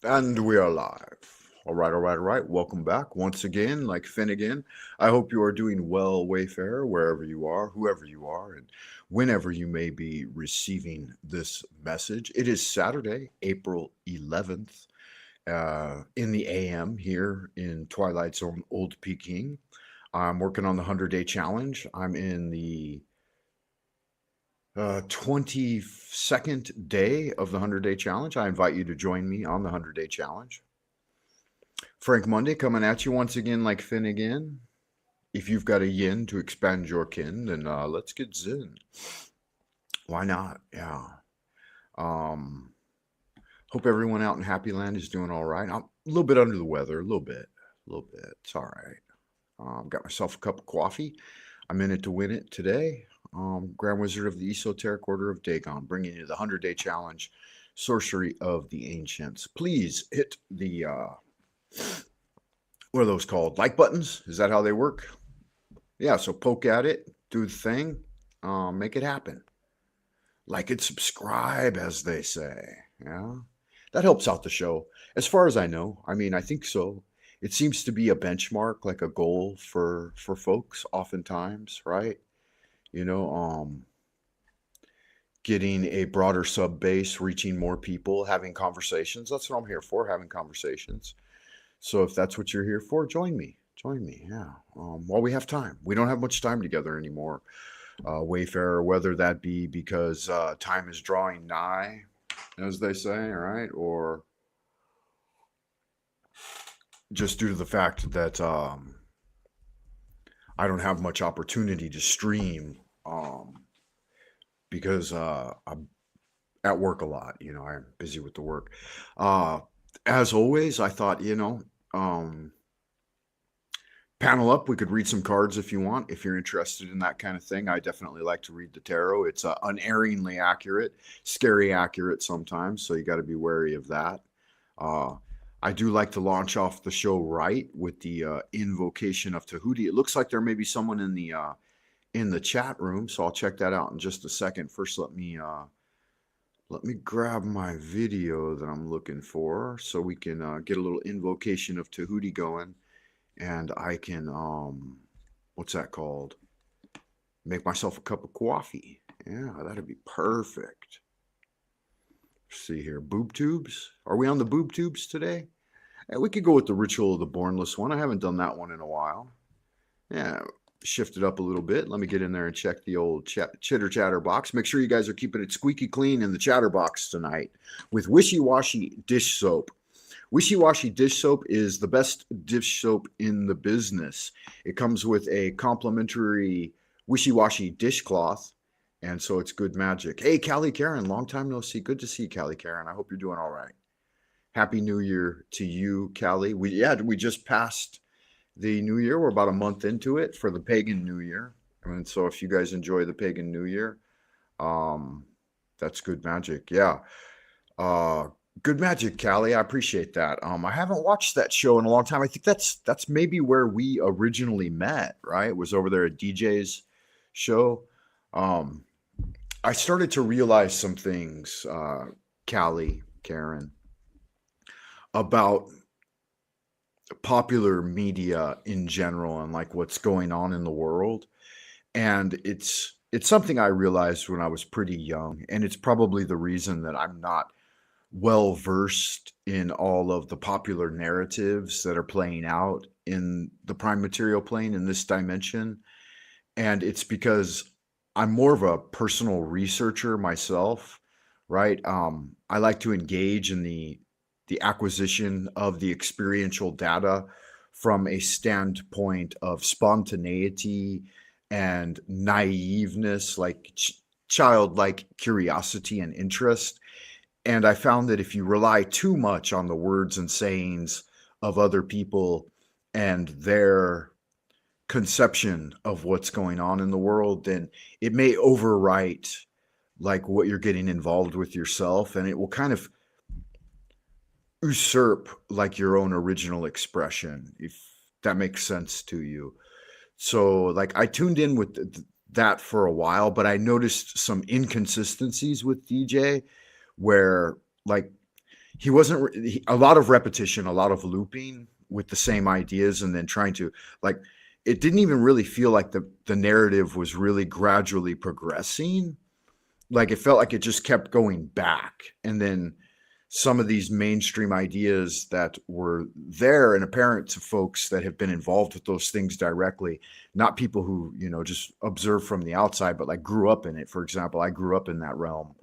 And we are live. All right, all right, all right. Welcome back once again, like Finnegan. I hope you are doing well, Wayfarer, wherever you are, whoever you are, and whenever you may be receiving this message. It is Saturday, April 11th, in the AM here in Twilight Zone Old Peking. I'm working on the 100-day challenge. I'm in the 22nd day of the 100-day challenge. I invite you to join me on the 100-day challenge. Frank Monday coming at you once again like Finnegan. If you've got a yin to expand your kin, then let's get zen. Why not? Yeah. Um, Hope everyone out in Happy Land is doing all right. I'm a little bit under the weather, a little bit, a little bit. It's all right. Got myself a cup of coffee. I'm in it to win it today. Grand Wizard of the Esoteric Order of Dagon, bringing you the 100-day challenge, Sorcery of the Ancients. Please hit the what are those called? Like buttons? Is that how they work? Yeah, so poke at it, do the thing, make it happen. Like it, subscribe, as they say. Yeah, that helps out the show. As far as I know, I mean, I think so. It seems to be a benchmark, like a goal for folks, oftentimes, right? You know, getting a broader sub base, reaching more people, having conversations. That's what I'm here for, having conversations. So if that's what you're here for, join me. Join me, yeah. While we have time. We don't have much time together anymore, Wayfarer, whether that be because time is drawing nigh, as they say, right? Or just due to the fact that I don't have much opportunity to stream because I'm at work a lot. You know, I'm busy with the work. Uh, as always, I thought, um, panel up, we could read some cards if you want, if you're interested in that kind of thing. I definitely like to read the tarot. It's unerringly accurate, scary accurate sometimes, so you got to be wary of that. Uh, I do like to launch off the show right with the invocation of Tahuti. It looks like there may be someone in the chat room, so I'll check that out in just a second. First, let me grab my video that I'm looking for so we can get a little invocation of Tahuti going, and I can what's that called? Make myself a cup of coffee. Yeah, that'd be perfect. Let's see here, boob tubes. Are we on the boob tubes today? We could go with the Ritual of the Bornless one. I haven't done that one in a while. Yeah, shift it up a little bit. Let me get in there and check the old chitter chatter box. Make sure you guys are keeping it squeaky clean in the chatter box tonight with Wishy Washy dish soap. Wishy Washy dish soap is the best dish soap in the business. It comes with a complimentary Wishy Washy dishcloth, and so it's good magic. Hey, Callie Karen, long time no see. Good to see you, Callie Karen. I hope you're doing all right. Happy New Year to you, Callie. We just passed the New Year. We're about a month into it for the pagan New Year. And so if you guys enjoy the pagan New Year, um, that's good magic. Yeah. Uh, Good magic, Callie. I appreciate that. I haven't watched that show in a long time. I think that's maybe where we originally met, right? It was over there at DJ's show. Um, I started to realize some things, Callie, Karen, about popular media in general and like what's going on in the world. And it's something I realized when I was pretty young, and it's probably the reason that I'm not well versed in all of the popular narratives that are playing out in the prime material plane in this dimension. And it's because I'm more of a personal researcher myself, right? I like to engage in the acquisition of the experiential data from a standpoint of spontaneity and naiveness, like childlike curiosity and interest. And I found that if you rely too much on the words and sayings of other people and their conception of what's going on in the world, then it may overwrite like what you're getting involved with yourself, and it will kind of usurp like your own original expression, if that makes sense to you. So like I tuned in with that for a while, but I noticed some inconsistencies with DJ where like he wasn't a lot of repetition, a lot of looping with the same ideas, and then trying to like it didn't even really feel like the narrative was really gradually progressing. Like it felt like it just kept going back, and then some of these mainstream ideas that were there and apparent to folks that have been involved with those things directly, not people who, just observe from the outside, but like grew up in it. For example, I grew up in that realm.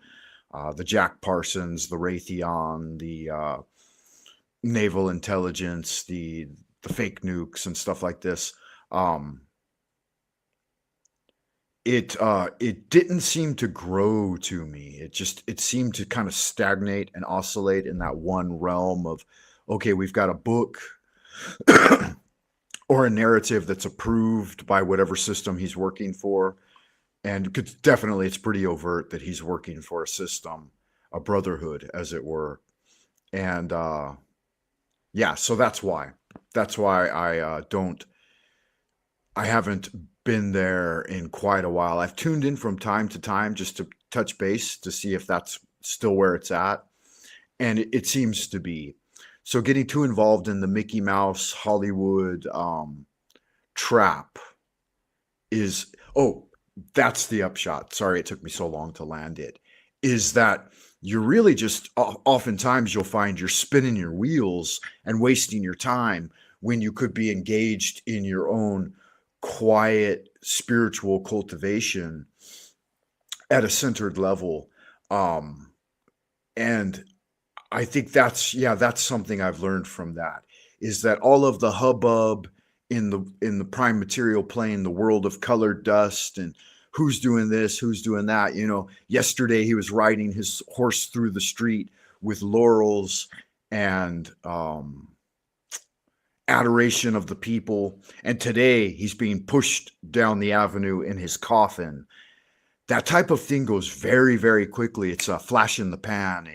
The Jack Parsons, the Raytheon, the naval intelligence, the fake nukes and stuff like this. Um, it didn't seem to grow to me. It seemed to kind of stagnate and oscillate in that one realm of, okay, we've got a book or a narrative that's approved by whatever system he's working for. And definitely it's pretty overt that he's working for a system, a brotherhood, as it were. And yeah, so that's why. That's why I haven't been there in quite a while. I've tuned in from time to time just to touch base to see if that's still where it's at. And it seems to be. So getting too involved in the Mickey Mouse Hollywood trap is, oh, that's the upshot. Sorry, it took me so long to land it. Is that you're really just oftentimes you'll find you're spinning your wheels and wasting your time when you could be engaged in your own quiet spiritual cultivation at a centered level. Um, and I think that's something I've learned from that, is that all of the hubbub in the prime material plane, the world of colored dust and who's doing this, who's doing that. Yesterday he was riding his horse through the street with laurels and adoration of the people, and today he's being pushed down the avenue in his coffin. That type of thing goes very, very quickly. It's a flash in the pan.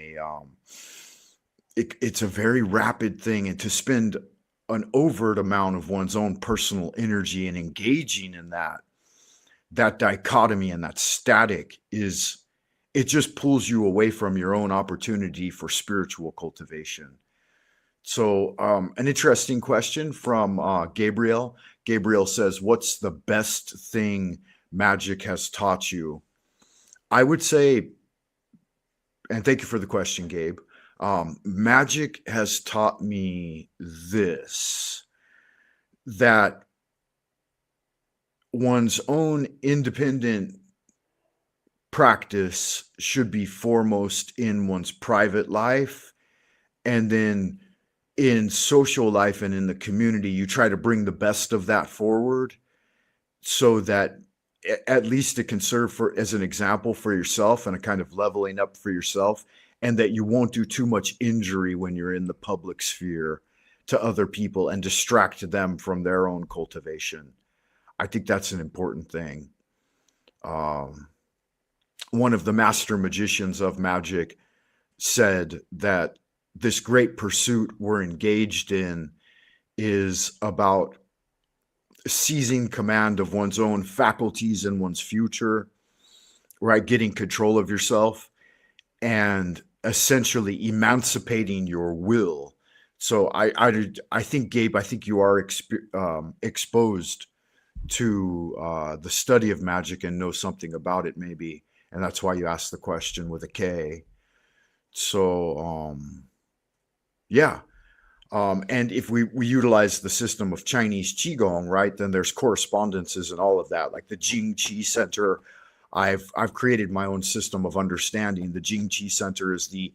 It's a very rapid thing, and to spend an overt amount of one's own personal energy and engaging in that dichotomy and that static it just pulls you away from your own opportunity for spiritual cultivation. So an interesting question from Gabriel. Gabriel says, what's the best thing magic has taught you? I would say, and thank you for the question, Gabe. Magic has taught me this, that one's own independent practice should be foremost in one's private life, and then in social life and in the community, you try to bring the best of that forward so that at least it can serve as an example for yourself and a kind of leveling up for yourself, and that you won't do too much injury when you're in the public sphere to other people and distract them from their own cultivation. I think that's an important thing. One of the master magicians of magic said that this great pursuit we're engaged in is about seizing command of one's own faculties and one's future, right? Getting control of yourself and essentially emancipating your will. So I think, Gabe, I think you are exposed to the study of magic and know something about it, maybe, and that's why you asked the question with a K. So yeah. And if we utilize the system of Chinese Qigong, right, then there's correspondences and all of that, like the Jing Qi Center. I've created my own system of understanding. The Jing Qi Center is the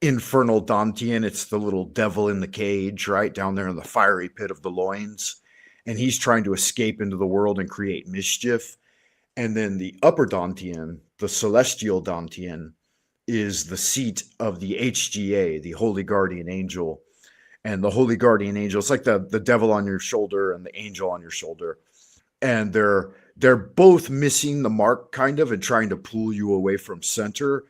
infernal Dantian. It's the little devil in the cage, right, down there in the fiery pit of the loins. And he's trying to escape into the world and create mischief. And then the upper Dantian, the celestial Dantian, is the seat of the HGA, the Holy Guardian Angel. And the Holy Guardian Angel, it's like the devil on your shoulder and the angel on your shoulder. And they're both missing the mark, kind of, and trying to pull you away from center.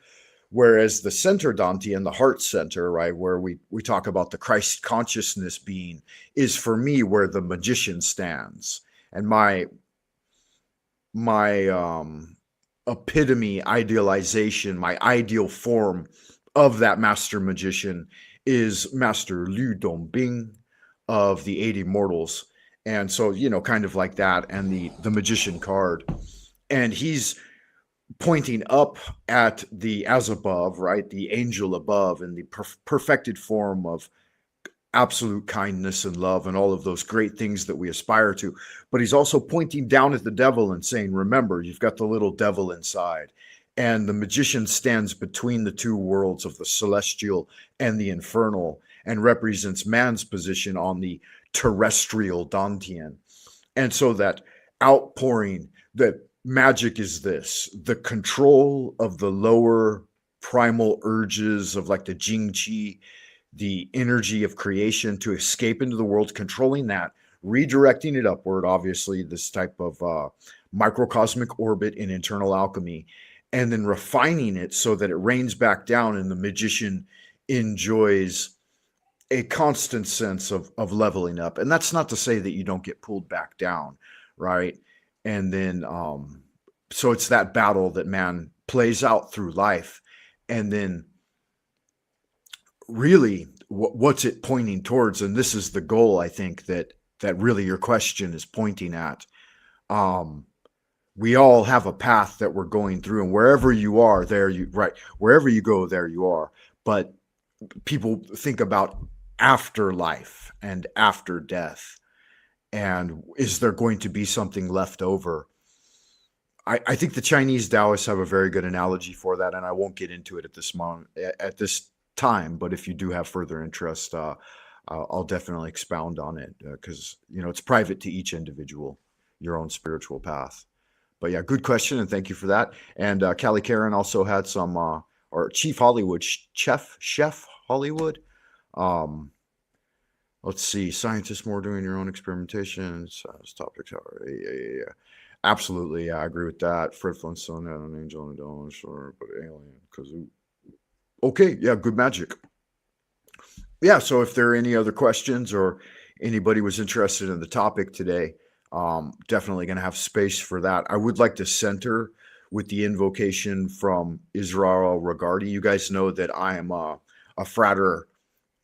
Whereas the center Dantian, the heart center, right, where we talk about the Christ consciousness being, is for me where the magician stands. And my epitome idealization, my ideal form of that master magician is Master Liu Dongbing of the 80 Mortals. And so, kind of like that, and the magician card. And he's pointing up at the as above, right? The angel above, and the perfected form of absolute kindness and love and all of those great things that we aspire to. But he's also pointing down at the devil and saying, remember, you've got the little devil inside. And the magician stands between the two worlds of the celestial and the infernal, and represents man's position on the terrestrial Dantian. And so that outpouring, that magic is this, the control of the lower primal urges of like the Jing Qi, the energy of creation to escape into the world, controlling that, redirecting it upward, obviously, this type of microcosmic orbit in internal alchemy, and then refining it so that it rains back down and the magician enjoys a constant sense of leveling up. And that's not to say that you don't get pulled back down, right? And then, so it's that battle that man plays out through life. And then really what's it pointing towards? And this is the goal, I think, that really your question is pointing at. We all have a path that we're going through, and wherever you are, wherever you go, there you are. But people think about afterlife and after death, and is there going to be something left over? I think the Chinese Taoists have a very good analogy for that, and I won't get into it at this moment, at this time. But if you do have further interest, I'll definitely expound on it, because it's private to each individual, your own spiritual path. But yeah, good question, and thank you for that. And Callie Karen also had some, or Chief Hollywood, Chef Hollywood. Let's see, scientists more doing your own experimentations. Topics. Yeah. Absolutely, yeah, I agree with that. Fred Flintstone had an angel and a devil, sure, but alien. Because okay, yeah, good magic. Yeah, so if there are any other questions or anybody was interested in the topic today, definitely going to have space for that. I would like to center with the invocation from Israel Regardi. You guys know that I am a frater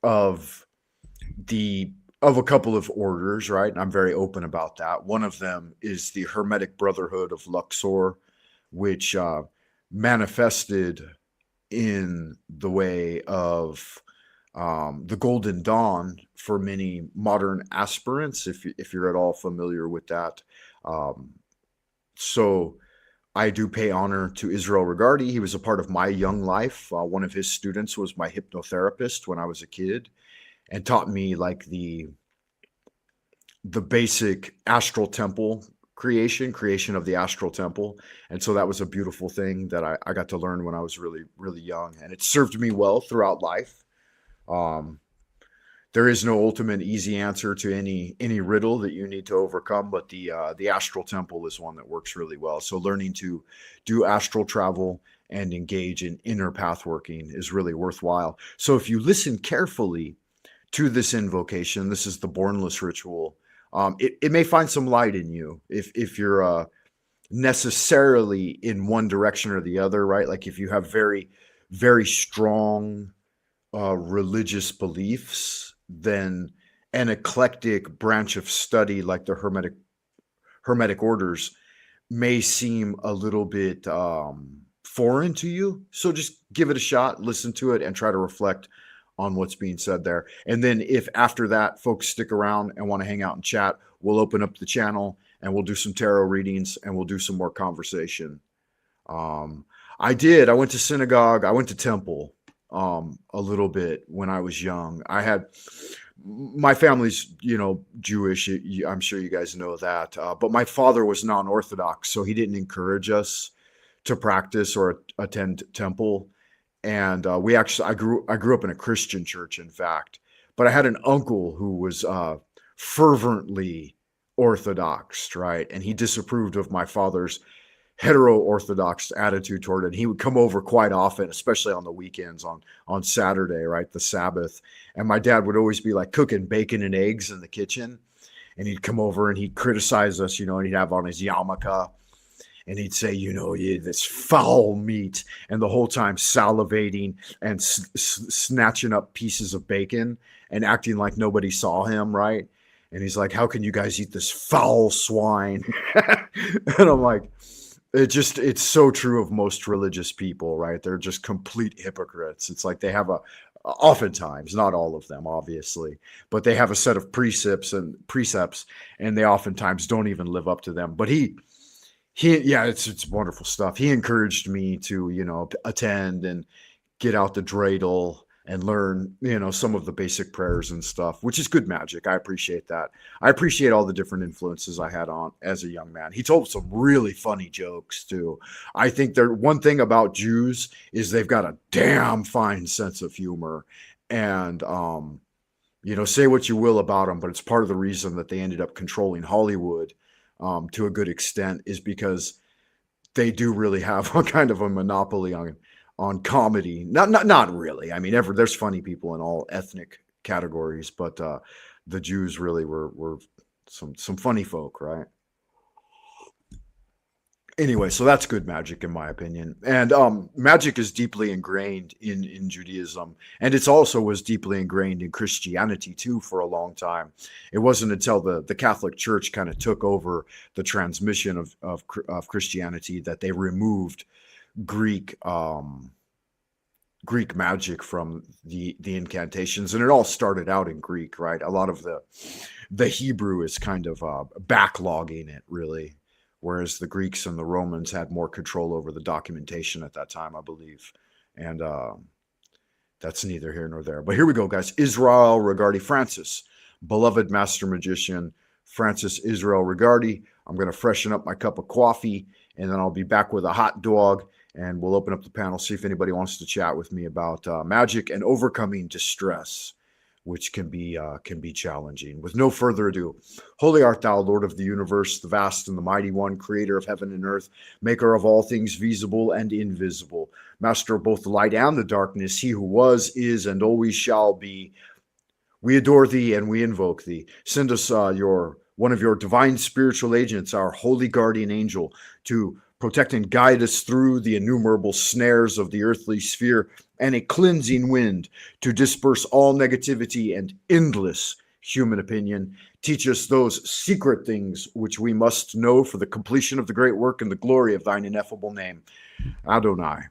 of a couple of orders, right? And I'm very open about that. One of them is the Hermetic Brotherhood of Luxor, which manifested in the way of the Golden Dawn for many modern aspirants, if you're at all familiar with that. So I do pay honor to Israel Regardi. He was a part of my young life. One of his students was my hypnotherapist when I was a kid, and taught me like the basic astral temple creation of the astral temple. And so that was a beautiful thing that I got to learn when I was really, really young. And it served me well throughout life. There is no ultimate easy answer to any riddle that you need to overcome, but the astral temple is one that works really well. So learning to do astral travel and engage in inner path working is really worthwhile. So if you listen carefully to this invocation, this is the Bornless ritual. It may find some light in you if you're necessarily in one direction or the other, right? Like if you have very, very strong religious beliefs, then an eclectic branch of study like the Hermetic orders may seem a little bit foreign to you. So just give it a shot, listen to it, and try to reflect on what's being said there. And then if after that folks stick around and want to hang out and chat, we'll open up the channel and we'll do some tarot readings and we'll do some more conversation. I went to synagogue. I went to temple a little bit when I was young. My family's, Jewish. I'm sure you guys know that. But my father was non-Orthodox, so he didn't encourage us to practice or attend temple. And I grew up in a Christian church, in fact, but I had an uncle who was fervently Orthodox, right? And he disapproved of my father's hetero-Orthodox attitude toward it. And he would come over quite often, especially on the weekends, on Saturday, right, the Sabbath. And my dad would always be like cooking bacon and eggs in the kitchen. And he'd come over and he'd criticize us, and he'd have on his yarmulke. and he'd say, this foul meat, and the whole time salivating and snatching up pieces of bacon and acting like nobody saw him, right? And he's like, how can you guys eat this foul swine? And I'm like, it's so true of most religious people, right? They're just complete hypocrites. It's like they have oftentimes, not all of them, obviously, but they have a set of precepts, and they oftentimes don't even live up to them. But yeah, it's wonderful stuff. He encouraged me to, attend and get out the dreidel and learn, some of the basic prayers and stuff, which is good magic. I appreciate that. I appreciate all the different influences I had on as a young man. He told some really funny jokes too. I think one thing about Jews is they've got a damn fine sense of humor, and say what you will about them, but it's part of the reason that they ended up controlling Hollywood to a good extent, is because they do really have a kind of a monopoly on comedy. Not really. I mean, there's funny people in all ethnic categories, but the Jews really were some funny folk, right? Anyway, so that's good magic in my opinion. And magic is deeply ingrained in Judaism, and it's also was deeply ingrained in Christianity too for a long time. It wasn't until the Catholic Church kind of took over the transmission of Christianity that they removed Greek magic from the incantations, and it all started out in Greek, right? A lot of the Hebrew is kind of backlogging it, really, whereas the Greeks and the Romans had more control over the documentation at that time, I believe. And that's neither here nor there. But here we go, guys. Israel Regardi Francis, beloved master magician Francis Israel Regardi. I'm going to freshen up my cup of coffee, and then I'll be back with a hot dog, and we'll open up the panel, see if anybody wants to chat with me about magic and overcoming distress, which can be challenging. With no further ado, holy art thou, Lord of the universe, the vast and the mighty one, creator of heaven and earth, maker of all things visible and invisible, master of both the light and the darkness, he who was, is, and always shall be. We adore thee and we invoke thee. Send us one of your divine spiritual agents, our holy guardian angel, to protect and guide us through the innumerable snares of the earthly sphere, and a cleansing wind to disperse all negativity and endless human opinion. Teach us those secret things which we must know for the completion of the great work and the glory of thine ineffable name, Adonai.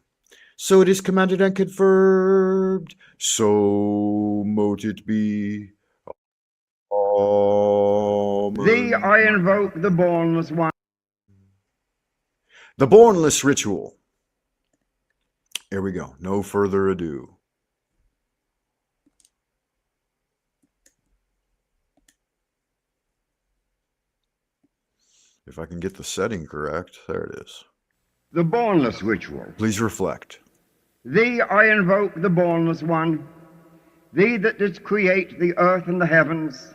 So it is commanded and confirmed, so mote it be. Amen. Thee I invoke, the bornless one. The bornless ritual. Here we go. No further ado. If I can get the setting correct, there it is. The bornless ritual. Please reflect. Thee I invoke, the bornless one. Thee that didst create the earth and the heavens.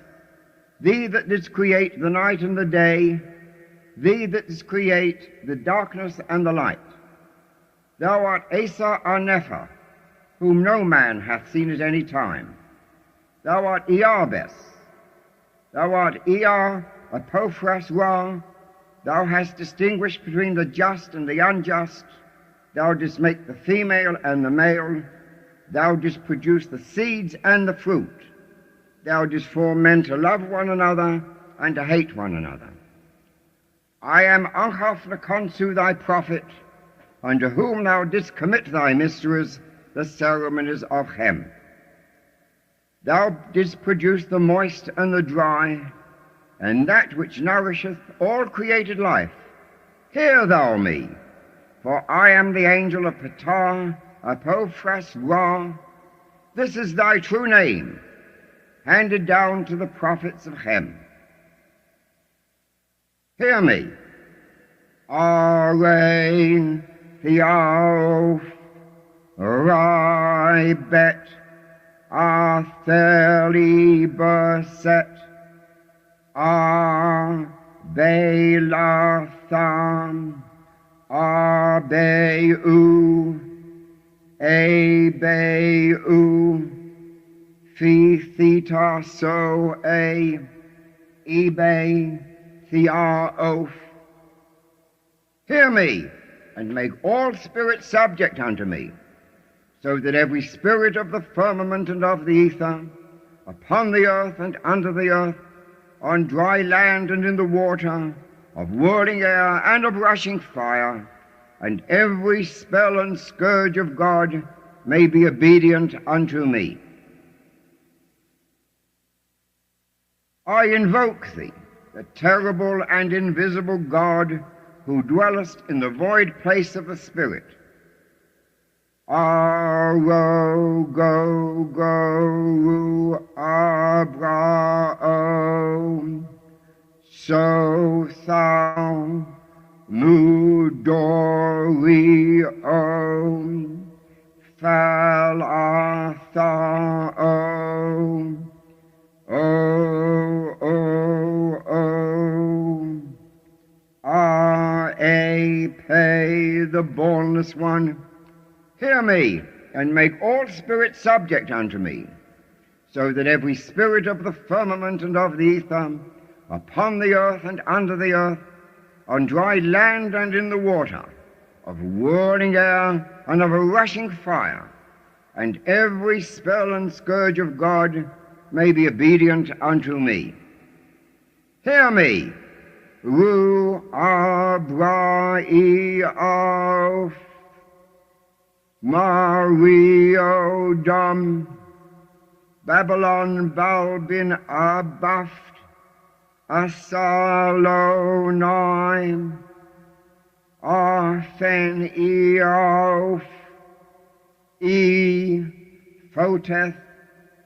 Thee that didst create the night and the day. Thee that didst create the darkness and the light. Thou art Asa Arnepha, whom no man hath seen at any time. Thou art Iarbes. Thou art Ea Apophras Ra. Thou hast distinguished between the just and the unjust. Thou didst make the female and the male. Thou didst produce the seeds and the fruit. Thou didst form men to love one another and to hate one another. I am Anchaf Nakonsu, thy prophet, unto whom thou didst commit thy mysteries, the ceremonies of Hem. Thou didst produce the moist and the dry, and that which nourisheth all created life. Hear thou me, for I am the angel of Ptah, Apophras Ra. This is thy true name, handed down to the prophets of Hem. Hear me. Arain Theof Ribet Atheli Berset Arbelatham Arbeu Ebeu Phi Theta So A Ebe Theaof Hear me, and make all spirits subject unto me, so that every spirit of the firmament and of the ether, upon the earth and under the earth, on dry land and in the water, of whirling air and of rushing fire, and every spell and scourge of God may be obedient unto me. I invoke thee, the terrible and invisible God, who dwellest in the void place of the Spirit. Aro, go, go, abrao, so thou, mudorio, falathao, pay the boundless one. Hear me, and make all spirits subject unto me, so that every spirit of the firmament and of the ether, upon the earth and under the earth, on dry land and in the water, of whirling air and of a rushing fire, and every spell and scourge of God may be obedient unto me. Hear me, Ru Abraio Mario Dom Babylon Balbin Abaft Asalonai Arfen Eof E Photeth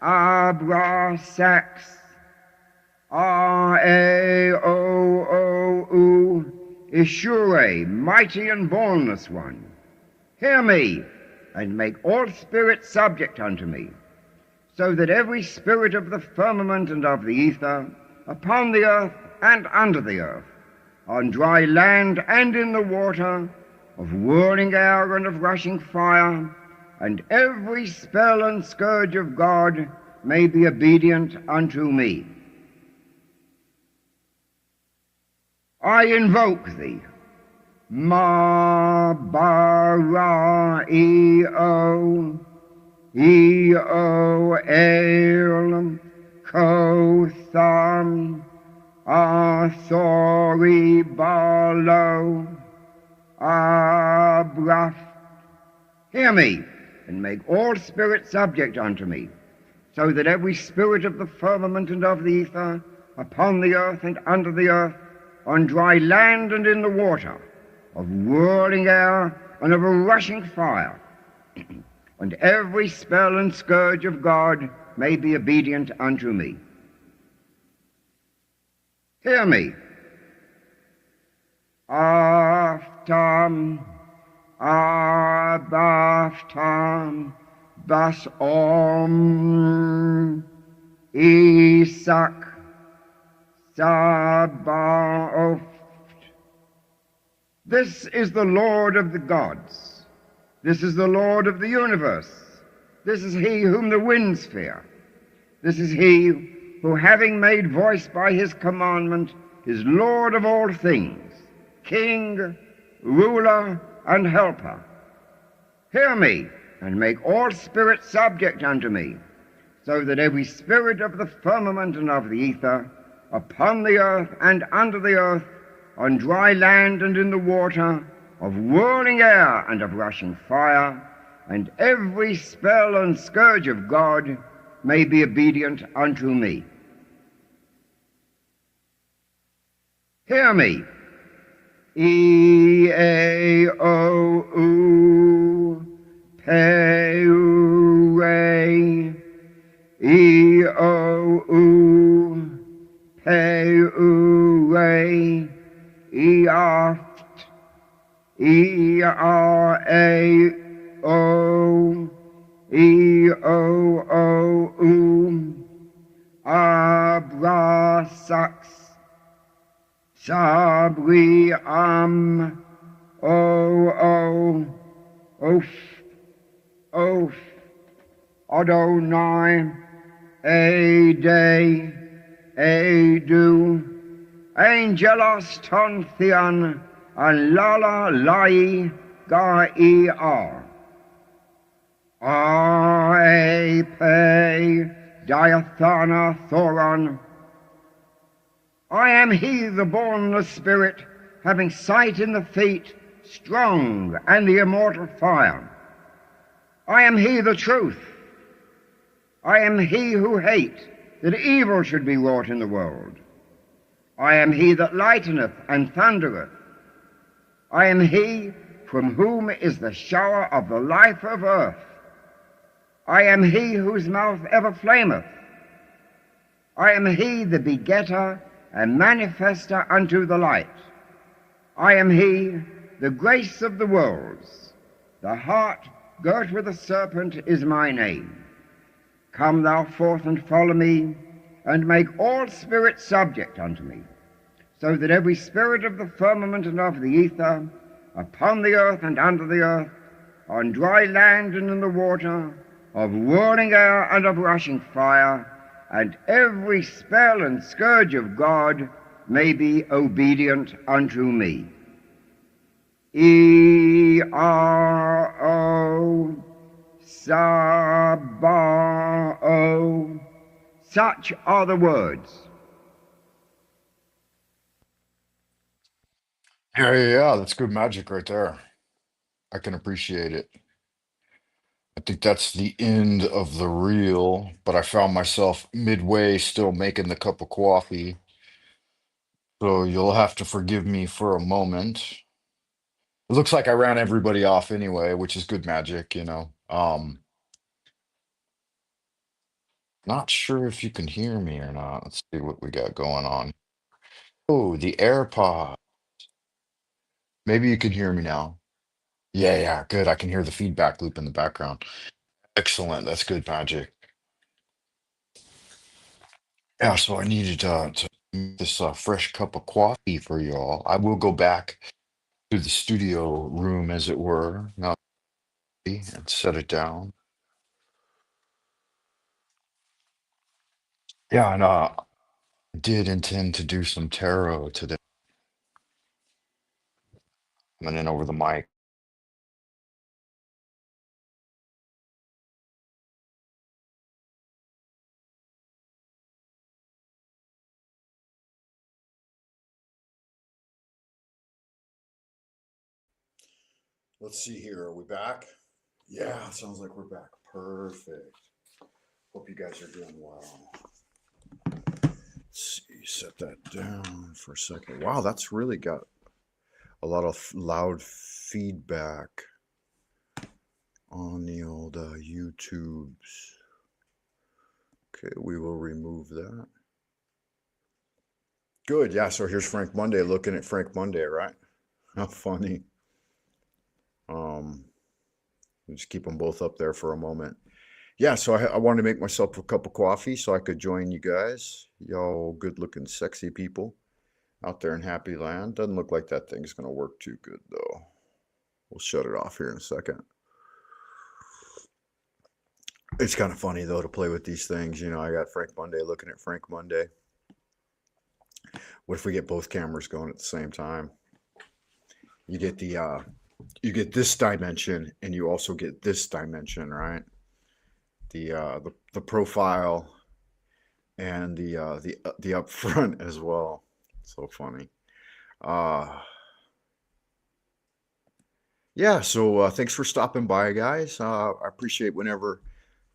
Abrasax R-A-O-O-U, Ishure, mighty and boundless one. Hear me, and make all spirits subject unto me, so that every spirit of the firmament and of the ether, upon the earth and under the earth, on dry land and in the water, of whirling air and of rushing fire, and every spell and scourge of God may be obedient unto me. I invoke thee, Ma-ba-ra-e-o, E-o-el, Kotham, Athori-balo, Abraft. Hear me, and make all spirits subject unto me, so that every spirit of the firmament and of the ether, upon the earth and under the earth, on dry land and in the water, of whirling air and of a rushing fire, and every spell and scourge of God may be obedient unto me. Hear me. Aftam, Abaftam, Basom, Isaac, Sabaoth. This is the Lord of the gods. This is the Lord of the universe. This is he whom the winds fear. This is he who, having made voice by his commandment, is Lord of all things, King, ruler, and helper. Hear me, and make all spirits subject unto me, so that every spirit of the firmament and of the ether, upon the earth and under the earth, on dry land and in the water, of whirling air and of rushing fire, and every spell and scourge of God may be obedient unto me. Hear me. E-A-O-U, Pe-U-Re, E-O-U, Pe-U-Re, E-Aft, E-R-A-O, E-O-O-U, Abrasax, Sabri-am, O-O, Oph, Oph, Adonai, Ade, Adu, Angelos ton theon, and Lala Lai Ga E R. I pay Diathana Thoron. I am he, the bornless spirit, having sight in the feet, strong, and the immortal fire. I am he, the truth. I am he who hate, that evil should be wrought in the world. I am he that lighteneth and thundereth. I am he from whom is the shower of the life of earth. I am he whose mouth ever flameth. I am he, the begetter and manifester unto the light. I am he, the grace of the worlds. The heart girt with a serpent is my name. Come thou forth and follow me, and make all spirits subject unto me, so that every spirit of the firmament and of the ether, upon the earth and under the earth, on dry land and in the water, of whirling air and of rushing fire, and every spell and scourge of God may be obedient unto me. E-R-O Sabao. Such are the words. Yeah, that's good magic right there. I can appreciate it. I think that's the end of the reel, but I found myself midway still making the cup of coffee. So you'll have to forgive me for a moment. It looks like I ran everybody off anyway, which is good magic, you know. Not sure if you can hear me or not. Let's see what we got going on. Oh, the AirPod. Maybe you can hear me now. Yeah, good. I can hear the feedback loop in the background. Excellent. That's good magic. Yeah, so I needed to make this fresh cup of coffee for y'all. I will go back to the studio room, as it were, now and set it down. Yeah, and I did intend to do some tarot today. Coming in over the mic. Let's see here. Are we back? Yeah, sounds like we're back. Perfect. Hope you guys are doing well. Let's see, set that down for a second. Wow, that's really got a lot of loud feedback on the old YouTubes. Okay, we will remove that. Good, yeah, so here's Frank Monday looking at Frank Monday, right? How funny. Just keep them both up there for a moment. Yeah, so I wanted to make myself a cup of coffee so I could join you guys. Y'all good looking, sexy people out there in Happy Land. Doesn't look like that thing's going to work too good, though. We'll shut it off here in a second. It's kind of funny, though, to play with these things. You know, I got Frank Monday looking at Frank Monday. What if we get both cameras going at the same time? You get the you get this dimension, and you also get this dimension, right? The profile and the up front as well. So funny. Yeah, so thanks for stopping by, guys. I appreciate whenever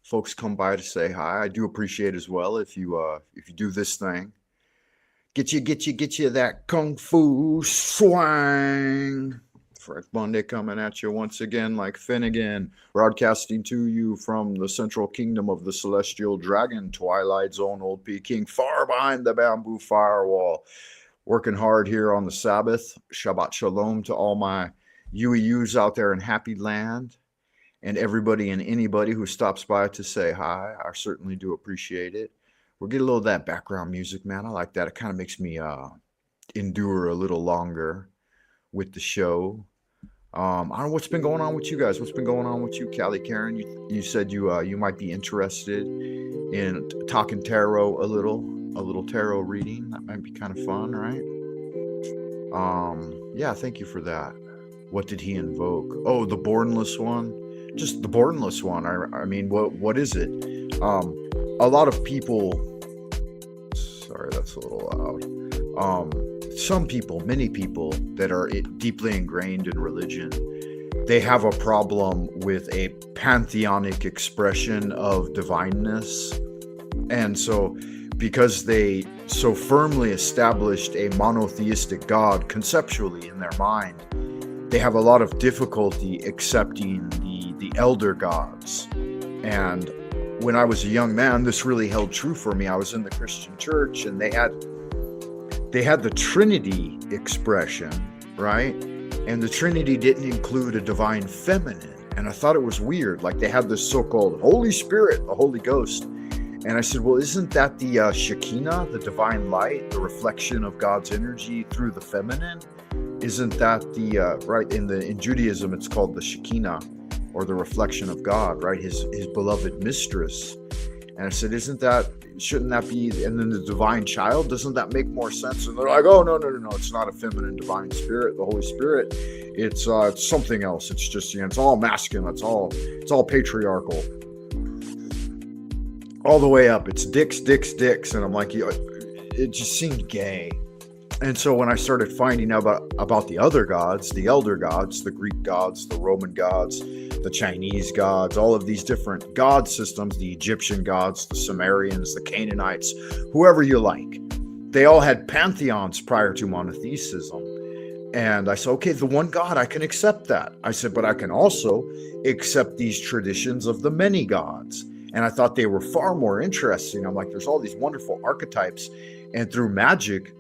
folks come by to say hi. I do appreciate as well if you do this thing. Get you that kung fu swang. Frank Monday coming at you once again like Finnegan, broadcasting to you from the central kingdom of the celestial dragon, Twilight Zone, Old Peking, far behind the bamboo firewall. Working hard here on the Sabbath. Shabbat Shalom to all my UEUs out there in Happy Land and everybody and anybody who stops by to say hi. I certainly do appreciate it. We'll get a little of that background music, man. I like that. It kind of makes me endure a little longer with the show. I don't know what's been going on with you guys. What's been going on with you, Callie Karen? You said you might be interested in talking tarot a little tarot reading. That might be kind of fun, right? Yeah, thank you for that. What did he invoke? Oh, the bornless one. Just the bornless one. I mean, what is it? A lot of people. Sorry, that's a little loud. Some people, many people that are deeply ingrained in religion, they have a problem with a pantheonic expression of divineness. And so, because they so firmly established a monotheistic God conceptually in their mind, they have a lot of difficulty accepting the elder gods. And when I was a young man, this really held true for me. I was in the Christian church, and they had the Trinity expression, right? And the Trinity didn't include a divine feminine. And I thought it was weird. Like, they had this so-called Holy Spirit, the Holy Ghost. And I said, well, isn't that the Shekinah, the divine light, the reflection of God's energy through the feminine? Isn't that the, right, in Judaism, it's called the Shekinah, or the reflection of God, right? His beloved mistress. And I said, shouldn't that be, and then the divine child, doesn't that make more sense? And they're like, oh, no, it's not a feminine divine spirit, the Holy Spirit. It's something else. It's just, it's all masculine. It's all patriarchal. All the way up. It's dicks. And I'm like, it just seemed gay. And so when I started finding out about the other gods, the elder gods, the Greek gods, the Roman gods, the Chinese gods, all of these different god systems, the Egyptian gods, the Sumerians, the Canaanites, whoever you like, they all had pantheons prior to monotheism. And I said, okay, the one God, I can accept that. I said, but I can also accept these traditions of the many gods. And I thought they were far more interesting. I'm like, there's all these wonderful archetypes. And through magic,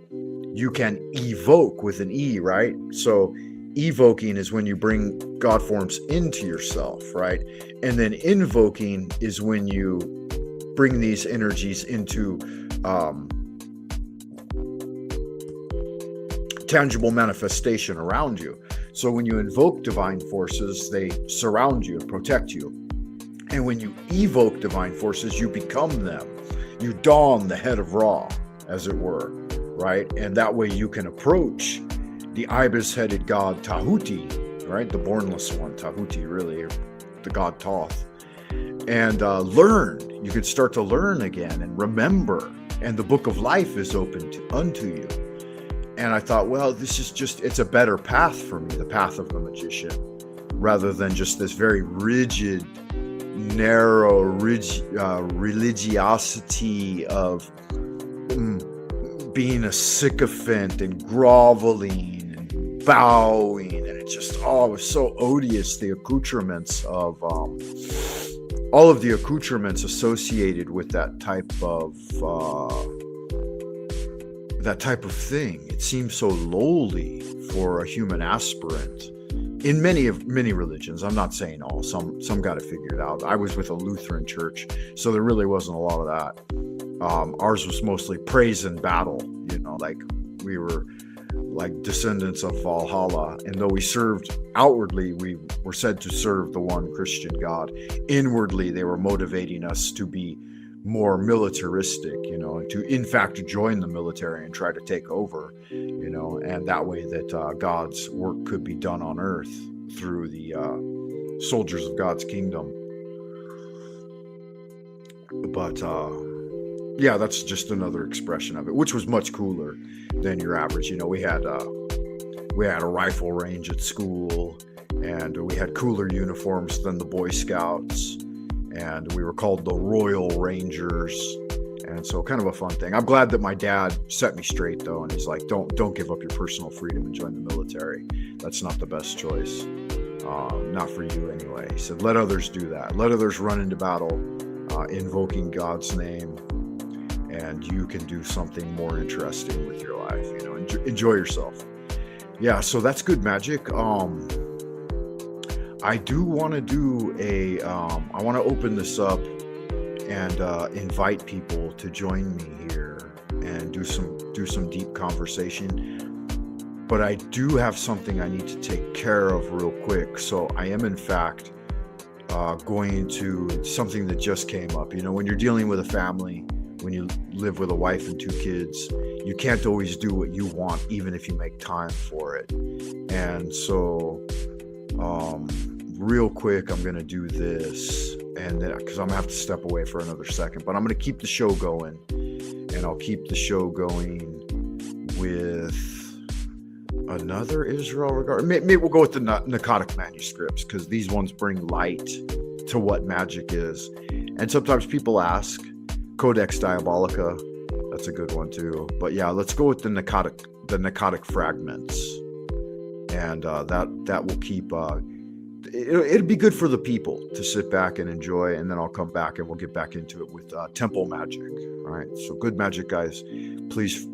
you can evoke with an E, right? So evoking is when you bring God forms into yourself, right? And then invoking is when you bring these energies into tangible manifestation around you. So when you invoke divine forces, they surround you and protect you. And when you evoke divine forces, you become them. You don the head of Ra, as it were, right? And that way you can approach the ibis-headed god Tahuti, right? The bornless one, Tahuti, really, the god Thoth. And learn. You could start to learn again and remember. And the book of life is open unto you. And I thought, well, this is it's a better path for me, the path of the magician, rather than just this very rigid, narrow religiosity of being a sycophant and groveling and bowing. And it just, it was so odious, the accoutrements of, all of the accoutrements associated with that type of thing. It seems so lowly for a human aspirant. In many religions, I'm not saying all, some got it figured out. I was with a Lutheran church, so there really wasn't a lot of that. Ours was mostly praise and battle, like we were like descendants of Valhalla. And though we served outwardly, we were said to serve the one Christian God. Inwardly, they were motivating us to be more militaristic, and to in fact join the military and try to take over, and that way that God's work could be done on earth through the soldiers of God's kingdom. But yeah, that's just another expression of it, which was much cooler than your average. We had a rifle range at school, and we had cooler uniforms than the Boy Scouts. And we were called the Royal Rangers. And so kind of a fun thing. I'm glad that my dad set me straight, though. And he's like, don't give up your personal freedom and join the military. That's not the best choice. Not for you anyway. He said, let others do that. Let others run into battle, invoking God's name. And you can do something more interesting with your life. Enjoy yourself. Yeah, so that's good magic. I do want to do I want to open this up and invite people to join me here and do some deep conversation. But I do have something I need to take care of real quick. So I am in fact going to something that just came up. When you're dealing with a family when you live with a wife and 2 kids, you can't always do what you want, even if you make time for it. And so, real quick, I'm going to do this, and then because I'm going to have to step away for another second, but I'm going to keep the show going, and I'll keep the show going with another Israel regard. Maybe we'll go with the Narcotic manuscripts, because these ones bring light to what magic is. And sometimes people ask, Codex Diabolica, that's a good one too. But yeah, let's go with the Narcotic fragments, and that will keep. It'd be good for the people to sit back and enjoy, and then I'll come back and we'll get back into it with temple magic. All right. So good magic, guys. Please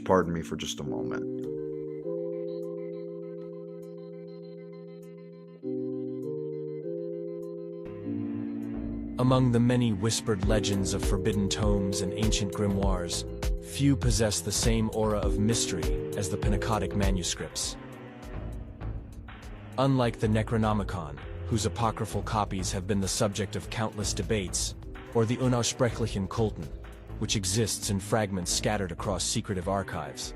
pardon me for just a moment. Among the many whispered legends of forbidden tomes and ancient grimoires, few possess the same aura of mystery as the Pnakotic manuscripts. Unlike the Necronomicon, whose apocryphal copies have been the subject of countless debates, or the Unaussprechlichen Kulten, which exists in fragments scattered across secretive archives,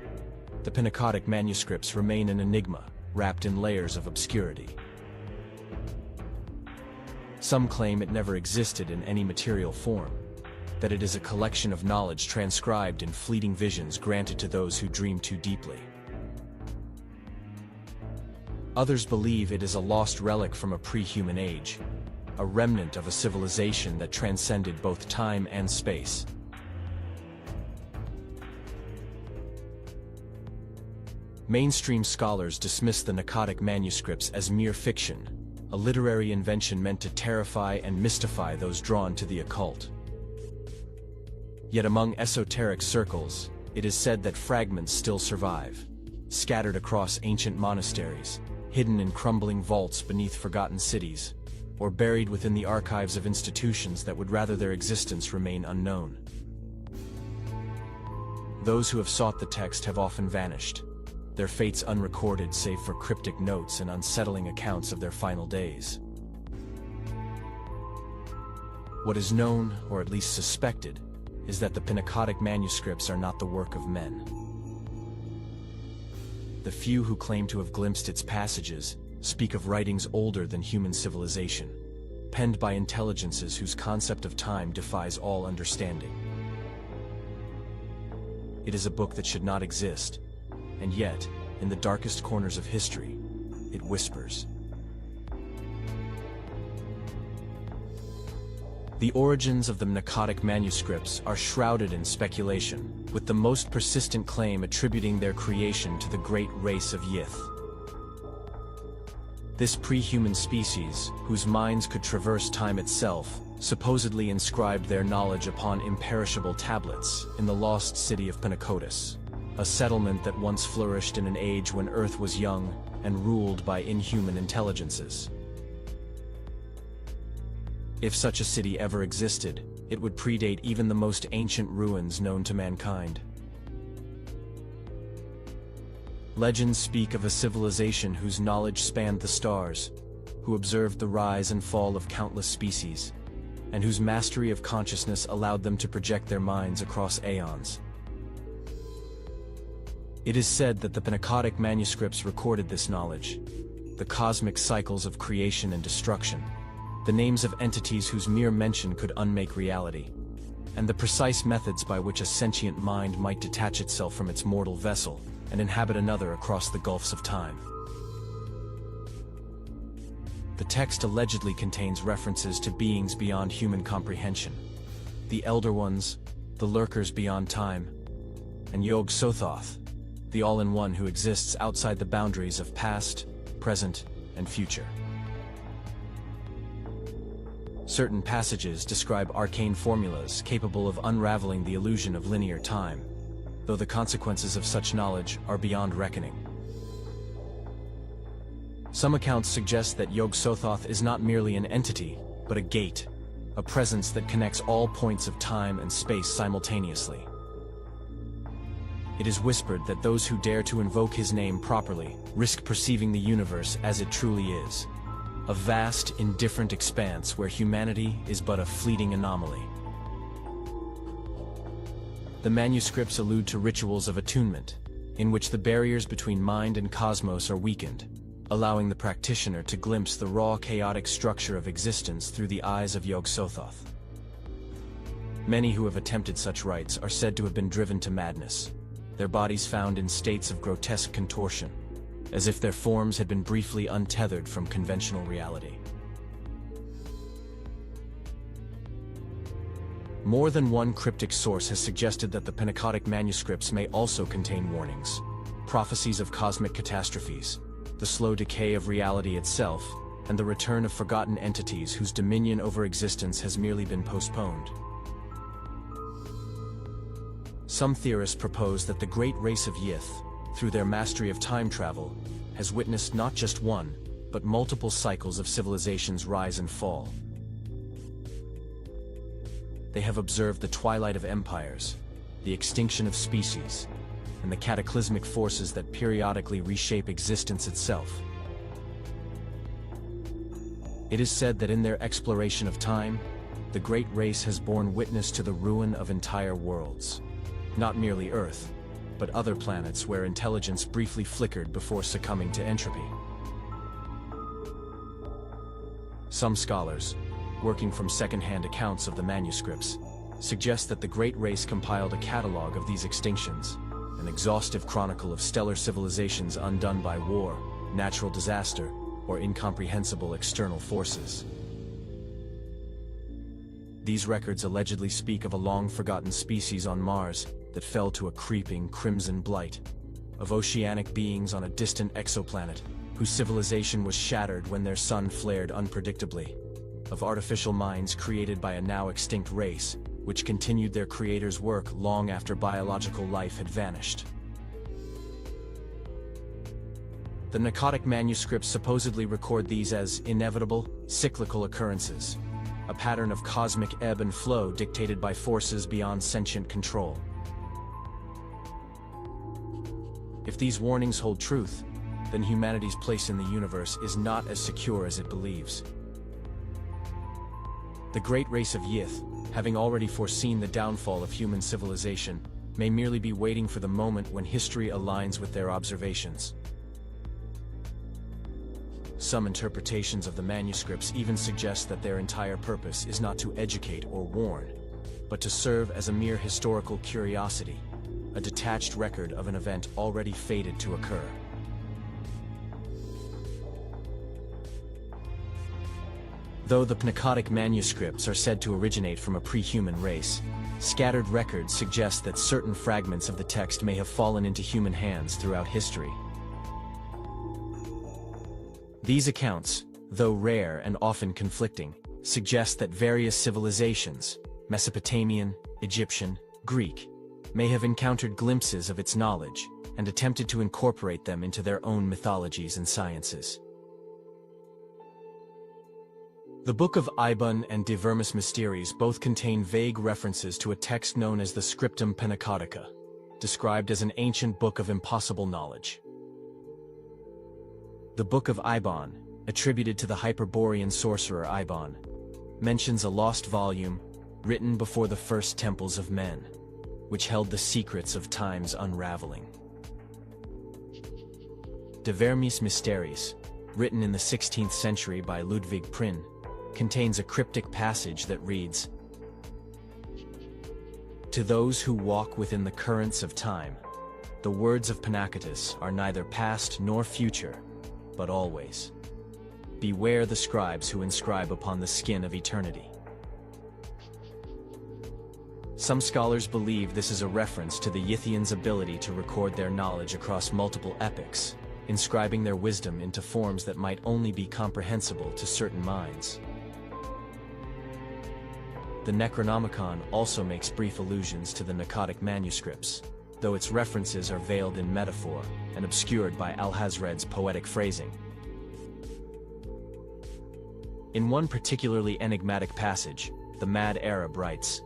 the Pnakotic manuscripts remain an enigma, wrapped in layers of obscurity. Some claim it never existed in any material form, that it is a collection of knowledge transcribed in fleeting visions granted to those who dream too deeply. Others believe it is a lost relic from a pre-human age, a remnant of a civilization that transcended both time and space. Mainstream scholars dismiss the Pnakotic manuscripts as mere fiction, a literary invention meant to terrify and mystify those drawn to the occult. Yet among esoteric circles, it is said that fragments still survive, scattered across ancient monasteries, hidden in crumbling vaults beneath forgotten cities, or buried within the archives of institutions that would rather their existence remain unknown. Those who have sought the text have often vanished, their fates unrecorded save for cryptic notes and unsettling accounts of their final days. What is known, or at least suspected, is that the Pnakotic manuscripts are not the work of men. The few who claim to have glimpsed its passages speak of writings older than human civilization, penned by intelligences whose concept of time defies all understanding. It is a book that should not exist, and yet, in the darkest corners of history, it whispers. The origins of the Pnakotic manuscripts are shrouded in speculation, with the most persistent claim attributing their creation to the great race of Yith. This pre-human species, whose minds could traverse time itself, supposedly inscribed their knowledge upon imperishable tablets in the lost city of Pnakotis, a settlement that once flourished in an age when Earth was young and ruled by inhuman intelligences. If such a city ever existed, it would predate even the most ancient ruins known to mankind. Legends speak of a civilization whose knowledge spanned the stars, who observed the rise and fall of countless species, and whose mastery of consciousness allowed them to project their minds across aeons. It is said that the Pnakotic manuscripts recorded this knowledge, the cosmic cycles of creation and destruction, the names of entities whose mere mention could unmake reality, and the precise methods by which a sentient mind might detach itself from its mortal vessel and inhabit another across the gulfs of time. The text allegedly contains references to beings beyond human comprehension, the Elder Ones, the Lurkers beyond time, and Yog-Sothoth, the all-in-one who exists outside the boundaries of past, present, and future. Certain passages describe arcane formulas capable of unraveling the illusion of linear time, though the consequences of such knowledge are beyond reckoning. Some accounts suggest that Yog-Sothoth is not merely an entity, but a gate, a presence that connects all points of time and space simultaneously. It is whispered that those who dare to invoke his name properly risk perceiving the universe as it truly is, a vast, indifferent expanse where humanity is but a fleeting anomaly. The manuscripts allude to rituals of attunement, in which the barriers between mind and cosmos are weakened, allowing the practitioner to glimpse the raw chaotic structure of existence through the eyes of Yog-Sothoth. Many who have attempted such rites are said to have been driven to madness, their bodies found in states of grotesque contortion, as if their forms had been briefly untethered from conventional reality. More than one cryptic source has suggested that the Pnakotic manuscripts may also contain warnings, prophecies of cosmic catastrophes, the slow decay of reality itself, and the return of forgotten entities whose dominion over existence has merely been postponed. Some theorists propose that the great race of Yith, through their mastery of time travel, has witnessed not just one, but multiple cycles of civilization's rise and fall. They have observed the twilight of empires, the extinction of species, and the cataclysmic forces that periodically reshape existence itself. It is said that in their exploration of time, the great race has borne witness to the ruin of entire worlds. Not merely Earth, but other planets where intelligence briefly flickered before succumbing to entropy. Some scholars, working from second-hand accounts of the manuscripts, suggest that the Great Race compiled a catalog of these extinctions, an exhaustive chronicle of stellar civilizations undone by war, natural disaster, or incomprehensible external forces. These records allegedly speak of a long-forgotten species on Mars that fell to a creeping crimson blight, of oceanic beings on a distant exoplanet whose civilization was shattered when their sun flared unpredictably, of artificial minds created by a now extinct race, which continued their creator's work long after biological life had vanished. The Pnakotic manuscripts supposedly record these as inevitable, cyclical occurrences, a pattern of cosmic ebb and flow dictated by forces beyond sentient control. If these warnings hold truth, then humanity's place in the universe is not as secure as it believes. The great race of Yith, having already foreseen the downfall of human civilization, may merely be waiting for the moment when history aligns with their observations. Some interpretations of the manuscripts even suggest that their entire purpose is not to educate or warn, but to serve as a mere historical curiosity, a detached record of an event already fated to occur. Though the Pnakotic manuscripts are said to originate from a pre-human race, scattered records suggest that certain fragments of the text may have fallen into human hands throughout history. These accounts, though rare and often conflicting, suggest that various civilizations, Mesopotamian, Egyptian, Greek, may have encountered glimpses of its knowledge and attempted to incorporate them into their own mythologies and sciences. The Book of Ibon and De Vermis Mysteries both contain vague references to a text known as the Scriptum Pnakotica, described as an ancient book of impossible knowledge. The Book of Ibon, attributed to the Hyperborean sorcerer Ibon, mentions a lost volume written before the first temples of men, which held the secrets of time's unraveling. De Vermis Mysteries, written in the 16th century by Ludwig Prinn, contains a cryptic passage that reads, "To those who walk within the currents of time, the words of Pnakotis are neither past nor future, but always. Beware the scribes who inscribe upon the skin of eternity." Some scholars believe this is a reference to the Yithians' ability to record their knowledge across multiple epochs, inscribing their wisdom into forms that might only be comprehensible to certain minds. The Necronomicon also makes brief allusions to the Pnakotic manuscripts, though its references are veiled in metaphor and obscured by Alhazred's poetic phrasing. In one particularly enigmatic passage, the Mad Arab writes,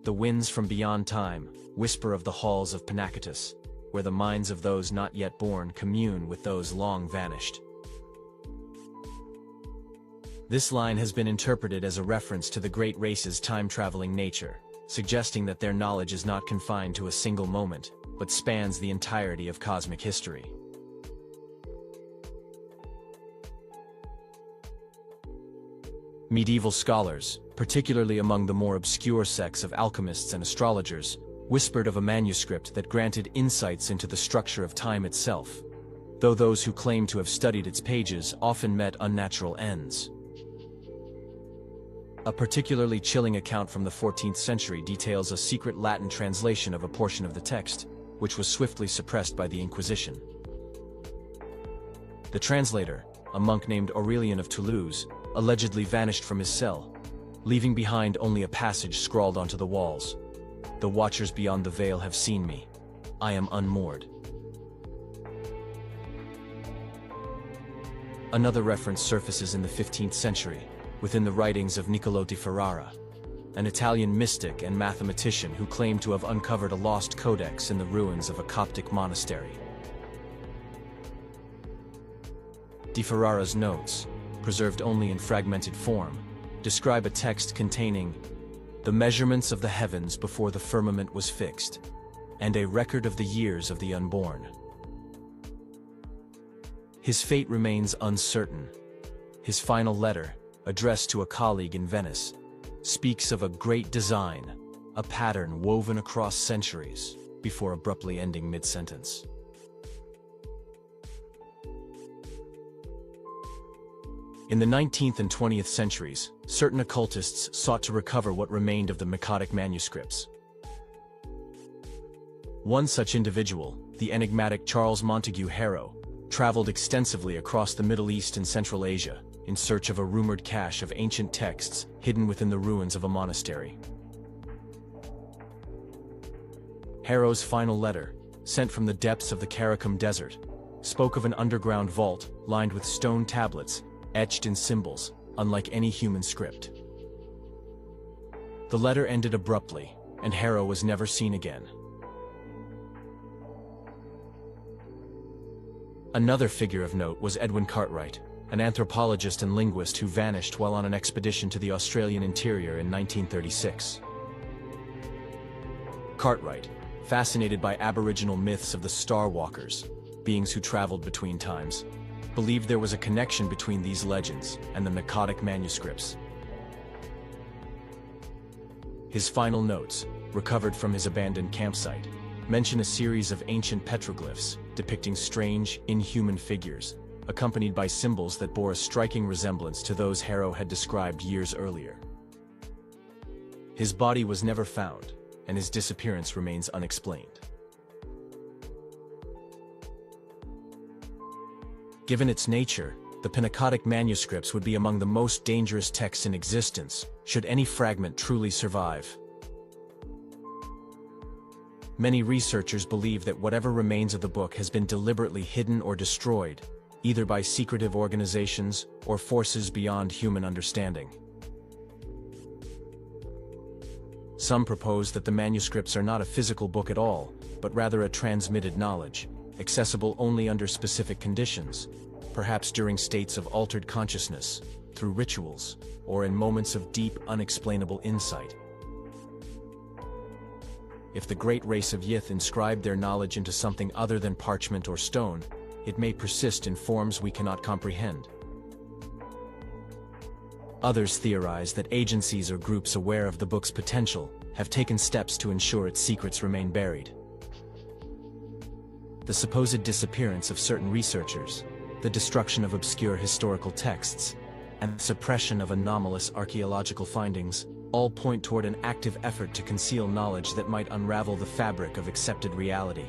"The winds from beyond time whisper of the halls of Pnakotis, where the minds of those not yet born commune with those long vanished." This line has been interpreted as a reference to the great race's time-traveling nature, suggesting that their knowledge is not confined to a single moment, but spans the entirety of cosmic history. Medieval scholars, particularly among the more obscure sects of alchemists and astrologers, whispered of a manuscript that granted insights into the structure of time itself, though those who claimed to have studied its pages often met unnatural ends. A particularly chilling account from the 14th century details a secret Latin translation of a portion of the text, which was swiftly suppressed by the Inquisition. The translator, a monk named Aurelian of Toulouse, allegedly vanished from his cell, leaving behind only a passage scrawled onto the walls. "The watchers beyond the veil have seen me. I am unmoored." Another reference surfaces in the 15th century, within the writings of Niccolò di Ferrara, an Italian mystic and mathematician who claimed to have uncovered a lost codex in the ruins of a Coptic monastery. Di Ferrara's notes, preserved only in fragmented form, describe a text containing the measurements of the heavens before the firmament was fixed, and a record of the years of the unborn. His fate remains uncertain. His final letter, addressed to a colleague in Venice, speaks of a great design, a pattern woven across centuries, before abruptly ending mid-sentence. In the 19th and 20th centuries, certain occultists sought to recover what remained of the Miqatic manuscripts. One such individual, the enigmatic Charles Montague Harrow, traveled extensively across the Middle East and Central Asia in search of a rumored cache of ancient texts hidden within the ruins of a monastery. Harrow's final letter, sent from the depths of the Karakum Desert, spoke of an underground vault lined with stone tablets etched in symbols unlike any human script. The letter ended abruptly, and Harrow was never seen again. Another figure of note was Edwin Cartwright, an anthropologist and linguist who vanished while on an expedition to the Australian interior in 1936. Cartwright, fascinated by Aboriginal myths of the Star Walkers, beings who traveled between times, believed there was a connection between these legends and the Miqatic manuscripts. His final notes, recovered from his abandoned campsite, mention a series of ancient petroglyphs depicting strange, inhuman figures, accompanied by symbols that bore a striking resemblance to those Harrow had described years earlier. His body was never found, and his disappearance remains unexplained. Given its nature, the Miqatic manuscripts would be among the most dangerous texts in existence, should any fragment truly survive. Many researchers believe that whatever remains of the book has been deliberately hidden or destroyed, either by secretive organizations or forces beyond human understanding. Some propose that the manuscripts are not a physical book at all, but rather a transmitted knowledge, accessible only under specific conditions, perhaps during states of altered consciousness, through rituals, or in moments of deep, unexplainable insight. If the great race of Yith inscribed their knowledge into something other than parchment or stone, it may persist in forms we cannot comprehend. Others theorize that agencies or groups aware of the book's potential have taken steps to ensure its secrets remain buried. The supposed disappearance of certain researchers, the destruction of obscure historical texts, and the suppression of anomalous archaeological findings all point toward an active effort to conceal knowledge that might unravel the fabric of accepted reality.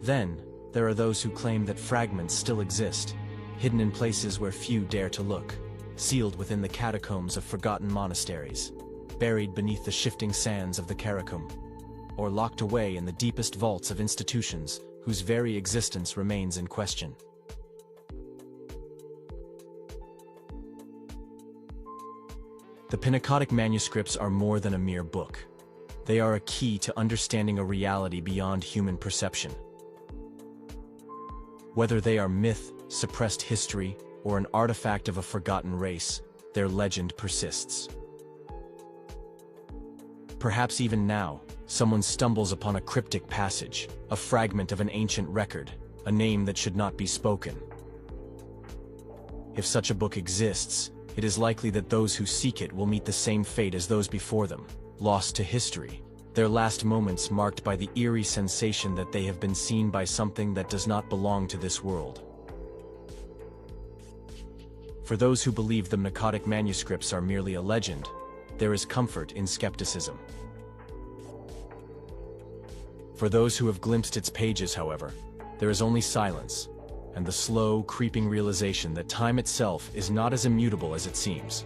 Then, there are those who claim that fragments still exist, hidden in places where few dare to look, sealed within the catacombs of forgotten monasteries, buried beneath the shifting sands of the Karakum, or locked away in the deepest vaults of institutions whose very existence remains in question. The Miqatic manuscripts are more than a mere book. They are a key to understanding a reality beyond human perception. Whether they are myth, suppressed history, or an artifact of a forgotten race, their legend persists. perhaps even now, someone stumbles upon a cryptic passage, a fragment of an ancient record, a name that should not be spoken. If such a book exists, it is likely that those who seek it will meet the same fate as those before them, lost to history, their last moments marked by the eerie sensation that they have been seen by something that does not belong to this world. For those who believe the Miqatic manuscripts are merely a legend, there is comfort in skepticism. For those who have glimpsed its pages, however, there is only silence, and the slow, creeping realization that time itself is not as immutable as it seems.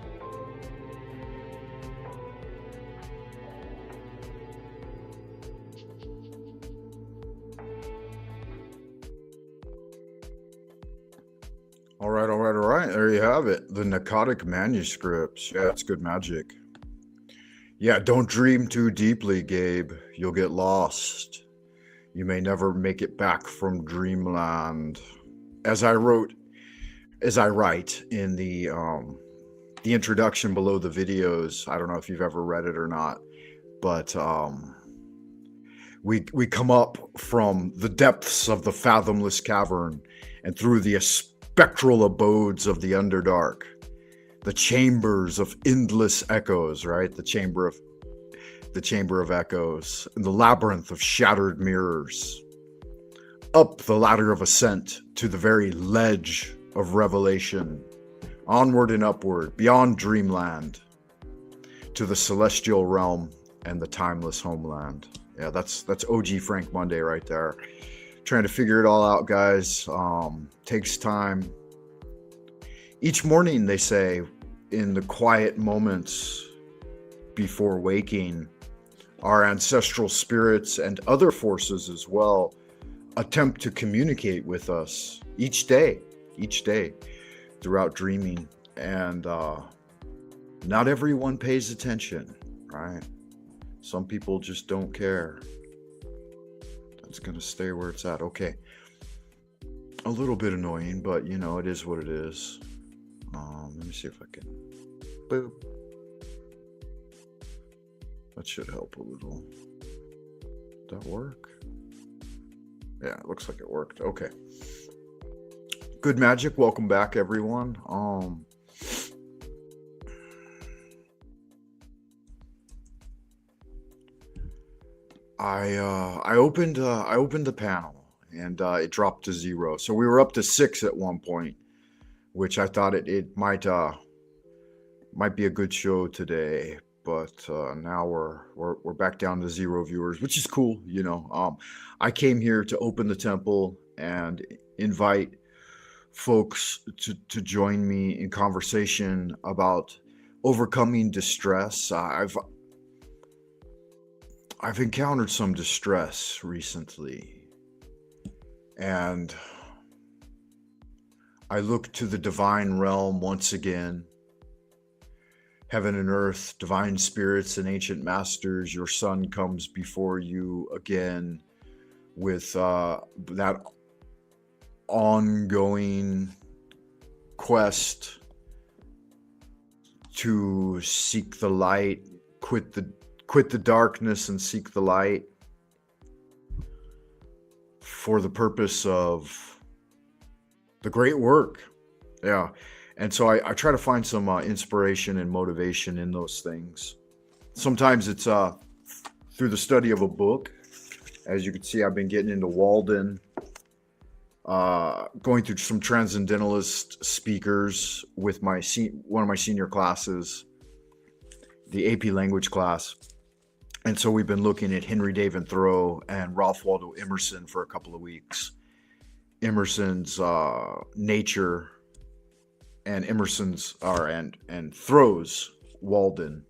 All right, all right, all right. There you have it. The Miqatic manuscripts. Yeah, it's good magic. Yeah, don't dream too deeply, Gabe. You'll get lost. You may never make it back from Dreamland. As I write in the introduction below the videos, I don't know if you've ever read it or not, but we come up from the depths of the Fathomless Cavern and through the Spectral Abodes of the Underdark, the chambers of endless echoes, right? The chamber of echoes, and the Labyrinth of Shattered Mirrors, up the Ladder of Ascent to the very ledge of revelation, onward and upward, beyond Dreamland, to the celestial realm and the Timeless Homeland. Yeah, that's OG Frank Monday right there. Trying to figure it all out, guys. Takes time. Each morning, they say, in the quiet moments before waking, our ancestral spirits and other forces as well attempt to communicate with us each day throughout dreaming. And not everyone pays attention, right? Some people just don't care. It's going to stay where it's at. Okay. A little bit annoying, but you know, it is what it is. Let me see if I can. Boop. That should help a little. Did that work? Yeah, it looks like it worked. Okay. Good magic. Welcome back, everyone. I opened the panel and it dropped to 0. So we were up to 6 at one point, which I thought it might be a good show today. But now we're back down to 0 viewers, which is cool. You know, I came here to open the temple and invite folks to join me in conversation about overcoming distress. I've encountered some distress recently, and I look to the divine realm once again. Heaven and earth, divine spirits and ancient masters, your son comes before you again with that ongoing quest to seek the light, quit the darkness and seek the light for the purpose of the great work. Yeah. And so I try to find some inspiration and motivation in those things. Sometimes it's through the study of a book. As you can see, I've been getting into Walden, going through some transcendentalist speakers with one of my senior classes, the AP language class. And so we've been looking at Henry David Thoreau and Ralph Waldo Emerson for a couple of weeks. Emerson's nature and Emerson's and Thoreau's Walden.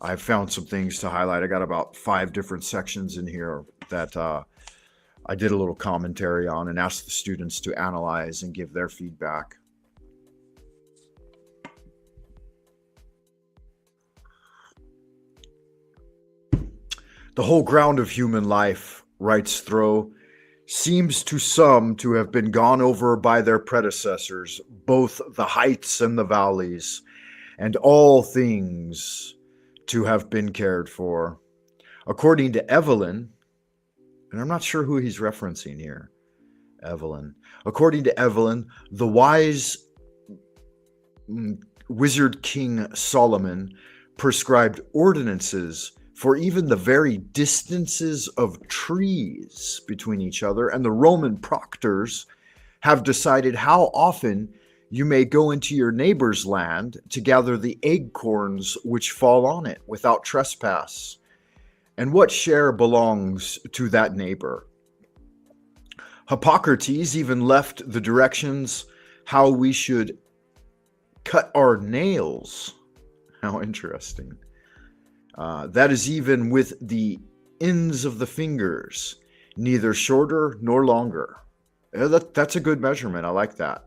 I've found some things to highlight. I got about 5 different sections in here that I did a little commentary on and asked the students to analyze and give their feedback. The whole ground of human life, writes Thoreau, seems to some to have been gone over by their predecessors, both the heights and the valleys, and all things to have been cared for. According to Evelyn, and I'm not sure who he's referencing here, Evelyn. According to Evelyn, the wise wizard king Solomon prescribed ordinances for even the very distances of trees between each other, and the Roman proctors have decided how often you may go into your neighbor's land to gather the acorns which fall on it without trespass, and what share belongs to that neighbor. Hippocrates even left the directions how we should cut our nails. How interesting. That is even with the ends of the fingers, neither shorter nor longer. That's a good measurement. I like that.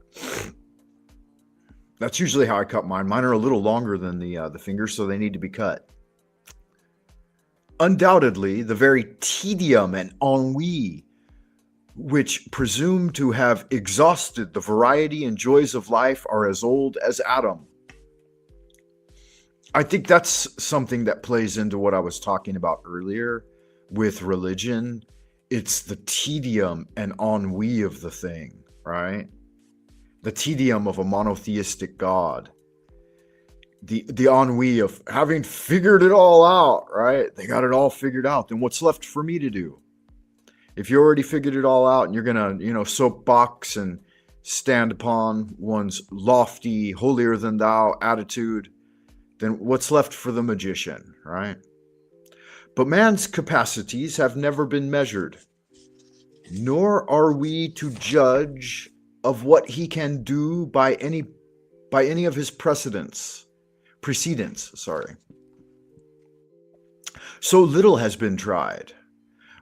That's usually how I cut mine. Mine are a little longer than the fingers, so they need to be cut. Undoubtedly, the very tedium and ennui which presume to have exhausted the variety and joys of life are as old as Adam. I think that's something that plays into what I was talking about earlier with religion. It's the tedium and ennui of the thing, right? The tedium of a monotheistic God. The ennui of having figured it all out, right? They got it all figured out. Then what's left for me to do? If you already figured it all out and you're going to, soapbox and stand upon one's lofty, holier than thou attitude, then what's left for the magician, right? But man's capacities have never been measured, nor are we to judge of what he can do by any of his precedents. So little has been tried.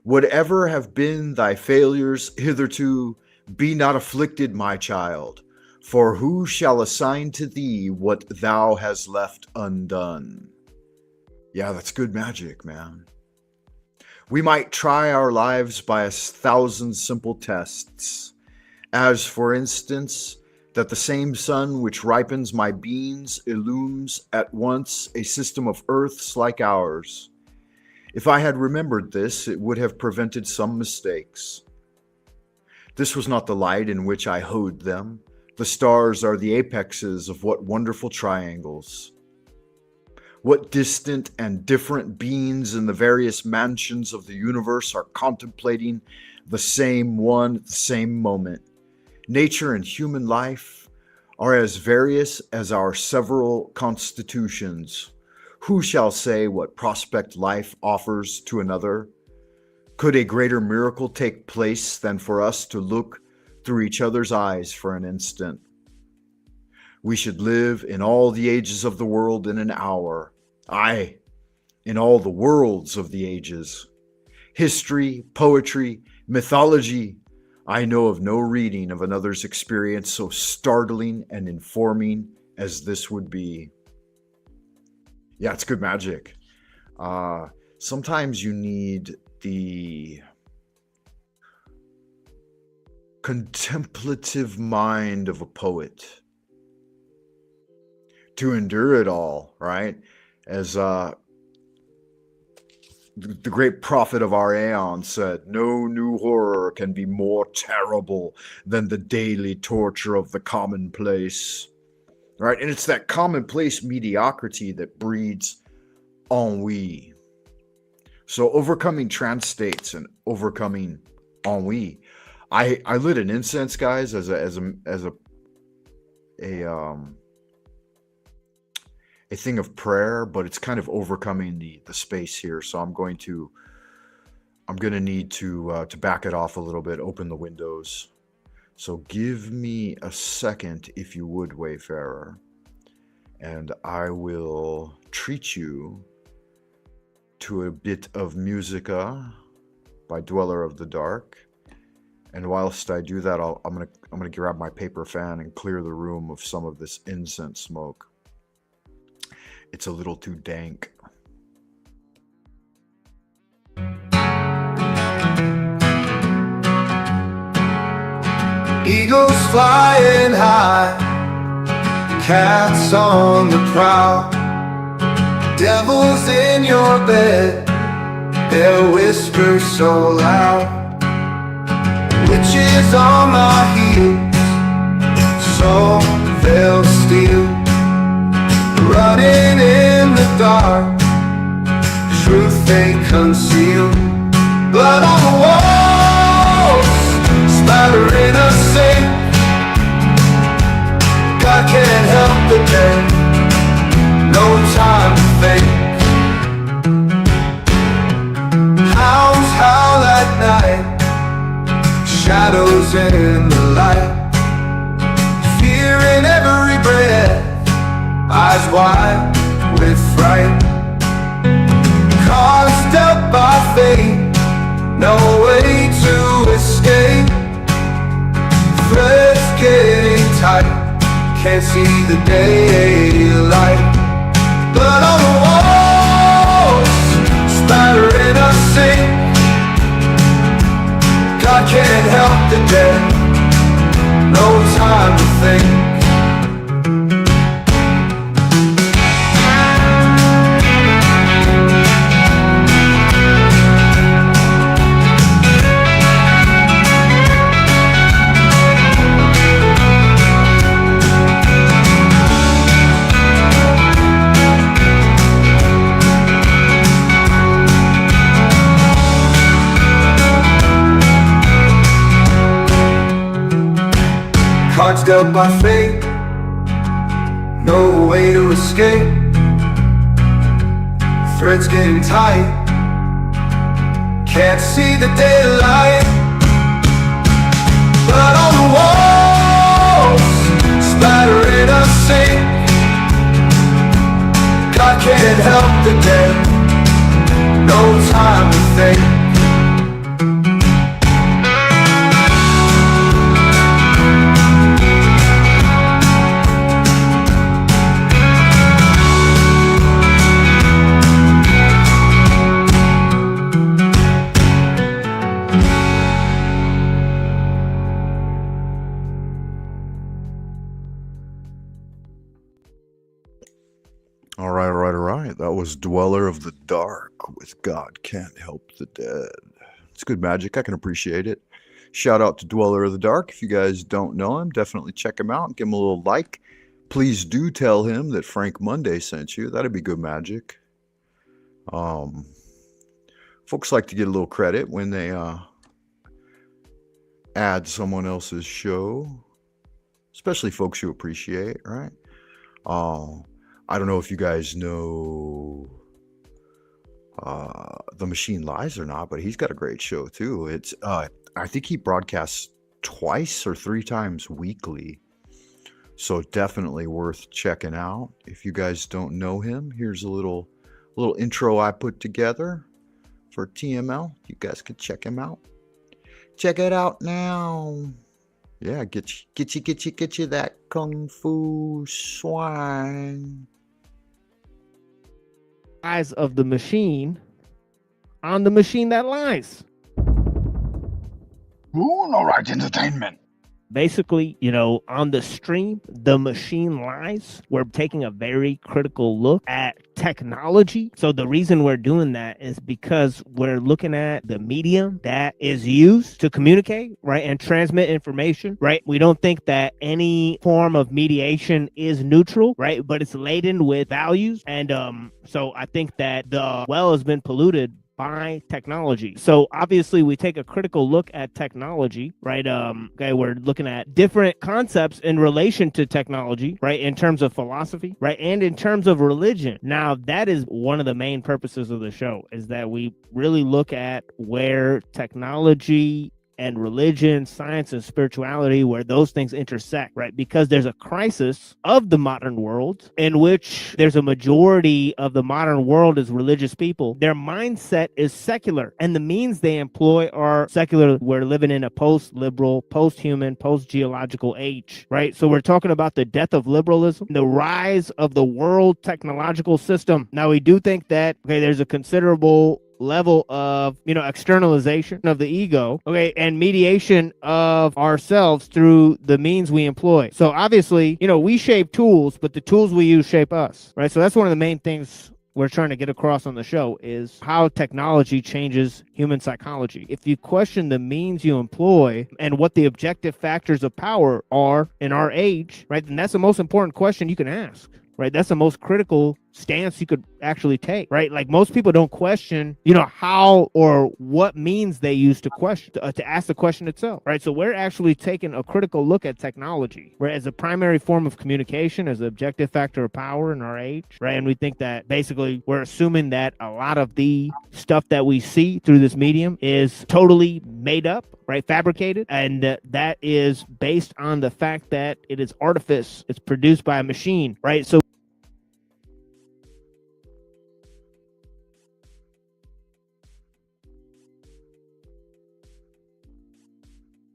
Whatever have been thy failures hitherto, be not afflicted, my child, for who shall assign to thee what thou hast left undone? Yeah, that's good magic, man. We might try our lives by 1,000 simple tests, as, for instance, that the same sun which ripens my beans illumes at once a system of earths like ours. If I had remembered this, it would have prevented some mistakes. This was not the light in which I hoed them. The stars are the apexes of what wonderful triangles. What distant and different beings in the various mansions of the universe are contemplating the same one at the same moment. Nature and human life are as various as our several constitutions. Who shall say what prospect life offers to another? Could a greater miracle take place than for us to look through each other's eyes for an instant? We should live in all the ages of the world in an hour. Aye, in all the worlds of the ages. History, poetry, mythology. I know of no reading of another's experience so startling and informing as this would be. Yeah, it's good magic. Sometimes you need the contemplative mind of a poet to endure it all, right? As the great prophet of our aeon said, no new horror can be more terrible than the daily torture of the commonplace. Right? And it's that commonplace mediocrity that breeds ennui. So overcoming trance states and overcoming ennui. I lit an incense, guys, as a thing of prayer, but it's kind of overcoming the space here. So I'm going to need to back it off a little bit, open the windows. So give me a second, if you would, Wayfarer, and I will treat you to a bit of musica by Dweller of the Dark. And whilst I do that, I'm gonna grab my paper fan and clear the room of some of this incense smoke. It's a little too dank. Eagles flying high, cats on the prowl, Devils in your bed, their whispers so loud. Witches on my heels, so they'll steal. Running in the dark, truth they conceal. Blood on the walls, splattering a sink. God can't help the dead, no time to think. Hounds howl at night, shadows in the light. Fear in every breath, eyes wide with fright. Cards dealt by fate, no way to escape. Threads getting tight, can't see the daylight. Blood on the walls, splattering a sink. God can't help the dead, no time to think. Cards dealt by fate, no way to escape. Threads getting tight, can't see the daylight. Blood on the walls, splattering a sink. God can't help the dead, no time to think. All right. That was Dweller of the Dark with God Can't Help the Dead. It's good magic. I can appreciate it. Shout out to Dweller of the Dark. If you guys don't know him, definitely check him out and give him a little like. Please do tell him that Frank Monday sent you. That'd be good magic. Folks like to get a little credit when they add someone else's show, especially folks you appreciate, right? I don't know if you guys know The Machine Lies or not, but he's got a great show too. It's I think he broadcasts twice or three times weekly, so definitely worth checking out. If you guys don't know him, here's a little intro I put together for TML. You guys could check him out. Check it out now. Yeah, get you that kung fu swine. Eyes of the machine on the machine that lies. Ooh, all right, entertainment. Basically, on the stream, The Machine Lies, we're taking a very critical look at technology. So the reason we're doing that is because we're looking at the medium that is used to communicate, right, and transmit information, right? We don't think that any form of mediation is neutral, right, but it's laden with values. And so I think that the well has been polluted by technology. So obviously we take a critical look at technology, right? We're looking at different concepts in relation to technology, right? In terms of philosophy, right? And in terms of religion. Now, that is one of the main purposes of the show, is that we really look at where technology and religion, science, and spirituality, where those things intersect, right? Because there's a crisis of the modern world in which there's a majority of the modern world is religious people. Their mindset is secular, and the means they employ are secular. We're living in a post-liberal, post-human, post-geological age, right? So we're talking about the death of liberalism, the rise of the world technological system. Now, we do think that, there's a considerable level of externalization of the ego, and mediation of ourselves through the means we employ. So obviously, we shape tools, but the tools we use shape us, right? So that's one of the main things we're trying to get across on the show is how technology changes human psychology. If you question the means you employ and what the objective factors of power are in our age, right, then that's the most important question you can ask. Right, that's the most critical stance you could actually take. Right, like most people don't question, how or what means they use to question to ask the question itself. Right, so we're actually taking a critical look at technology, right, as a primary form of communication, as an objective factor of power in our age. Right, and we think that basically we're assuming that a lot of the stuff that we see through this medium is totally made up, right, fabricated, and that is based on the fact that it is artifice. It's produced by a machine, right? So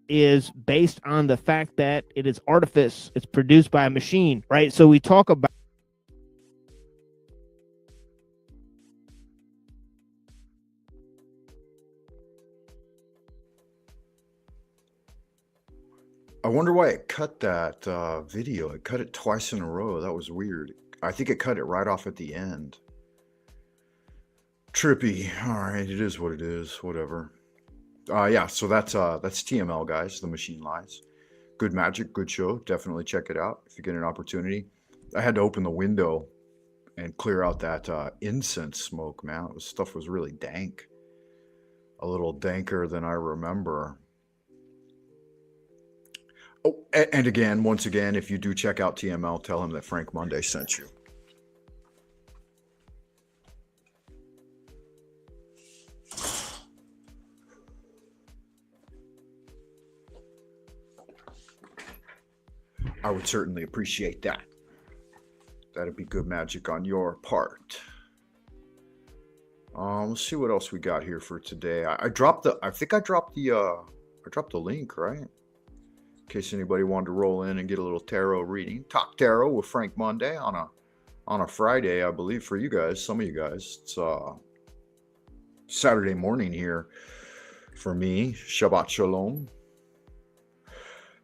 is based on the fact that it is artifice. It's produced by a machine, right? So we talk about I wonder why it cut that video. It cut it twice in a row. That was weird. I think it cut it right off at the end. Trippy. All right, it is what it is. Whatever. Yeah, so that's TML, guys. The Machine Lies. Good magic, good show. Definitely check it out if you get an opportunity. I had to open the window and clear out that incense smoke, man. The stuff was really dank. A little danker than I remember. Oh, and again, once again, if you do check out TML, tell him that Frank Monday sent you. I would certainly appreciate that. That'd be good magic on your part. Let's see what else we got here for today. I think I dropped the link, right? In case anybody wanted to roll in and get a little tarot reading. Talk Tarot with Frank Monday on a Friday, I believe, for you guys. Some of you guys. It's Saturday morning here for me. Shabbat Shalom.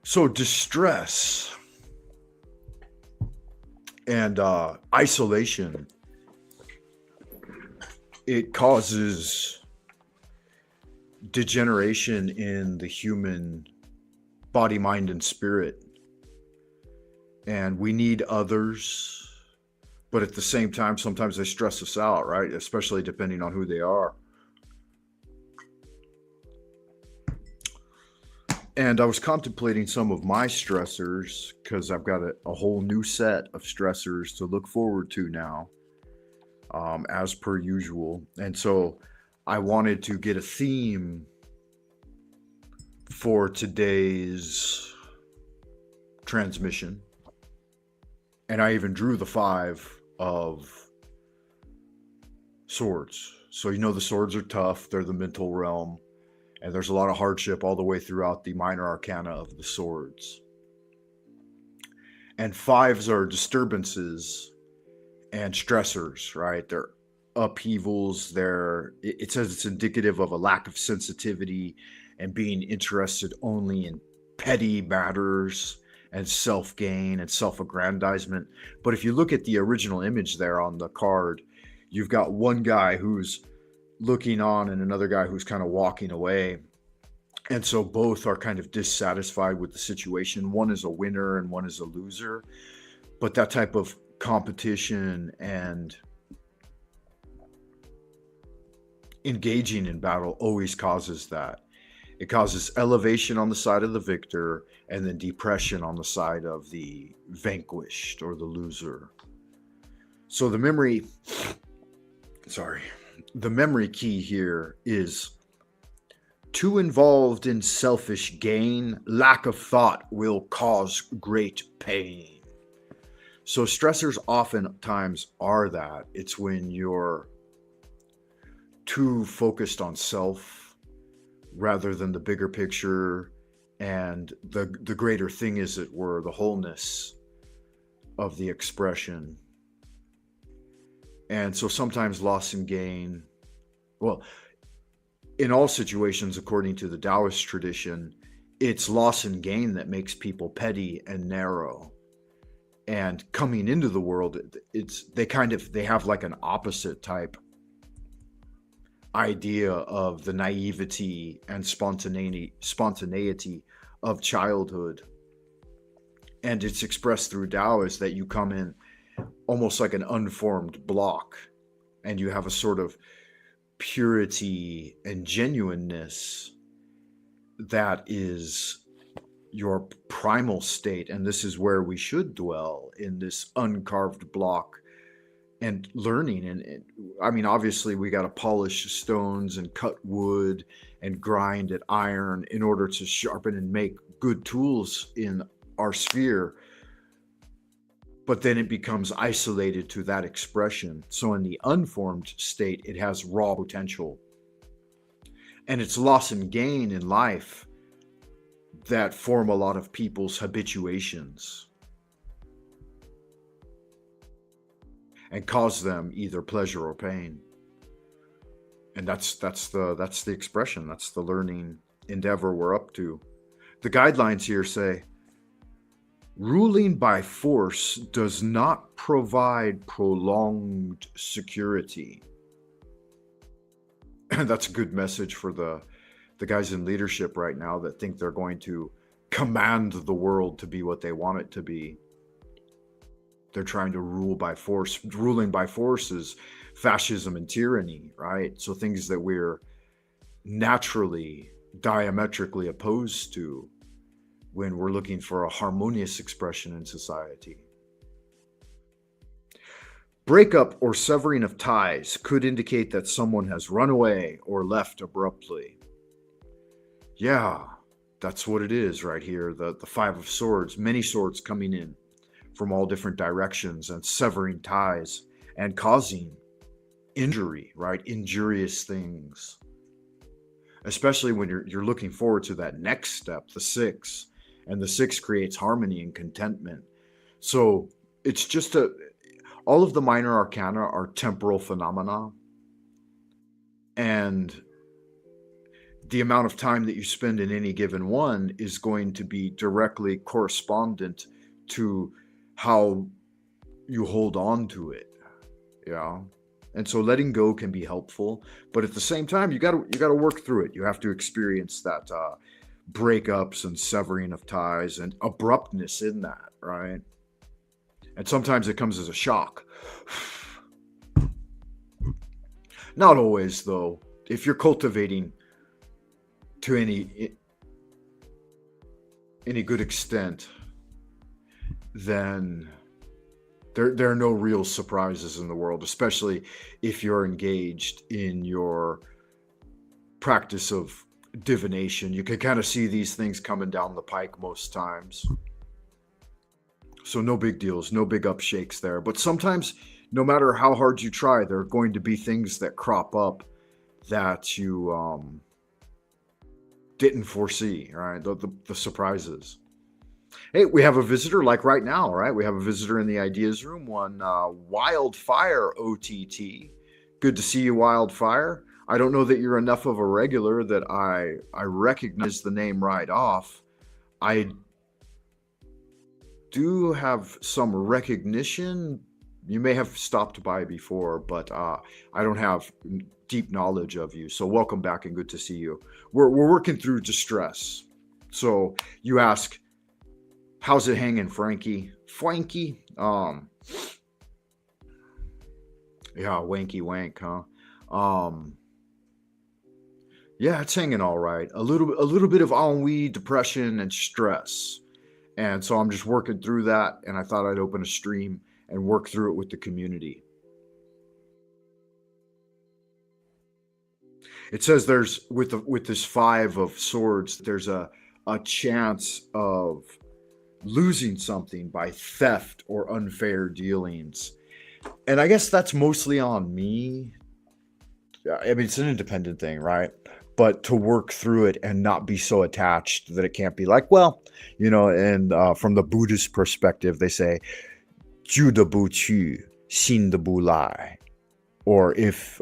So distress and isolation, it causes degeneration in the human body, mind, and spirit. And we need others, but at the same time, sometimes they stress us out, right? Especially depending on who they are. And I was contemplating some of my stressors because I've got a whole new set of stressors to look forward to now, as per usual. And so I wanted to get a theme for today's transmission. And I even drew the 5 of swords. So the swords are tough. They're the mental realm. And there's a lot of hardship all the way throughout the minor arcana of the swords. And 5s are disturbances and stressors, right? They're upheavals. It says it's indicative of a lack of sensitivity and being interested only in petty matters and self-gain and self-aggrandizement. But if you look at the original image there on the card, you've got one guy who's looking on and another guy who's kind of walking away. And so both are kind of dissatisfied with the situation. One is a winner and one is a loser. But that type of competition and engaging in battle always causes that. It causes elevation on the side of the victor and then depression on the side of the vanquished or the loser. So the memory key here is too involved in selfish gain. Lack of thought will cause great pain. So stressors oftentimes are that. It's when you're too focused on self rather than the bigger picture and the greater thing, as it were, the wholeness of the expression. And so sometimes loss and gain, well, in all situations, according to the Taoist tradition, it's loss and gain that makes people petty and narrow. and coming into the world, they have like an opposite type idea of the naivety and spontaneity of childhood. And it's expressed through Tao is that you come in almost like an unformed block, and you have a sort of purity and genuineness that is your primal state. And this is where we should dwell, in this uncarved block and learning. And I mean, obviously we got to polish stones and cut wood and grind at iron in order to sharpen and make good tools in our sphere. But then it becomes isolated to that expression. So in the unformed state, it has raw potential. And it's loss and gain in life that form a lot of people's habituations and cause them either pleasure or pain. And that's the expression. That's the learning endeavor we're up to. The guidelines here say, ruling by force does not provide prolonged security. And that's a good message for the guys in leadership right now that think they're going to command the world to be what they want it to be. They're trying to rule by force. Ruling by force is fascism and tyranny, right? So things that we're naturally diametrically opposed to when we're looking for a harmonious expression in society. Breakup or severing of ties could indicate that someone has run away or left abruptly. Yeah, that's what it is right here. The Five of Swords, many swords coming in from all different directions and severing ties and causing injury, right? Injurious things. Especially when you're looking forward to that next step, the Six. And the Six creates harmony and contentment. So it's just all of the minor arcana are temporal phenomena. And the amount of time that you spend in any given one is going to be directly correspondent to how you hold on to it. Yeah. And so letting go can be helpful, but at the same time, you got to work through it. You have to experience that breakups and severing of ties and abruptness in that, right? And sometimes it comes as a shock. Not always, though. If you're cultivating to any good extent, then there are no real surprises in the world, especially if you're engaged in your practice of divination. You can kind of see these things coming down the pike most times. So no big deals, no big upshakes there. But sometimes, no matter how hard you try, there are going to be things that crop up that you didn't foresee, right? The surprises. Hey, we have a visitor like right now, right? We have a visitor in the ideas room, one Wildfire OTT. Good to see you, Wildfire. I don't know that you're enough of a regular that I recognize the name right off. I do have some recognition. You may have stopped by before, but I don't have deep knowledge of you. So welcome back and good to see you. We're working through distress. So you ask, how's it hanging, Frankie? Frankie? Yeah, wanky wank, huh? Yeah, it's hanging all right. A little bit of ennui, depression, and stress. And so I'm just working through that, and I thought I'd open a stream and work through it with the community. It says there's with this Five of Swords, there's a chance of losing something by theft or unfair dealings. And I guess that's mostly on me. I mean, it's an independent thing, right? But to work through it and not be so attached that it can't be like, well, you know, and from the Buddhist perspective, they say, 旧的不去，新的不来. Or if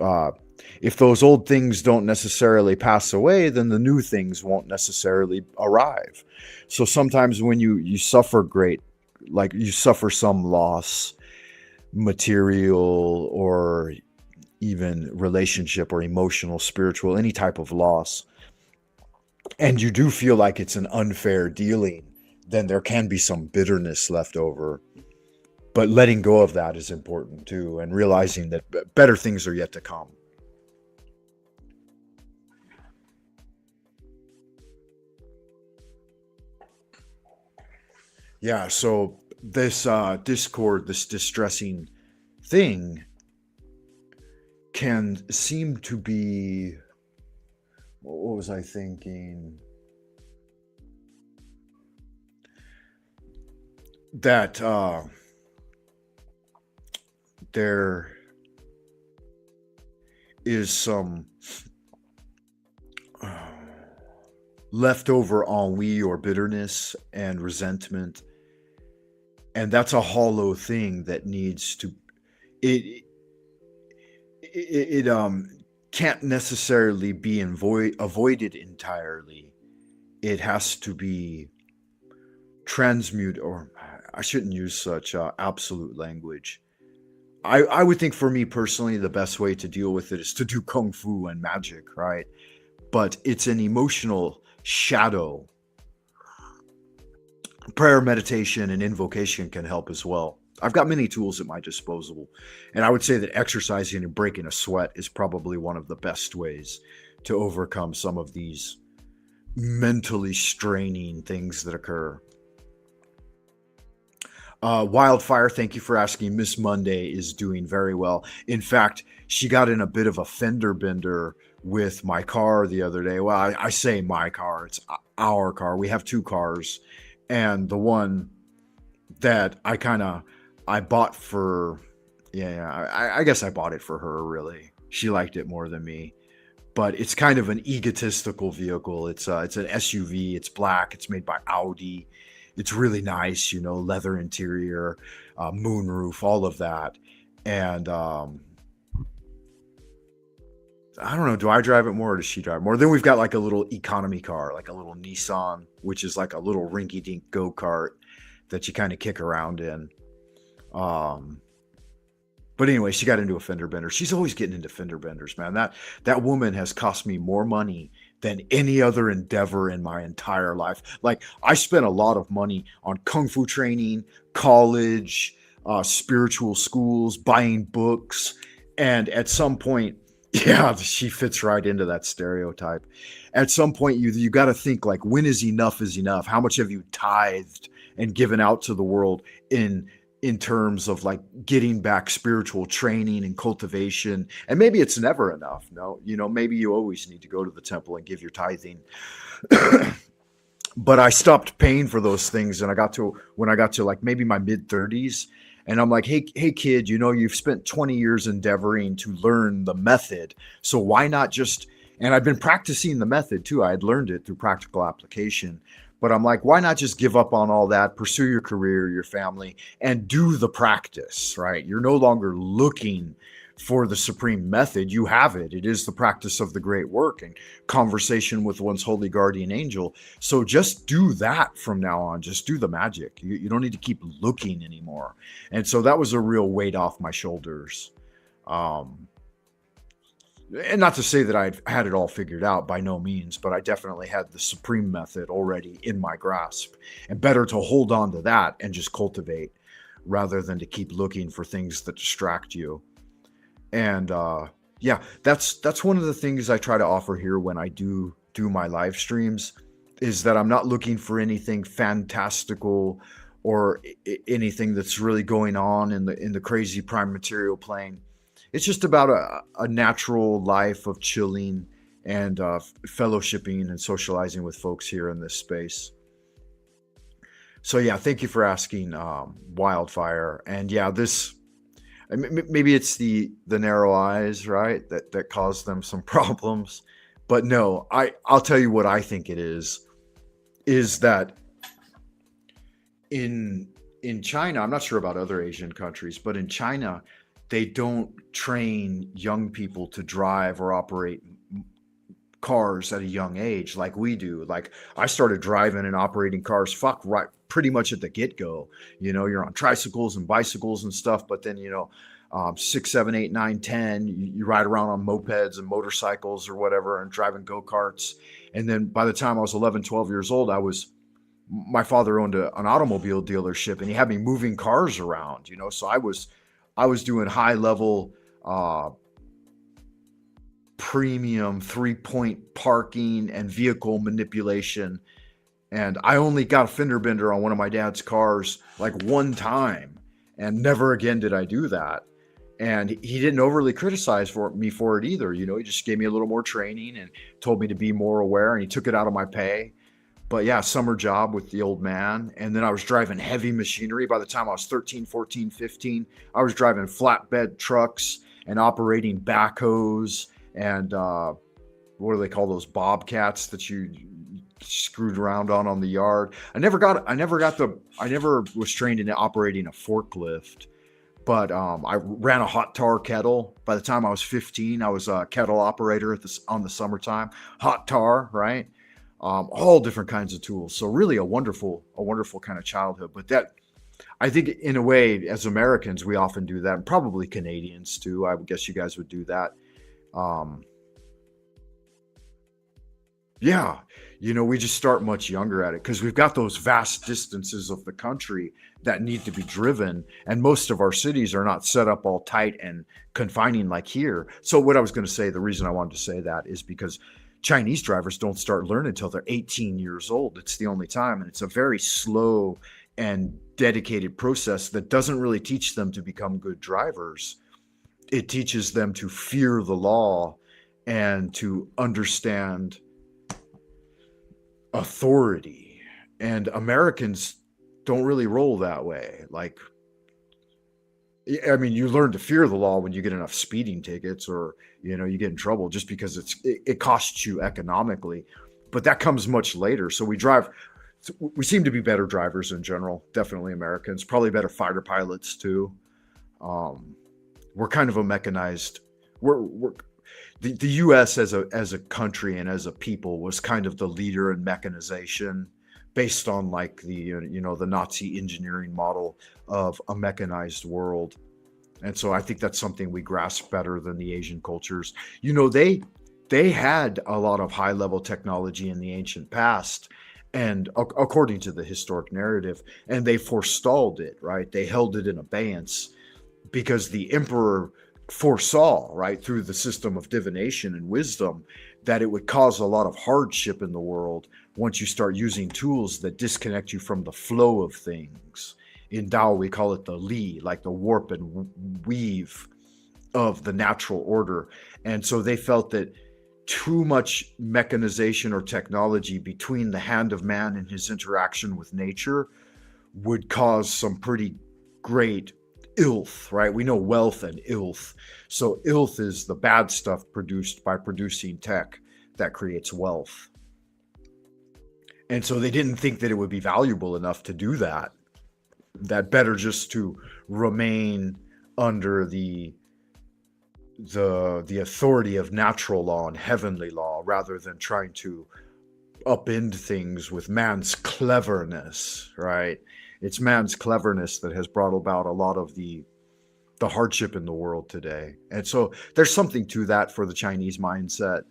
those old things don't necessarily pass away, then the new things won't necessarily arrive. So sometimes when you suffer great like you suffer some loss, material or even relationship or emotional, spiritual, any type of loss, and you do feel like it's an unfair dealing, then there can be some bitterness left over. But letting go of that is important too, and realizing that better things are yet to come. Yeah, so this discord, this distressing thing can seem to be, what was I thinking? That there is some leftover ennui or bitterness and resentment, and that's a hollow thing that needs to it can't necessarily be avoided entirely. It has to be transmute, or I shouldn't use such absolute language. I would think for me personally, the best way to deal with it is to do kung fu and magic, right? But it's an emotional shadow. Prayer, meditation, and invocation can help as well. I've got many tools at my disposal, and I would say that exercising and breaking a sweat is probably one of the best ways to overcome some of these mentally straining things that occur. Wildfire, thank you for asking. Miss Monday is doing very well. In fact, she got in a bit of a fender bender with my car the other day. Well, I say my car, it's our car. We have two cars, and the one that I bought for, I guess I bought it for her, really. She liked it more than me. But it's kind of an egotistical vehicle. It's an SUV. It's black. It's made by Audi. It's really nice, leather interior, moonroof, all of that. And I don't know, do I drive it more or does she drive it more? Then we've got like a little economy car, like a little Nissan, which is like a little rinky-dink go-kart that you kind of kick around in. But anyway, she got into a fender bender. She's always getting into fender benders, man. That woman has cost me more money than any other endeavor in my entire life. Like, I spent a lot of money on kung fu training, college, spiritual schools, buying books, and at some point, yeah, she fits right into that stereotype. At some point, you got to think, like, when is enough is enough? How much have you tithed and given out to the world in terms of like getting back spiritual training and cultivation? And maybe it's never enough. No, maybe you always need to go to the temple and give your tithing. But I stopped paying for those things, and when I got to like maybe my mid-30s, and I'm like, hey kid, you've spent 20 years endeavoring to learn the method, so why not just, and I've been practicing the method too. I had learned it through practical application. But I'm like, why not just give up on all that, pursue your career, your family, and do the practice, right? You're no longer looking for the supreme method. You have it. It is the practice of the great work and conversation with one's holy guardian angel. So just do that from now on. Just do the magic. You don't need to keep looking anymore. And so that was a real weight off my shoulders. And not to say that I've had it all figured out, by no means, but I definitely had the supreme method already in my grasp, and better to hold on to that and just cultivate rather than to keep looking for things that distract you. And that's one of the things I try to offer here when I do my live streams, is that I'm not looking for anything fantastical or anything that's really going on in the crazy prime material plane. It's just about a natural life of chilling and fellowshipping and socializing with folks here in this space. So yeah, thank you for asking, Wildfire. And yeah, maybe it's the narrow eyes, right, that caused them some problems. But no, I'll tell you what I think it is that in China, I'm not sure about other Asian countries, but in China, they don't train young people to drive or operate cars at a young age like we do. Like, I started driving and operating cars, pretty much at the get-go. You're on tricycles and bicycles and stuff, but then 6, 7, 8, 9, 10, you ride around on mopeds and motorcycles or whatever and driving go-karts. And then by the time I was 11, 12 years old, my father owned an automobile dealership, and he had me moving cars around, so I was doing high level premium 3-point parking and vehicle manipulation. And I only got a fender bender on one of my dad's cars like one time, and never again did I do that. And he didn't overly criticize me for it either. He just gave me a little more training and told me to be more aware, and he took it out of my pay. But yeah, summer job with the old man. And then I was driving heavy machinery. By the time I was 13, 14, 15, I was driving flatbed trucks and operating backhoes and what do they call those, bobcats that you screwed around on the yard. I never was trained in operating a forklift, but I ran a hot tar kettle. By the time I was 15, I was a kettle operator on the summertime. Hot tar, right? All different kinds of tools. So really a wonderful kind of childhood. But that, I think in a way, as Americans, we often do that, and probably Canadians too. I would guess you guys would do that. Yeah, we just start much younger at it because we've got those vast distances of the country that need to be driven, and most of our cities are not set up all tight and confining like here. So what I was going to say, the reason I wanted to say that is because Chinese drivers don't start learning until they're 18 years old. It's the only time, and it's a very slow and dedicated process that doesn't really teach them to become good drivers. It teaches them to fear the law and to understand authority. And Americans don't really roll that way. Like, I mean, you learn to fear the law when you get enough speeding tickets, or you get in trouble just because it costs you economically. But that comes much later. So we seem to be better drivers in general. Definitely Americans, probably better fighter pilots too. We're kind of a mechanized. The U.S. as a country and as a people was kind of the leader in mechanization, based on like the the Nazi engineering model of a mechanized world. And so I think that's something we grasp better than the Asian cultures. They had a lot of high level technology in the ancient past, and according to the historic narrative, and they forestalled it, right? They held it in abeyance because the emperor foresaw, right, through the system of divination and wisdom, that it would cause a lot of hardship in the world once you start using tools that disconnect you from the flow of things. In Tao, we call it the Li, like the warp and weave of the natural order. And so they felt that too much mechanization or technology between the hand of man and his interaction with nature would cause some pretty great ilth, right? We know wealth and ilth. So ilth is the bad stuff produced by producing tech that creates wealth. And so they didn't think that it would be valuable enough to do that. That better just to remain under the authority of natural law and heavenly law, rather than trying to upend things with man's cleverness, right? It's man's cleverness that has brought about a lot of the hardship in the world today. And so there's something to that for the Chinese mindset.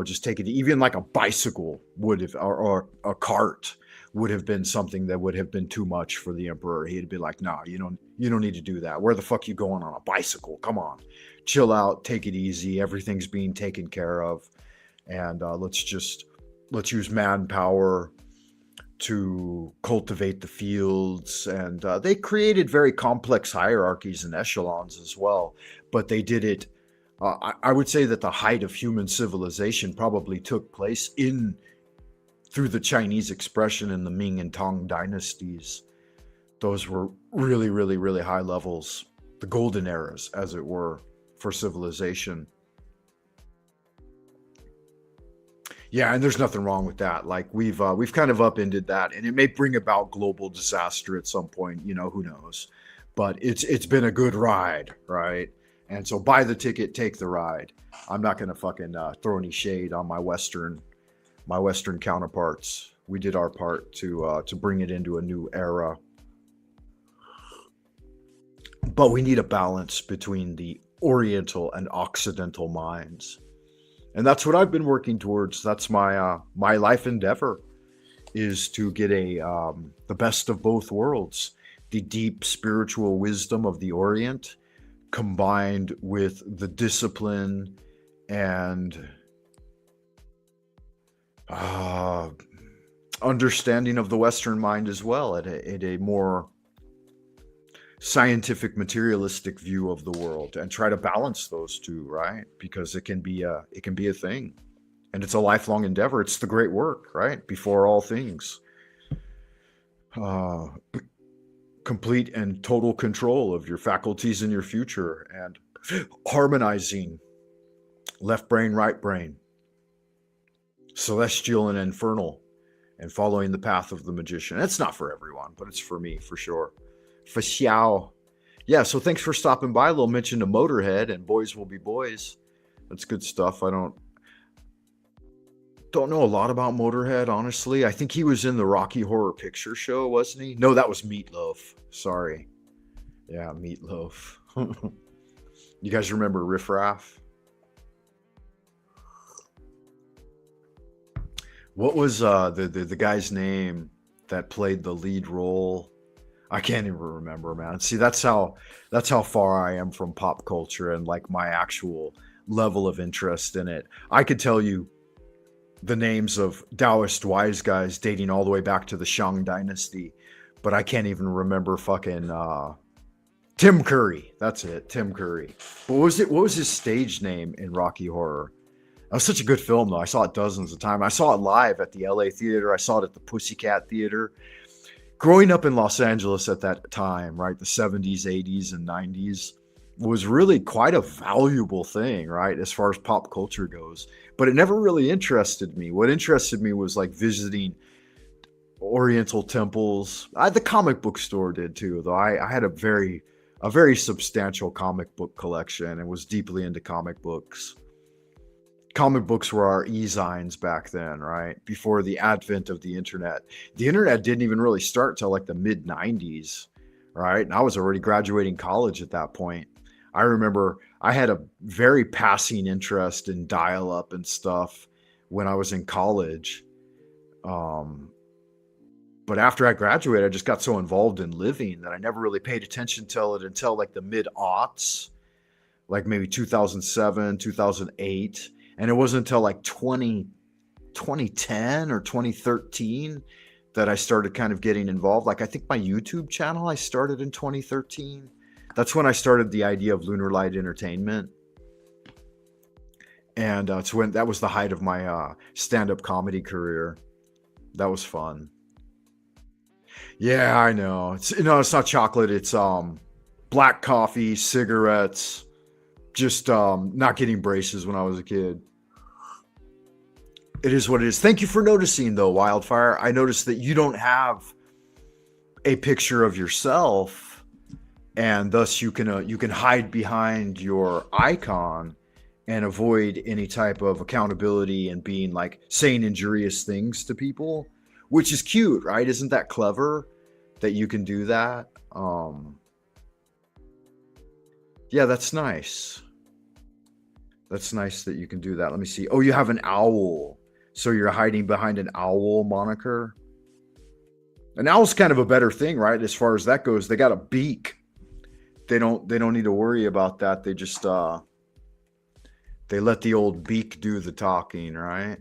Just take it, even like a bicycle would have, or a cart would have been something that would have been too much for the emperor. He'd be like, nah, you don't need to do that. Where the fuck you going on a bicycle? Come on, chill out, take it easy. Everything's being taken care of. And let's use manpower to cultivate the fields. And they created very complex hierarchies and echelons as well, but they did it. I would say that the height of human civilization probably took place through the Chinese expression in the Ming and Tang dynasties. Those were really, really, really high levels, the golden eras, as it were, for civilization. Yeah, and there's nothing wrong with that. Like we've kind of upended that, and it may bring about global disaster at some point. Who knows? But it's been a good ride, right? And so buy the ticket, take the ride. I'm not gonna fucking throw any shade on my Western counterparts. we did our part to bring it into a new era. But we need a balance between the Oriental and Occidental minds, and that's what I've been working towards. That's my my life endeavor, is to get the best of both worlds, the deep spiritual wisdom of the Orient combined with the discipline and understanding of the Western mind as well, at a more scientific, materialistic view of the world, and try to balance those two, right? Because it can be a thing, and it's a lifelong endeavor. It's the great work, right? Before all things, complete and total control of your faculties and your future, and harmonizing left brain, right brain, celestial and infernal, and following the path of the magician. It's not for everyone, but it's for me, for sure. For xiao. Yeah, so thanks for stopping by. A little mention to Motorhead and Boys Will Be Boys. That's good stuff. I don't know a lot about Motorhead, honestly. I think he was in the Rocky Horror Picture Show, wasn't he? No, that was Meatloaf. Sorry. Yeah, Meatloaf. You guys remember Riff Raff? What was the guy's name that played the lead role? I can't even remember, man. See, that's how far I am from pop culture and like my actual level of interest in it. I could tell you the names of Taoist wise guys dating all the way back to the Shang Dynasty, but I can't even remember fucking Tim Curry. That's it, Tim Curry. What was his stage name in Rocky Horror? That was such a good film, though. I saw it dozens of times. I saw it live at the LA Theater. I saw it at the Pussycat Theater. Growing up in Los Angeles at that time, right, the 70s, 80s, and 90s, was really quite a valuable thing, right, as far as pop culture goes. But it never really interested me. What interested me was like visiting Oriental temples. The comic book store did too, though. I had a very substantial comic book collection and was deeply into comic books. Comic books were our e-zines back then, right? Before the advent of the internet. The internet didn't even really start till like the mid 90s, right? And I was already graduating college at that point. I remember I had a very passing interest in dial-up and stuff when I was in college. But after I graduated, I just got so involved in living that I never really paid attention to it until like the mid-aughts, like maybe 2007, 2008. And it wasn't until like 2010 or 2013 that I started kind of getting involved. Like I think my YouTube channel I started in 2013. That's when I started the idea of Lunar Light Entertainment. And it's when that was the height of my stand-up comedy career. That was fun. Yeah, I know. It's not chocolate. It's black coffee, cigarettes, just not getting braces when I was a kid. It is what it is. Thank you for noticing, though, Wildfire. I noticed that you don't have a picture of yourself, and thus you can hide behind your icon and avoid any type of accountability and being like saying injurious things to people, which is cute, right? Isn't that clever that you can do that? Yeah, that's nice. That's nice that you can do that. Let me see. Oh, you have an owl. So you're hiding behind an owl moniker. An owl's kind of a better thing, right? As far as that goes, they got a beak. They don't need to worry about that. They just they let the old beak do the talking, right?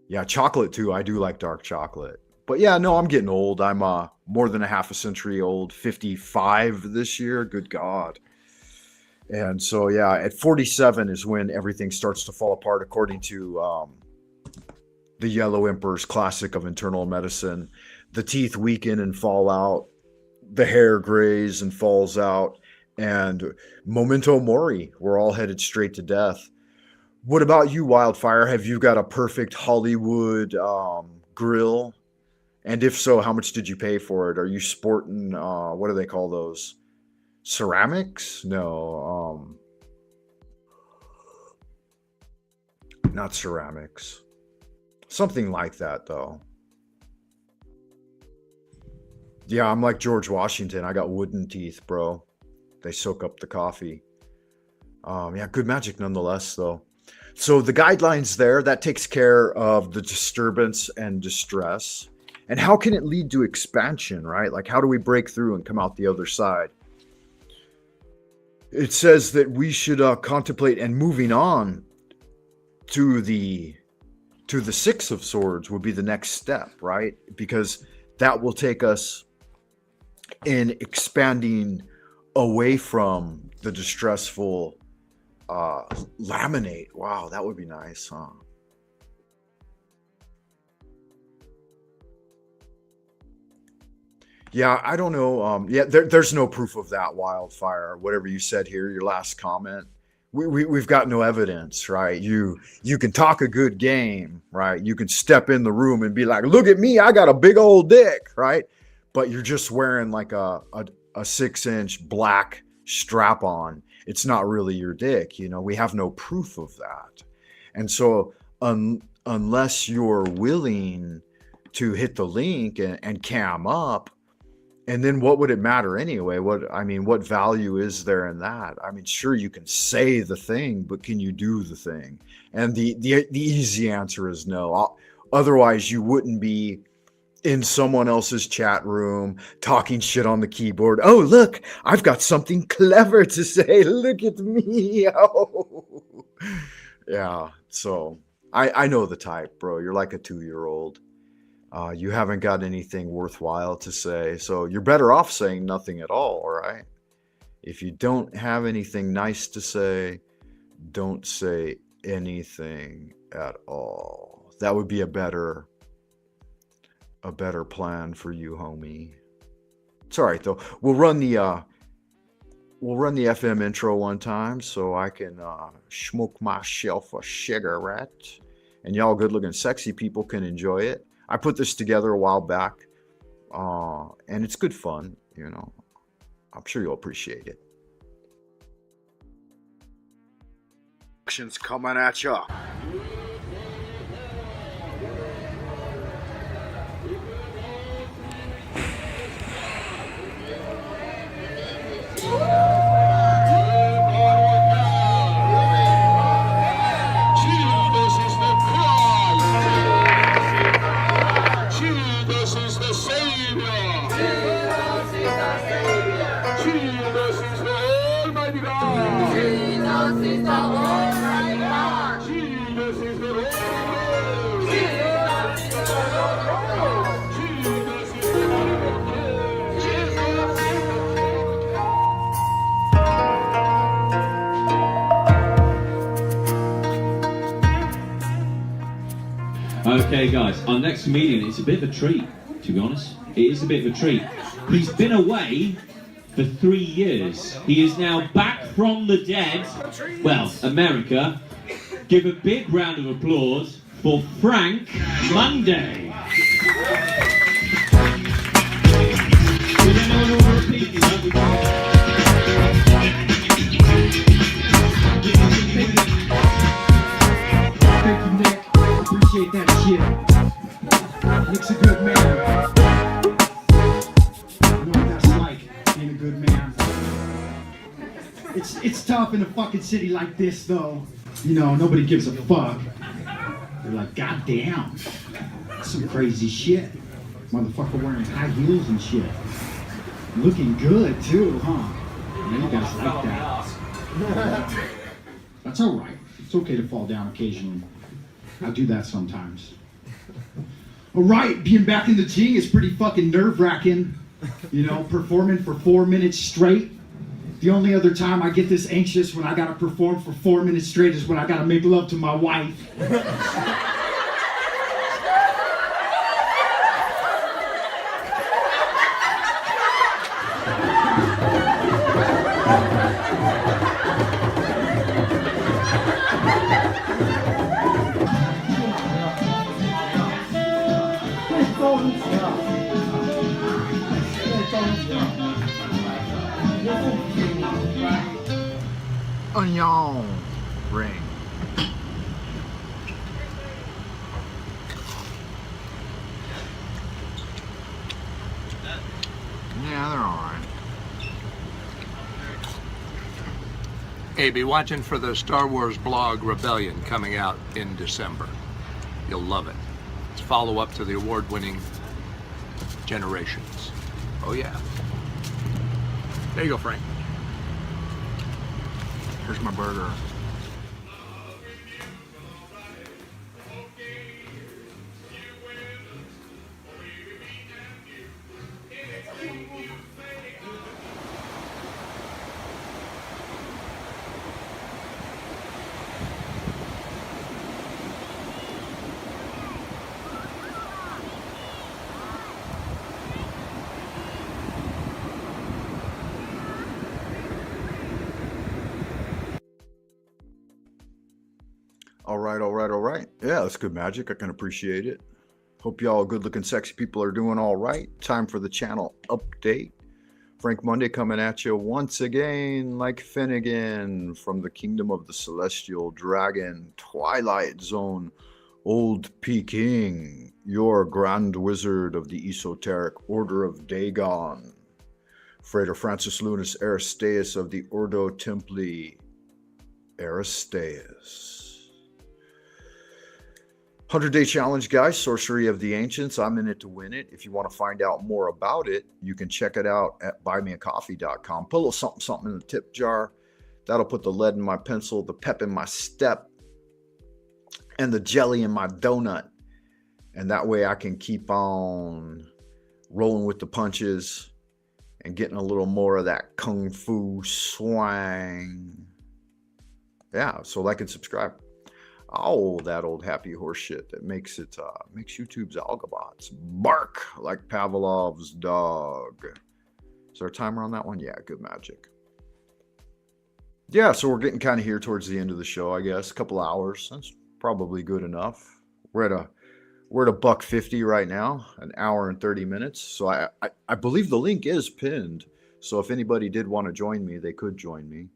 Yeah, chocolate too. I do like dark chocolate. But yeah, no, I'm getting old. I'm more than a half a century old, 55 this year. Good God. And so, yeah, at 47 is when everything starts to fall apart, according to the Yellow Emperor's classic of internal medicine. The teeth weaken and fall out. The hair grays and falls out. And memento mori, we're all headed straight to death. What about you, Wildfire? Have you got a perfect Hollywood grill? And if so, how much did you pay for it? Are you sporting, what do they call those? Ceramics? No, not ceramics. Something like that, though. Yeah, I'm like George Washington. I got wooden teeth, bro. They soak up the coffee. Yeah, good magic nonetheless, though. So the guidelines there, that takes care of the disturbance and distress. And how can it lead to expansion, right? Like, how do we break through and come out the other side? It says that we should contemplate, and moving on to the Six of Swords would be the next step, right? Because that will take us in expanding away from the distressful laminate. Wow, that would be nice, huh? Yeah, I don't know. Yeah, there's no proof of that, Wildfire. Whatever you said here, your last comment. We've got no evidence, right? You can talk a good game, right? You can step in the room and be like, look at me, I got a big old dick, right? But you're just wearing like a 6-inch black strap on. It's not really your dick, you know. We have no proof of that. And so unless you're willing to hit the link and cam up, and then what would it matter anyway? What value is there in that? I mean, sure, you can say the thing, but can you do the thing? And the easy answer is no. Otherwise, you wouldn't be in someone else's chat room talking shit on the keyboard. Oh, look, I've got something clever to say. Look at me. Oh. Yeah, so I know the type, bro. You're like a 2-year-old. You haven't got anything worthwhile to say, so you're better off saying nothing at all right? If you don't have anything nice to say, don't say anything at all. That would be a better plan for you, homie. It's all right, though. We'll run the FM intro one time so I can smoke myself a cigarette, and y'all good-looking sexy people can enjoy it. I put this together a while back, and it's good fun, you know. I'm sure you'll appreciate it. Actions coming at ya. Okay guys, our next comedian is a bit of a treat, to be honest. It is a bit of a treat. He's been away for 3 years. He is now back from the dead. Well, America. Give a big round of applause for Frank Monday. Would anyone want to repeat this? Thank you, Nick. Appreciate that shit. Nick's a good man. You know what that's like, being a good man. It's tough in a fucking city like this, though. You know, nobody gives a fuck. They're like, God damn, that's some crazy shit. Motherfucker wearing high heels and shit. Looking good, too, huh? Yeah, you guys like that. That's all right. It's okay to fall down occasionally. I do that sometimes. All right, being back in the Ting is pretty fucking nerve-wracking. You know, performing for 4 minutes straight. The only other time I get this anxious when I gotta perform for 4 minutes straight is when I gotta make love to my wife. Onion ring. Hey, be watching for the Star Wars blog Rebellion coming out in December. You'll love it. It's follow-up to the award-winning Generations. Oh yeah. There you go, Frank. Here's my burger. All right. Yeah, that's good magic. I can appreciate it. Hope y'all good looking sexy people are doing all right. Time for the channel update. Frank Monday coming at you once again like Finnegan from the Kingdom of the Celestial Dragon, Twilight Zone, Old Peking, your Grand Wizard of the Esoteric Order of Dagon, Frater Francis Lunas Aristeas of the Ordo Templi Aristeas. 100-day challenge, guys. Sorcery of the Ancients. I'm in it to win it. If you want to find out more about it, you can check it out at buymeacoffee.com. Put a little something in the tip jar. That'll put the lead in my pencil, the pep in my step, and the jelly in my donut. And that way I can keep on rolling with the punches and getting a little more of that kung fu swang. Yeah, so like and subscribe. Oh, that old happy horse shit that makes it makes YouTube's algobots bark like Pavlov's dog. Is there a timer on that one? Yeah, good magic. Yeah, so we're getting kind of here towards the end of the show, I guess. A couple hours. That's probably good enough. We're at a $1.50 right now, an hour and 30 minutes. So I believe the link is pinned. So if anybody did want to join me, they could join me.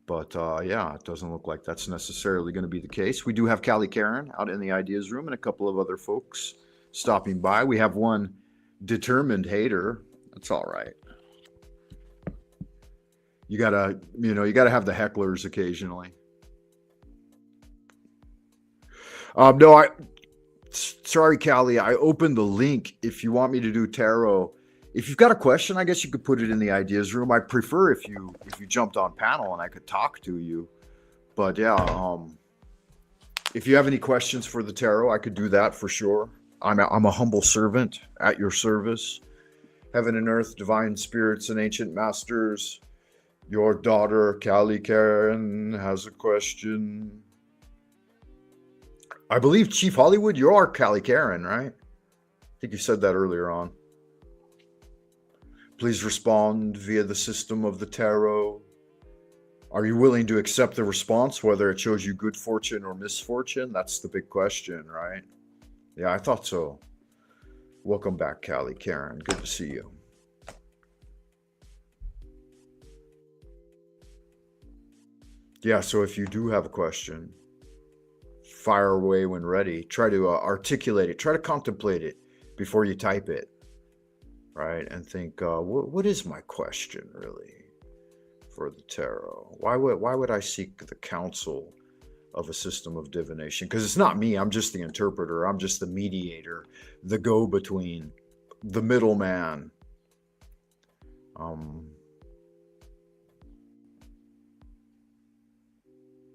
But yeah, it doesn't look like that's necessarily going to be the case. We do have Callie Karen out in the ideas room and a couple of other folks stopping by. We have one determined hater. That's all right. You gotta have the hecklers occasionally. No, sorry, Callie. I opened the link. If you want me to do tarot, if you've got a question, I guess you could put it in the ideas room. I prefer if you jumped on panel and I could talk to you. But yeah, if you have any questions for the tarot, I could do that for sure. I'm a humble servant at your service. Heaven and earth, divine spirits and ancient masters. Your daughter, Callie Karen, has a question. I believe Chief Hollywood, you are Callie Karen, right? I think you said that earlier on. Please respond via the system of the tarot. Are you willing to accept the response, whether it shows you good fortune or misfortune? That's the big question, right? Yeah, I thought so. Welcome back, Callie Karen. Good to see you. Yeah, so if you do have a question, fire away when ready. Try to articulate it. Try to contemplate it before you type it. Right, and think, what is my question really for the tarot? Why would I seek the counsel of a system of divination? Because it's not me. I'm just the interpreter. I'm just the mediator, the go-between, the middleman.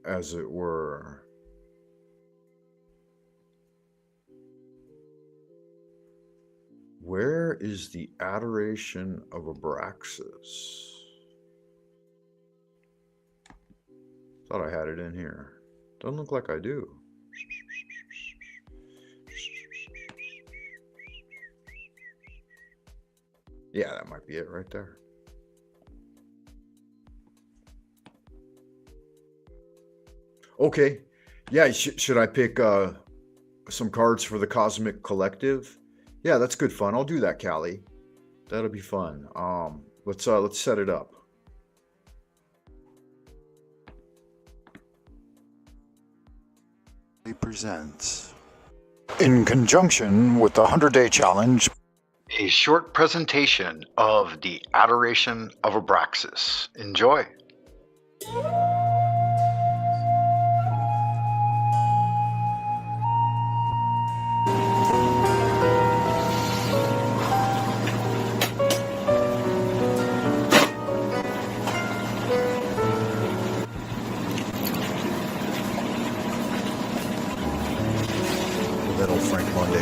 As it were. Where is the adoration of Abraxas? Thought I had it in here. Doesn't look like I do. Yeah, that might be it right there. Okay. Yeah, should I pick some cards for the Cosmic Collective? Yeah, that's good fun. I'll do that, Callie. That'll be fun. Let's set it up. He presents, in conjunction with the 100-day challenge, a short presentation of the Adoration of Abraxas. Enjoy.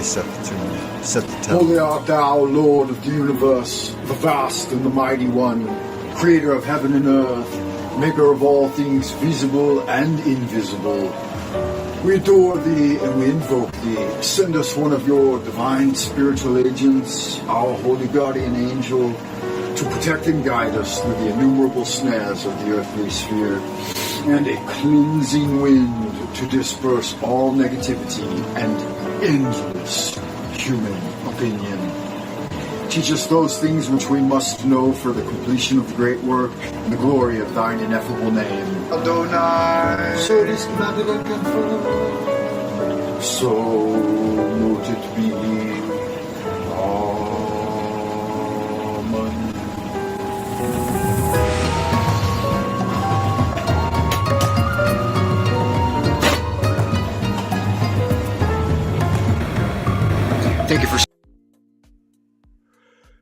set the tune, set the tone. Holy art thou, Lord of the universe, the vast and the mighty one, creator of heaven and earth, maker of all things visible and invisible. We adore thee and we invoke thee. Send us one of your divine spiritual agents, our holy guardian angel, to protect and guide us through the innumerable snares of the earthly sphere, and a cleansing wind to disperse all negativity and endless human opinion. Teach us those things which we must know for the completion of the great work and the glory of thine ineffable name. Adonai. So it is commanded and confirmed. So mote it be. Amen. Thank you for.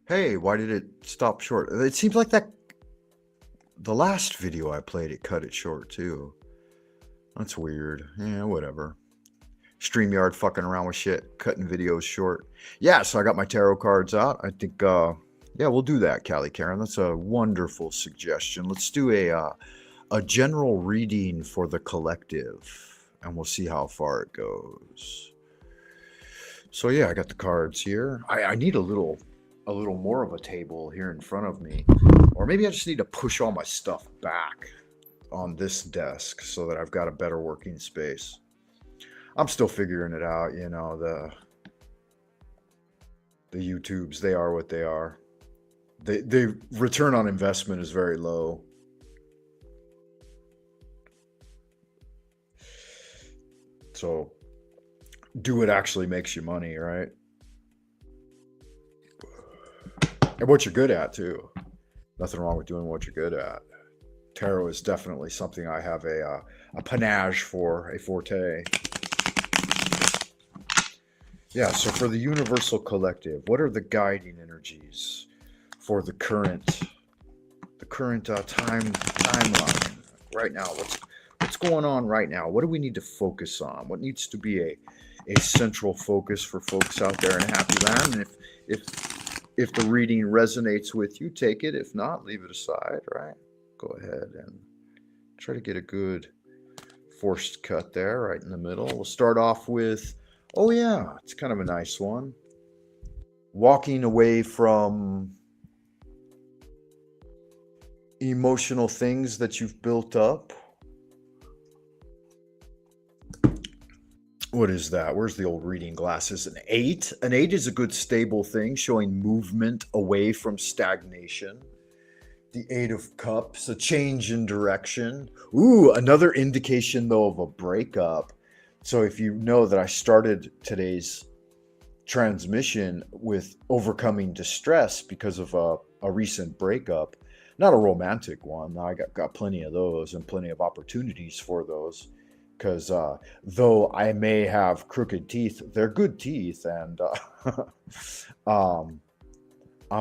Hey, why did it stop short? It seems like that the last video I played, it cut it short too. That's weird. Yeah, whatever. StreamYard fucking around with shit, cutting videos short. Yeah, so I got my tarot cards out. I think, yeah, we'll do that, Callie Karen. That's a wonderful suggestion. Let's do a general reading for the collective, and we'll see how far it goes. So yeah, I got the cards here. I need a little more of a table here in front of me, or maybe I just need to push all my stuff back on this desk so that I've got a better working space. I'm still figuring it out, you know, the YouTubes, they are what they are. The return on investment is very low. So do what actually makes you money, right? And what you're good at too. Nothing wrong with doing what you're good at. Tarot is definitely something I have a panache for, a forte. Yeah, so for the Universal Collective, what are the guiding energies for the current timeline right now? What's going on right now? What do we need to focus on? What needs to be a central focus for folks out there in Happy Land? And if the reading resonates with you, take it. If not, leave it aside, right? Go ahead and try to get a good forced cut there right in the middle. We'll start off with, oh yeah, it's kind of a nice one. Walking away from emotional things that you've built up. What is that? Where's the old reading glasses? An 8? An 8 is a good stable thing, showing movement away from stagnation. The 8 of Cups, a change in direction. Ooh, another indication though of a breakup. So if you know that I started today's transmission with overcoming distress because of a recent breakup, not a romantic one. I got plenty of those and plenty of opportunities for those. Because though I may have crooked teeth, they're good teeth, and I'm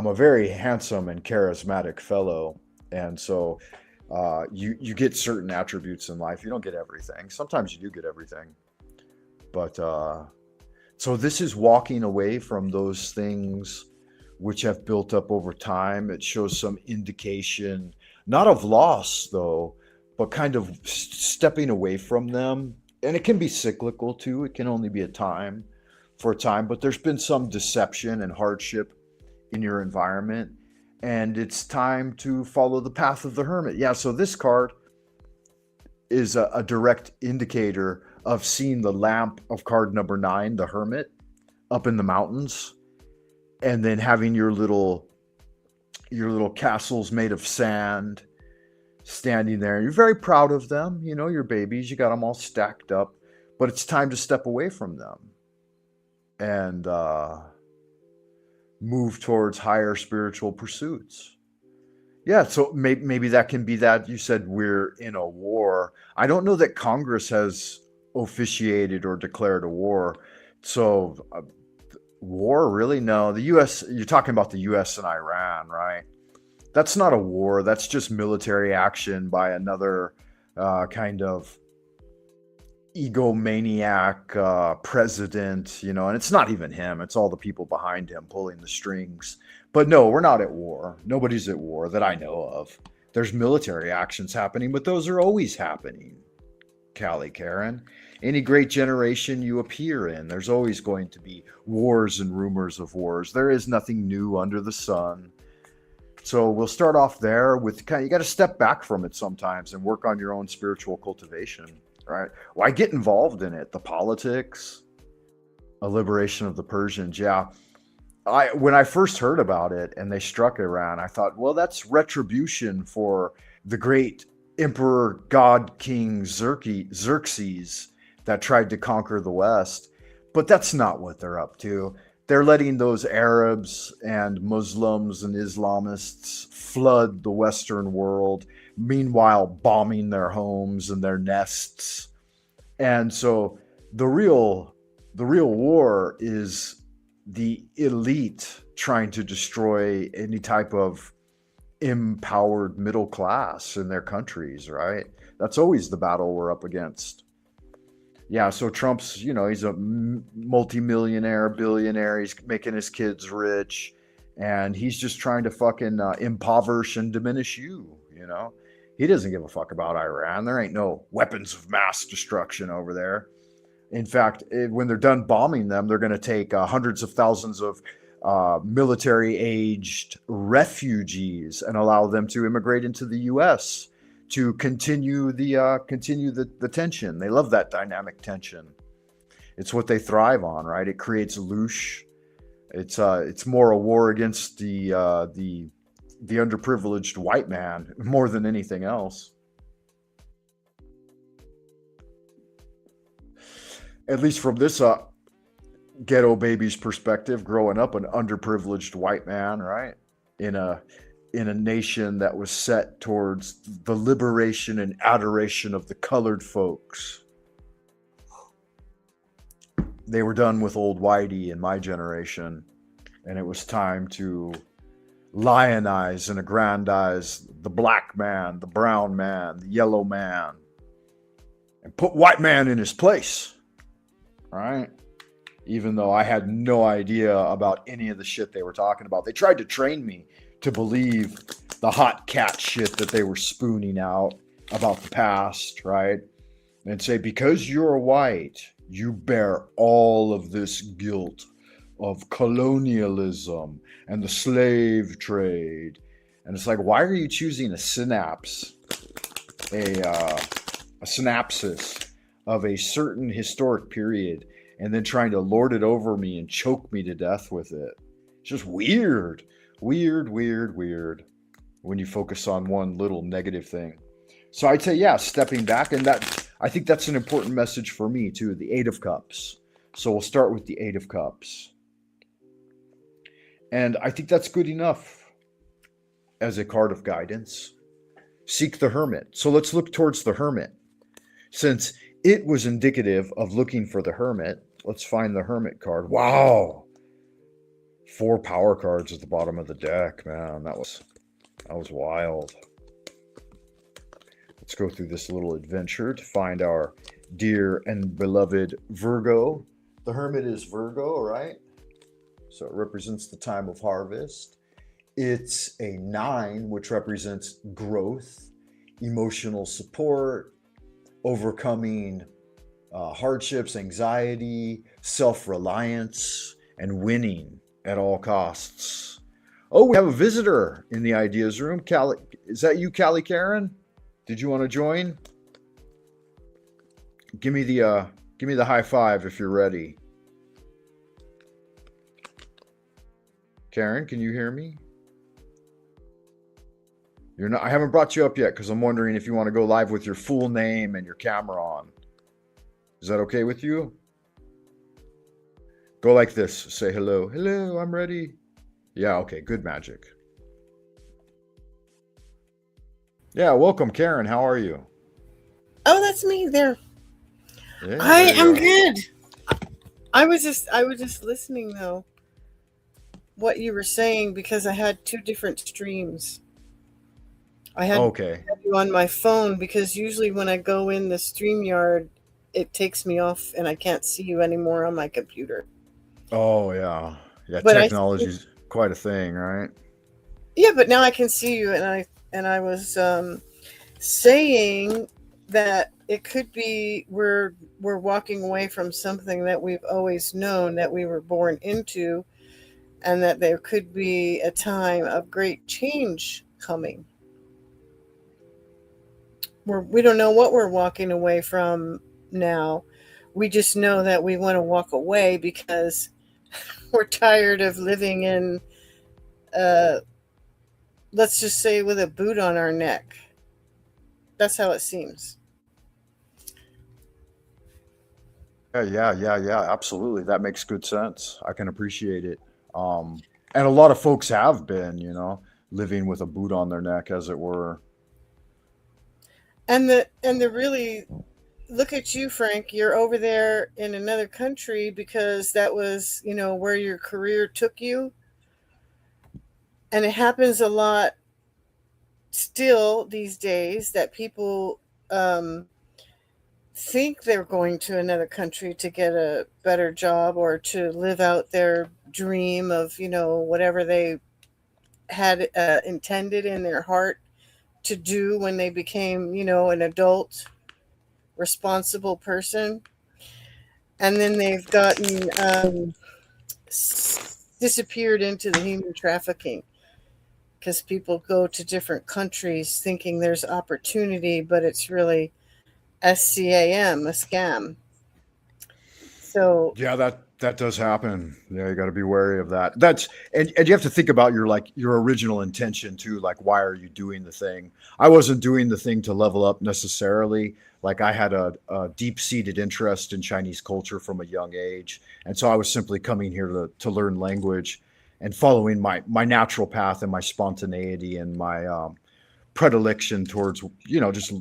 a very handsome and charismatic fellow, and so you get certain attributes in life. You don't get everything. Sometimes you do get everything, but so this is walking away from those things which have built up over time. It shows some indication, not of loss though, but kind of stepping away from them. And it can be cyclical too. It can only be for a time, but there's been some deception and hardship in your environment, and it's time to follow the path of the hermit. Yeah, so this card is a direct indicator of seeing the lamp of card number 9, the hermit, up in the mountains, and then having your little castles made of sand standing there. You're very proud of them, you know, your babies, you got them all stacked up, but it's time to step away from them and move towards higher spiritual pursuits. Yeah, so maybe that can be that. You said we're in a war. I don't know that Congress has officiated or declared a war. So war, really? No, the US, you're talking about the US and Iran, right? That's not a war. That's just military action by another kind of egomaniac president, you know, and it's not even him, it's all the people behind him pulling the strings. But no, we're not at war. Nobody's at war that I know of. There's military actions happening, but those are always happening, Callie Karen. Any great generation you appear in, there's always going to be wars and rumors of wars. There is nothing new under the sun. So we'll start off there with you got to step back from it sometimes and work on your own spiritual cultivation, right? Why get involved in it? The politics, a liberation of the Persians. Yeah. When I first heard about it and they struck Iran, I thought, well, that's retribution for the great Emperor God King Xerxes that tried to conquer the West. But that's not what they're up to. They're letting those Arabs and Muslims and Islamists flood the Western world, meanwhile bombing their homes and their nests. And so the real war is the elite trying to destroy any type of empowered middle class in their countries, right? That's always the battle we're up against. Yeah, so Trump's, you know, he's a multimillionaire, billionaire. He's making his kids rich, and he's just trying to fucking impoverish and diminish you, you know? He doesn't give a fuck about Iran. There ain't no weapons of mass destruction over there. In fact, when they're done bombing them, they're going to take hundreds of thousands of military-aged refugees and allow them to immigrate into the U.S. to continue the tension. They love that dynamic tension. It's what they thrive on, right? It creates loosh. It's more a war against the underprivileged white man more than anything else. At least from this ghetto baby's perspective, growing up an underprivileged white man, right? In a nation that was set towards the liberation and adoration of the colored folks. They were done with old whitey in my generation, and it was time to lionize and aggrandize the black man, the brown man, the yellow man, and put white man in his place, right? Even though I had no idea about any of the shit they were talking about. They tried to train me to believe the hot cat shit that they were spooning out about the past, right? And say, because you're white, you bear all of this guilt of colonialism and the slave trade. And it's like, why are you choosing a synapse, a synopsis of a certain historic period and then trying to lord it over me and choke me to death with it? It's just weird. Weird when you focus on one little negative thing. So I'd say, yeah, stepping back, and that I think that's an important message for me too, the Eight of Cups. So we'll start with the Eight of Cups. And I think that's good enough as a card of guidance. Seek the Hermit. So let's look towards the Hermit. Since it was indicative of looking for the Hermit, let's find the Hermit card. Wow. 4 power cards at the bottom of the deck, man. That was wild. Let's go through this little adventure to find our dear and beloved Virgo. The Hermit is Virgo, right? So it represents the time of harvest. It's a 9, which represents growth, emotional support, overcoming hardships, anxiety, self-reliance, and winning at all costs. Oh, we have a visitor in the ideas room. Callie, is that you, Callie Karen? Did you want to join? Give me the high five if you're ready. Karen, can you hear me? You're not. I haven't brought you up yet because I'm wondering if you want to go live with your full name and your camera on. Is that okay with you? Go like this. Say hello. Hello, I'm ready. Yeah, okay. Good magic. Yeah, welcome, Karen. How are you? Oh, that's me there. Yeah, I there you am are. good. I was just listening though what you were saying because I had 2 different streams. I had Okay. you on my phone because usually when I go in the StreamYard, it takes me off and I can't see you anymore on my computer. Oh yeah, yeah. But Technology's quite a thing, right? yeah, but now I can see you, and I was saying that it could be we're walking away from something that we've always known that we were born into, and that there could be a time of great change coming. We don't know what we're walking away from now. We just know that we want to walk away because we're tired of living in, let's just say, with a boot on our neck. That's how it seems. Yeah. Absolutely, that makes good sense. I can appreciate it. And a lot of folks have been, living with a boot on their neck, as it were. And the really, look at you, Frank. You're over there in another country because that was, where your career took you. And it happens a lot still these days that people think they're going to another country to get a better job or to live out their dream of, whatever they had intended in their heart to do when they became, an adult, responsible person. And then they've gotten disappeared into the human trafficking because people go to different countries thinking there's opportunity, but it's really SCAM, a scam. So Yeah, that does happen. Yeah, you got to be wary of that. And you have to think about your original intention too. Like, why are you doing the thing? I wasn't doing the thing to level up necessarily. Like, I had a deep-seated interest in Chinese culture from a young age, and so I was simply coming here to learn language and following my natural path and my spontaneity and my predilection towards just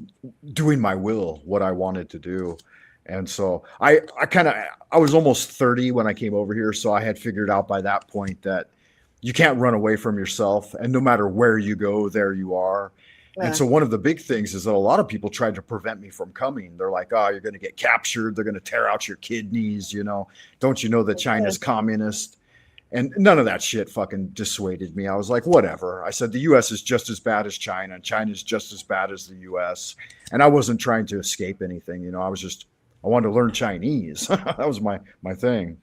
doing my will, what I wanted to do. And so I was almost 30 when I came over here, so I had figured out by that point that you can't run away from yourself, and no matter where you go, there you are. And so one of the big things is that a lot of people tried to prevent me from coming. They're like, "Oh, you're going to get captured. They're going to tear out your kidneys, Don't you know that China's communist?" And none of that shit fucking dissuaded me. I was like, whatever. I said, the US is just as bad as China, and China's just as bad as the US. And I wasn't trying to escape anything. I wanted to learn Chinese. That was my thing,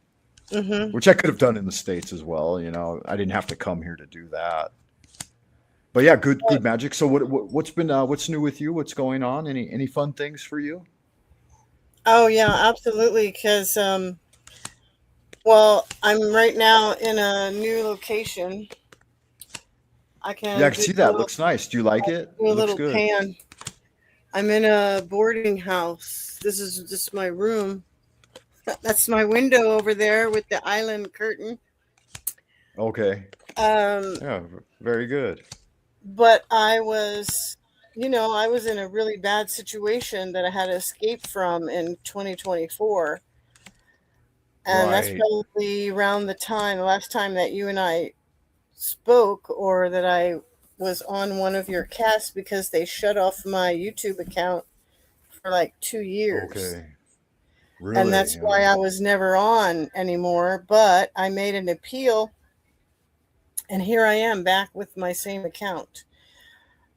which I could have done in the States as well. I didn't have to come here to do that. But yeah, good magic. So what's new with you? What's going on? Any fun things for you? Oh yeah, absolutely. Because well, I'm right now in a new location. I can Yeah, I can see that. Looks nice. Do you like it? do a It looks little good. pan. I'm in a boarding house. This is just my room. That's my window over there with the island curtain. Okay. Um, Yeah, very good. but I was in a really bad situation that I had to escape from in 2024. And that's Right. probably around the last time that you and I spoke, or that I was on one of your casts, because they shut off my YouTube account for like 2 years. Okay. And Really? that's why Yeah. I was never on anymore. But I made an appeal, and here I am back with my same account.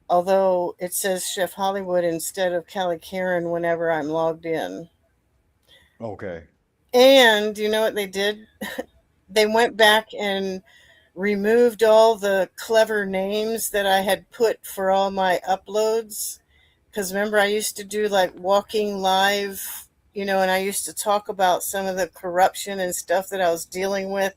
Although it says Chef Hollywood instead of Callie Karen whenever I'm logged in. Okay. And you know what they did? They went back and removed all the clever names that I had put for all my uploads. Because remember, I used to do like walking live, and I used to talk about some of the corruption and stuff that I was dealing with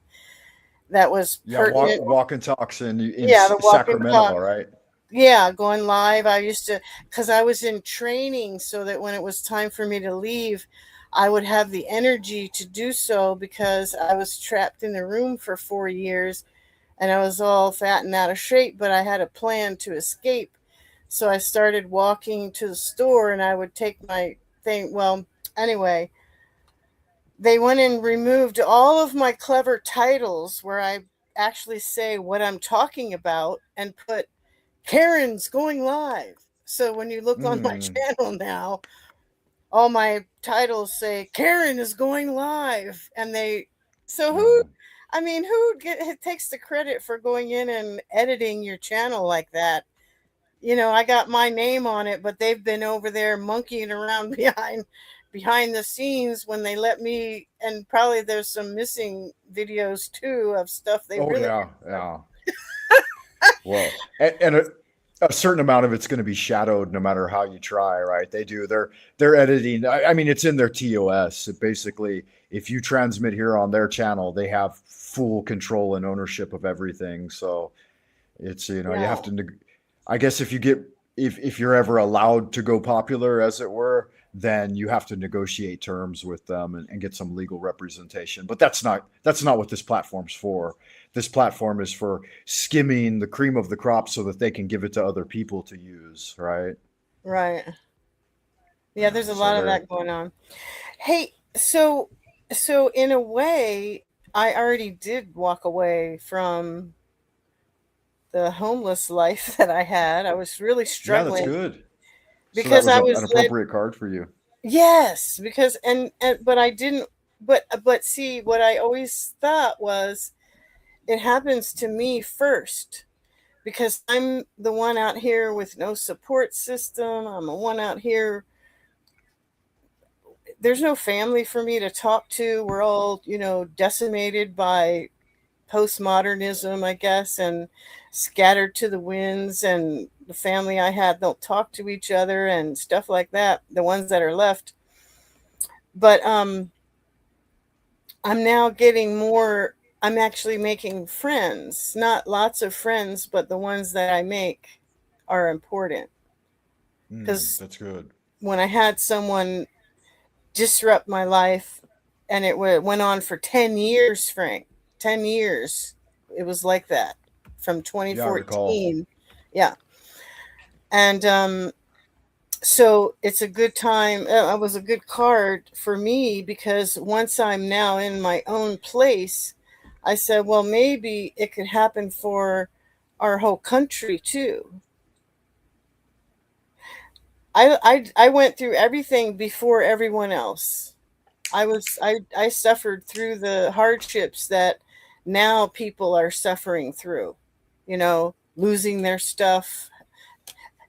that was Yeah, pertinent. walk and talks in Yeah, the walk and Sacramento, talk. right? Yeah, going live. I used to, because I was in training so that when it was time for me to leave, I would have the energy to do so, because I was trapped in the room for 4 years and I was all fat and out of shape, but I had a plan to escape. So I started walking to the store and I would take my thing. Well, anyway, they went and removed all of my clever titles where I actually say what I'm talking about and put Karen's going live. So when you look on my Mm. channel now, all my titles say Karen is going live, and so No. who takes the credit for going in and editing your channel like that? I got my name on it, but they've been over there monkeying around behind the scenes when they let me, and probably there's some missing videos too of stuff they Oh really. yeah, yeah. Well, and a certain amount of it's going to be shadowed no matter how you try, right? They do their editing. I mean, it's in their TOS. It basically, if you transmit here on their channel, they have full control and ownership of everything. So it's you have to. I guess if you're ever allowed to go popular, as it were, then you have to negotiate terms with them and get some legal representation. But that's not what this platform's for. This platform is for skimming the cream of the crop so that they can give it to other people to use, right? Right. Yeah, there's a So lot of that going on. Hey, so in a way, I already did walk away from the homeless life that I had. I was really yeah, struggling that's good. because So I that was was an led. appropriate card for you. Yes, because but I didn't. But see, what I always thought was it happens to me first because I'm the one out here with no support system. I'm the one out here. There's no family for me to talk to. We're all, decimated by postmodernism, I guess, and scattered to the winds. And the family I had don't talk to each other and stuff like that. The ones that are left. But I'm now getting more. I'm actually making friends, not lots of friends, but the ones that I make are important. Because That's good. when I had someone disrupt my life, and it went on for 10 years, Frank. 10 years. It was like that from Yeah, I recall. 2014. Yeah. And so it's a good time. It was a good card for me because once I'm now in my own place, I said, well, maybe it could happen for our whole country too. I went through everything before everyone else. I suffered through the hardships that now people are suffering through, losing their stuff.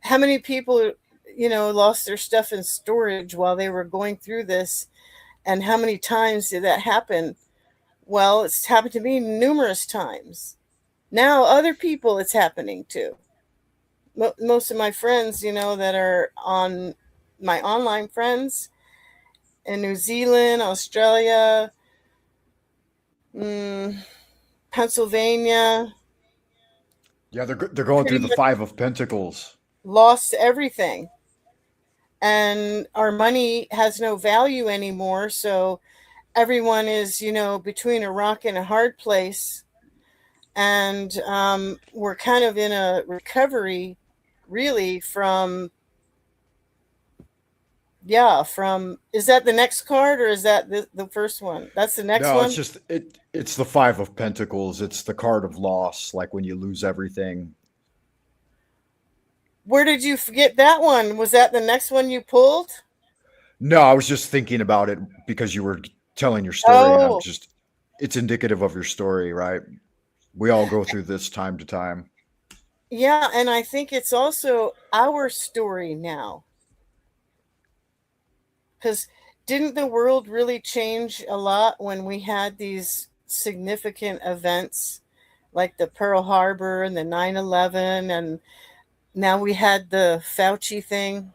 How many people, lost their stuff in storage while they were going through this? And how many times did that happen? Well, it's happened to me numerous times. Now other people it's happening to. Most of my friends, that are on my online friends in New Zealand, Australia, Pennsylvania, Yeah, they're going through pretty the much Five of Pentacles. lost everything. And our money has no value anymore. So everyone is, between a rock and a hard place. And we're kind of in a recovery, really, is that the next card or is that the first one? That's the next No, one. it's the Five of Pentacles. It's the card of loss, like when you lose everything. Where did you forget that one? Was that the next one you pulled? No, I was just thinking about it because you were telling your story, and Oh, it's indicative of your story, right? We all go through this time to time. yeah. And I think it's also our story now. Because didn't the world really change a lot when we had these significant events like the Pearl Harbor and the 9/11, and now we had the Fauci thing?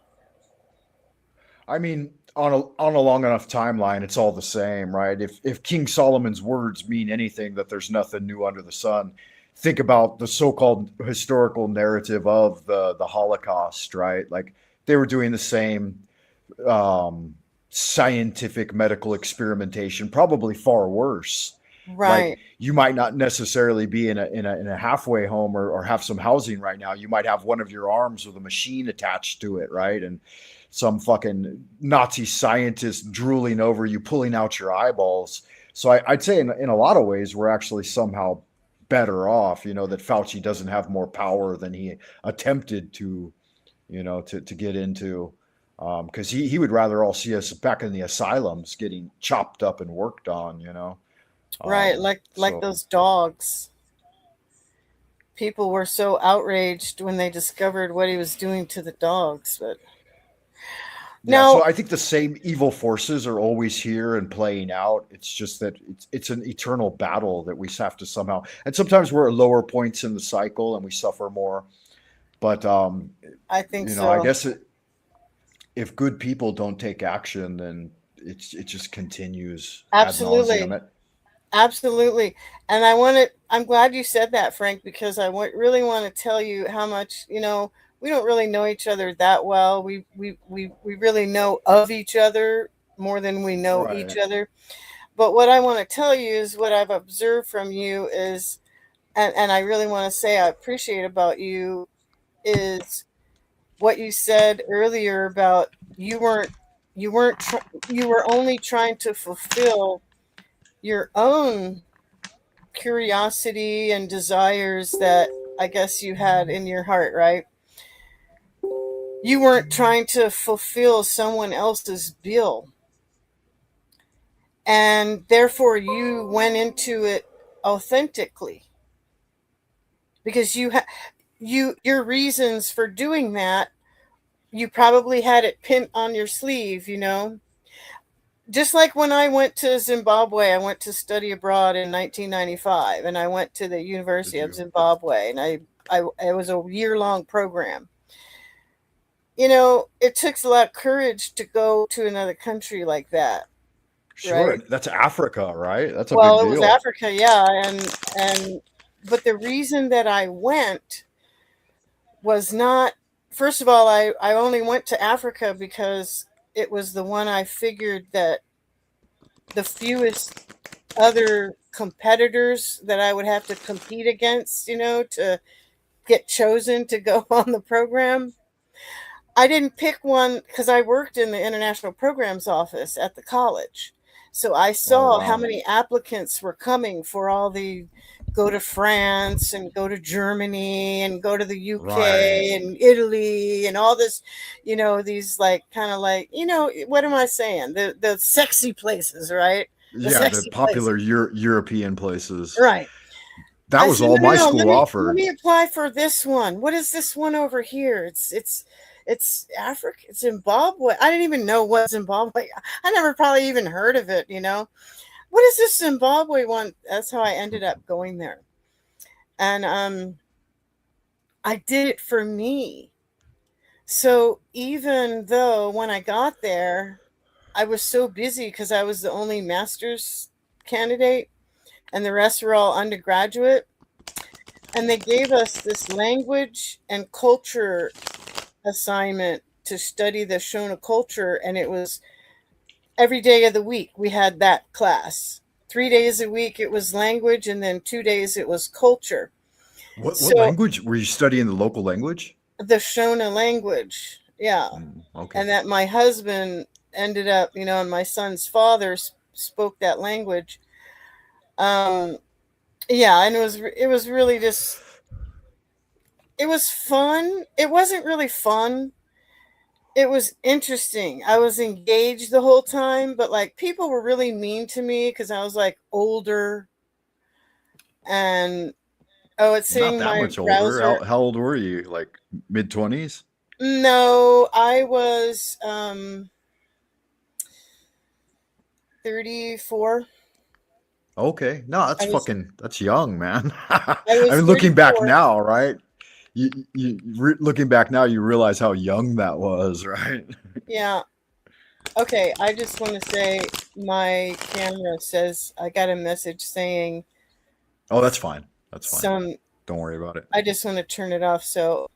I mean, on a long enough timeline, it's all the same, right? If King Solomon's words mean anything, that there's nothing new under the sun. Think about the so-called historical narrative of the Holocaust, right? Like they were doing the same um, scientific medical experimentation, probably far worse. Like Right. you might not necessarily be in a halfway home or have some housing right now. You might have one of your arms with a machine attached to it, right? And some fucking Nazi scientist drooling over you, pulling out your eyeballs. So I'd say in a lot of ways we're actually somehow better off. That Fauci doesn't have more power than he attempted to, to get into. Because he would rather all see us back in the asylums getting chopped up and worked on, Right, like So those dogs. People were so outraged when they discovered what he was doing to the dogs. But yeah, so now, I think the same evil forces are always here and playing out. It's just that it's an eternal battle that we have to somehow. And sometimes we're at lower points in the cycle and we suffer more. But I think I so. guess if good people don't take action, then it just continues ad nauseum. Absolutely. Absolutely. And I'm glad you said that, Frank, because really want to tell you how much, we don't really know each other that well. We really know of each other more than we know each Right. other. But what I want to tell you is what I've observed from you is, and I really want to say I appreciate about you, is what you said earlier about you were only trying to fulfill your own curiosity and desires that I guess you had in your heart, right? You weren't trying to fulfill someone else's bill. And therefore you went into it authentically because your reasons for doing that, you probably had it pinned on your sleeve, just like when I went to Zimbabwe. I went to study abroad in 1995, and I went to the Did University of you? Zimbabwe, and it was a year-long program. It takes a lot of courage to go to another country like that, Sure. right? And that's Africa, right? That's a big Well, it was deal. Africa, yeah, and but the reason that I went was not. First of all, I only went to Africa because it was the one I figured that the fewest other competitors that I would have to compete against, to get chosen to go on the program. I didn't pick one because I worked in the international programs office at the college. So I Oh, saw how wow. many applicants were coming for all the go to France and go to Germany and go to the Right. UK and Italy and all this, these like kind of like, what am I saying? The sexy places, right? The Yeah, the sexy places. popular European places. Right. That I was said, all no, no, my no. Let school me let offered. me apply for this one. What is this one over here? It's Africa. It's Zimbabwe. I didn't even know what Zimbabwe. I never probably even heard of it. What is this Zimbabwe one? That's how I ended up going there, and I did it for me. So even though when I got there, I was so busy because I was the only master's candidate, and the rest were all undergraduate. And they gave us this language and culture assignment to study the Shona culture, and it was every day of the week we had that class. 3 days a week it was language, and then 2 days it was culture. What So language were you studying? The local language? the Shona language, yeah, Okay. and that my husband ended up, and my son's father spoke that language. Um, yeah, and it was really just it was fun. It wasn't really fun. It was interesting. I was engaged the whole time, but like people were really mean to me because I was like older and oh, it's Not saying that my much older. browser. How old were you? Like mid 20s? No, I was 34. Okay. No, I was that's young, man. I I was mean, looking back 34. now, right? Looking back now, you realize how young that was, right? Yeah. Okay, I just want to say my camera says I got a message saying Oh, that's fine. That's fine. some Don't worry about it. I just want to turn it off so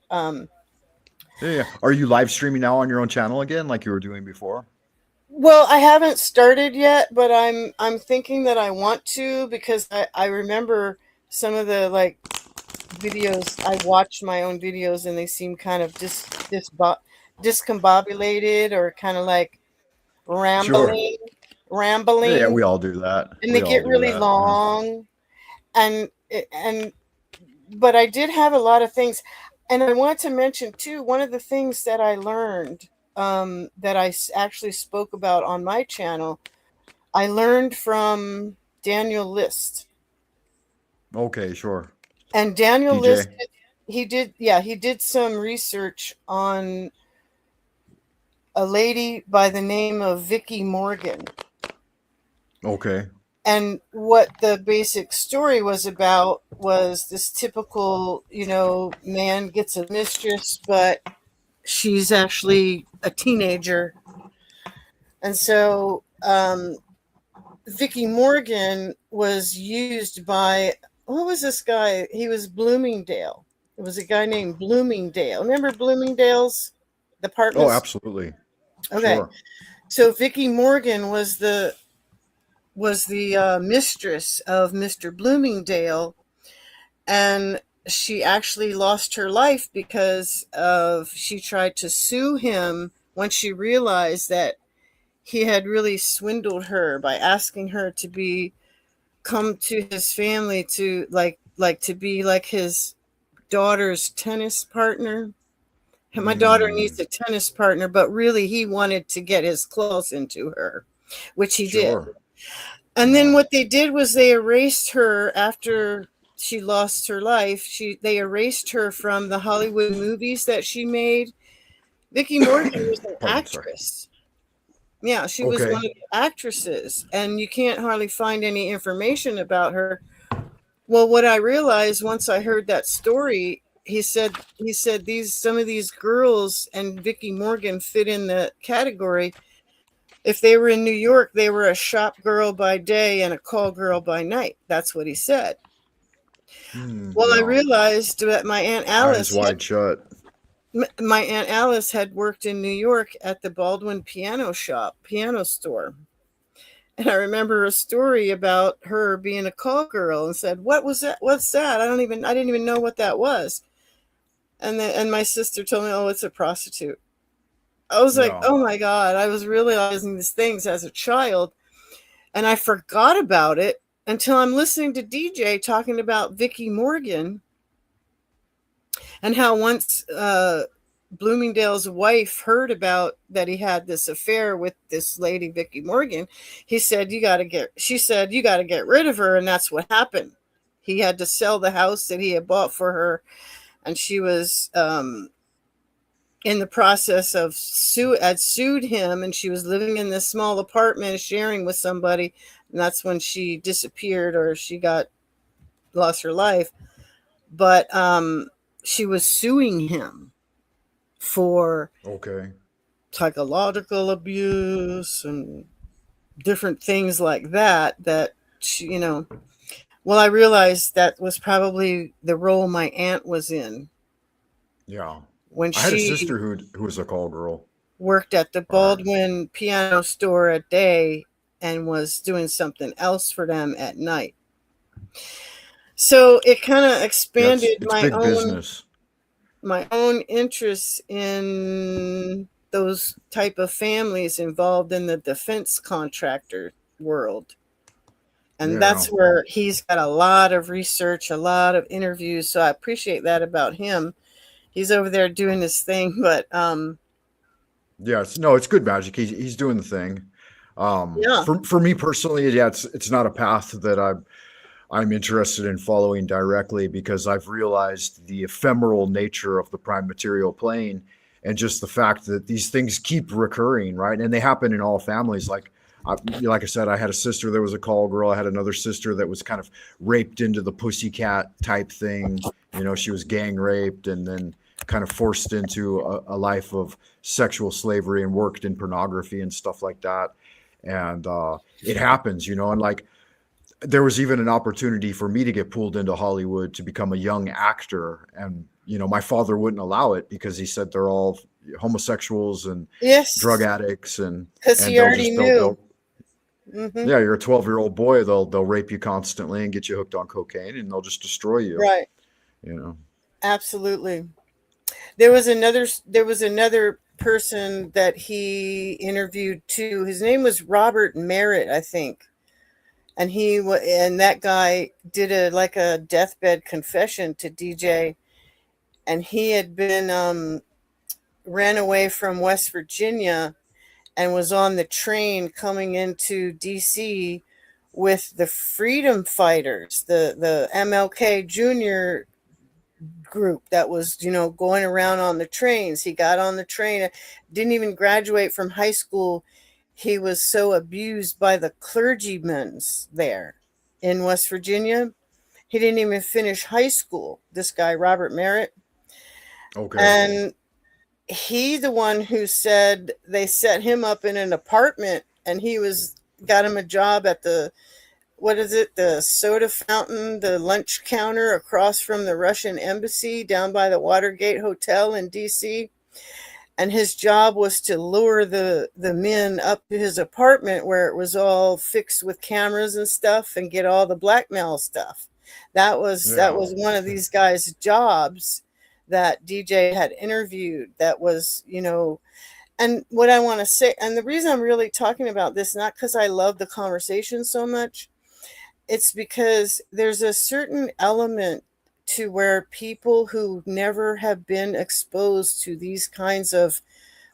Yeah, yeah. Are you live streaming now on your own channel again, like you were doing before? well, I haven't started yet, but I'm thinking that I want to because I remember some of the like videos. I watched my own videos and they seem kind of discombobulated or kind of like Sure. rambling Yeah, yeah, rambling we all do that. and they We all get do really that. long and but I did have a lot of things, and I want to mention too one of the things that I learned that I actually spoke about on my channel, I learned from Daniel List. Okay, sure. And Daniel List, DJ. he did some research on a lady by the name of Vicky Morgan. Okay. And what the basic story was about was this typical, man gets a mistress, but she's actually a teenager. And so Vicky Morgan was used by, what was this guy? He was Bloomingdale. It was a guy named Bloomingdale. Remember Bloomingdale's Oh, apartments? absolutely. Okay. Sure. So Vicky Morgan was the mistress of Mr. Bloomingdale, and she actually lost her life because she tried to sue him when she realized that he had really swindled her by asking her to come to his family to to be like his daughter's tennis partner. And my daughter needs a tennis partner, but really he wanted to get his claws into her, which he did. Sure. And then what they did was they erased her after she lost her life. They erased her from the Hollywood movies that she made. Vicky Morgan was an Pardon, sorry. actress. Yeah, she was one of the actresses, and you can't hardly find any information about her. Well, what I realized once I heard that story, he said some of these girls and Vicky Morgan fit in the category. If they were in New York, they were a shop girl by day and a call girl by night. That's what he said. Well, I realized that my Aunt Alice Eyes wide shut. My Aunt Alice had worked in New York at the Baldwin piano store. And I remember a story about her being a call girl and said, "What was that? What's that? I didn't even know what that was." And my sister told me, "Oh, it's a prostitute." I was like, "Oh my God." I was realizing these things as a child, and I forgot about it until I'm listening to DJ talking about Vicky Morgan and how once Bloomingdale's wife heard about that he had this affair with this lady, Vicky Morgan. She said, you got to get rid of her. And that's what happened. He had to sell the house that he had bought for her. And she was in the process of sued him. And she was living in this small apartment sharing with somebody. And that's when she disappeared, or she lost her life. But she was suing him for psychological abuse and different things like that she, well, I realized that was probably the role my aunt was in. Yeah. When I had a sister who was a call girl. Worked at the Baldwin piano store at day and was doing something else for them at night. So it kind of expanded It's big business. My own interest in those type of families involved in the defense contractor world. And that's where he's got a lot of research, a lot of interviews. So I appreciate that about him. He's over there doing his thing, but it's good magic. He's doing the thing. For me personally, it's not a path that I'm interested in following directly, because I've realized the ephemeral nature of the prime material plane, and just the fact that these things keep recurring, right? And they happen in all families. Like I said, I had a sister that was a call girl. I had another sister that was kind of raped into the pussycat type thing. She was gang raped and then kind of forced into a life of sexual slavery and worked in pornography and stuff like that. And it happens, and like, there was even an opportunity for me to get pulled into Hollywood to become a young actor. And, my father wouldn't allow it because he said they're all homosexuals and drug addicts. Because he already knew. Yeah, you're a 12-year-old boy. They'll rape you constantly and get you hooked on cocaine, and they'll just destroy you. Right. Absolutely. There was another person that he interviewed too. His name was Robert Merritt, I think. And that guy did a deathbed confession to DJ, and he had been ran away from West Virginia and was on the train coming into DC with the freedom fighters, the MLK Jr. group that was, going around on the trains. He got on the train, didn't even graduate from high school. He was so abused by the clergymen there in West Virginia. He didn't even finish high school, this guy, Robert Merritt. Okay. And he, the one who said they set him up in an apartment, and got him a job at the soda fountain, the lunch counter across from the Russian embassy down by the Watergate Hotel in DC. And his job was to lure the men up to his apartment where it was all fixed with cameras and stuff, and get all the blackmail stuff. That was one of these guys' jobs that DJ had interviewed. That was, and what I want to say, and the reason I'm really talking about this, not because I love the conversation so much, it's because there's a certain element to where people who never have been exposed to these kinds of,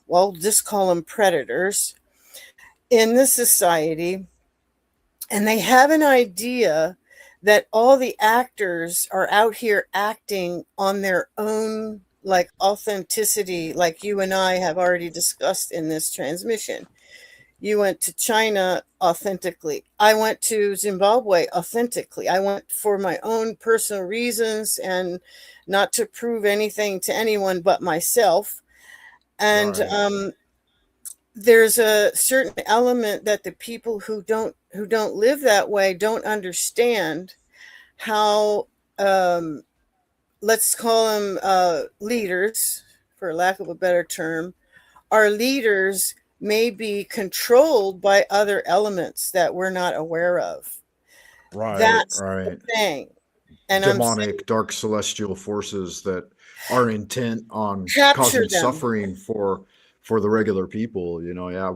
well, just call them predators in this society, and they have an idea that all the actors are out here acting on their own, like, authenticity, like you and I have already discussed in this transmission. You went to China authentically. I went to Zimbabwe authentically. I went for my own personal reasons and not to prove anything to anyone but myself. And Right. there's a certain element that the people who don't live that way don't understand how, let's call them leaders, for lack of a better term, our leaders may be controlled by other elements that we're not aware of. Right. That's the Right. thing. And I'm saying Demonic, dark celestial forces that are intent on capture causing them. suffering for the regular people. Yeah,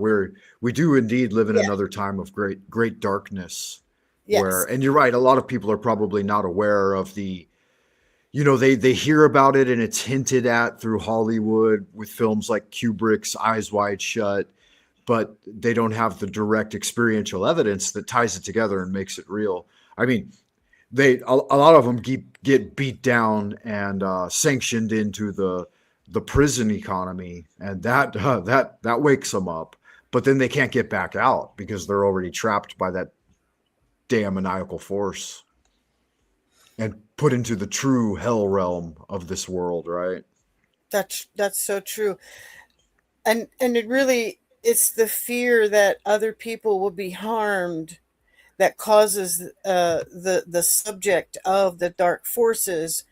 we do indeed live in Yeah. another time of great darkness, where, Yes. and you're right, a lot of people are probably not aware of the, they hear about it and it's hinted at through Hollywood with films like Kubrick's Eyes Wide Shut, but they don't have the direct experiential evidence that ties it together and makes it real. I mean, a lot of them get beat down and sanctioned into the prison economy, and that wakes them up. But then they can't get back out because they're already trapped by that damn maniacal force and put into the true hell realm of this world, right? That's so true. And it's the fear that other people will be harmed that causes the subject of the dark forces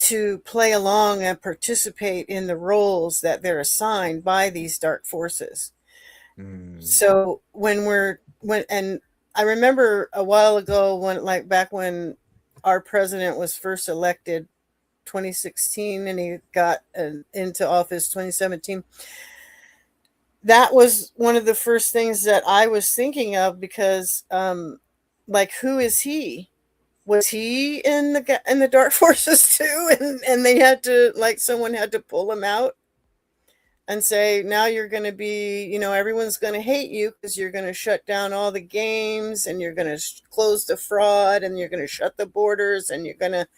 to play along and participate in the roles that they're assigned by these dark forces. Mm. So and I remember a while ago, back when our president was first elected, 2016, and he got into office 2017. That was one of the first things that I was thinking of, because who is he? Was he in the dark forces too? And they had to, someone had to pull him out and say, now you're going to be, everyone's going to hate you because you're going to shut down all the games, and you're going to close the fraud, and you're going to shut the borders, and you're going to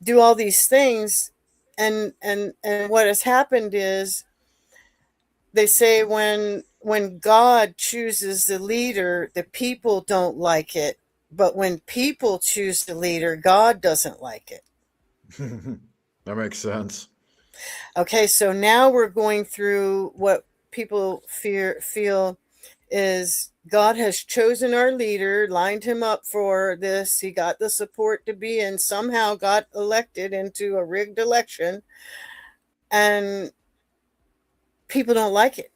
do all these things. And what has happened is, they say when God chooses the leader, the people don't like it. But when people choose the leader, God doesn't like it. That makes sense. Okay, so now we're going through what people feel is God has chosen our leader, lined him up for this. He got the support to be, and somehow got elected into a rigged election. And people don't like it.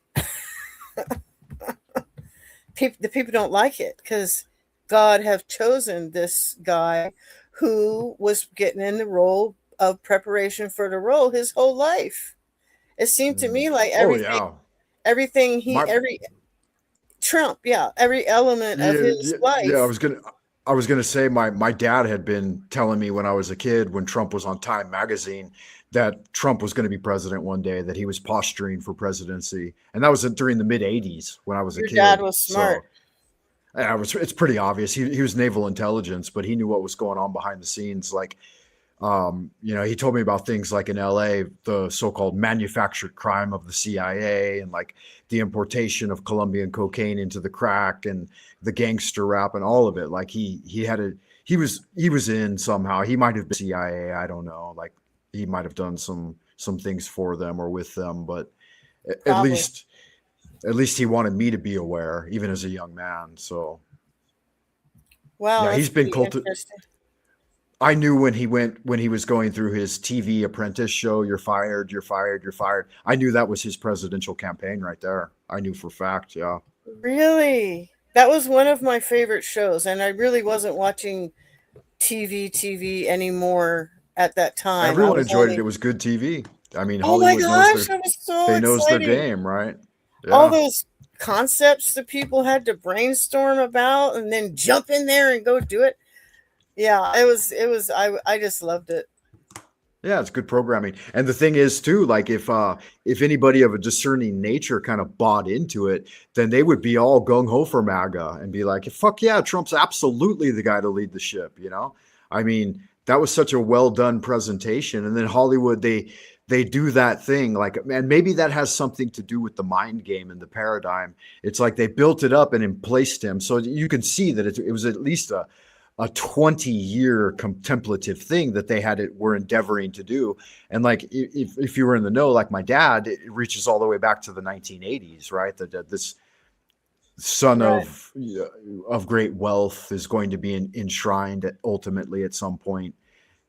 The people don't like it because God have chosen this guy who was getting in the role of preparation for the role his whole life. It seemed to me like Oh yeah. everything My every Trump, yeah, every element of his yeah, life. I was gonna say my dad had been telling me when I was a kid, when Trump was on Time magazine, that Trump was going to be president one day, that he was posturing for presidency, and that was during the mid '80s when I was a Your dad kid. was smart. So it's pretty obvious. He was naval intelligence, but he knew what was going on behind the scenes. Like, he told me about things like in LA, the so-called manufactured crime of the CIA, and like the importation of Colombian cocaine into the crack, and the gangster rap and all of it. Like he was in somehow. He might have been CIA. I don't know. Like he might have done some things for them or with them, but at Probably. least he wanted me to be aware, even as a young man. So Wow, yeah, that's he's been pretty interesting. I knew when he was going through his TV apprentice show, "You're fired, you're fired, you're fired." I knew that was his presidential campaign right there. I knew for a fact. Yeah, Really? That was one of my favorite shows, and I really wasn't watching TV anymore at that time. I everyone was enjoyed it. only, It was good TV. I mean, oh my Hollywood knows gosh, that was so their exciting. game, right? All Yeah. those concepts that people had to brainstorm about and then jump in there and go do it. Yeah, I just loved it. Yeah, it's good programming. And the thing is too, like if anybody of a discerning nature kind of bought into it, then they would be all gung ho for MAGA and be like, fuck yeah, Trump's absolutely the guy to lead the ship, you know? I mean, that was such a well done presentation. And then Hollywood, they do that thing like, and maybe that has something to do with the mind game and the paradigm. It's like they built it up and emplaced him. So you can see that it was at least a 20-year contemplative thing that were endeavoring to do. And like if you were in the know, like my dad, it reaches all the way back to the 1980s, right? That this son Right. of great wealth is going to be enshrined ultimately at some point.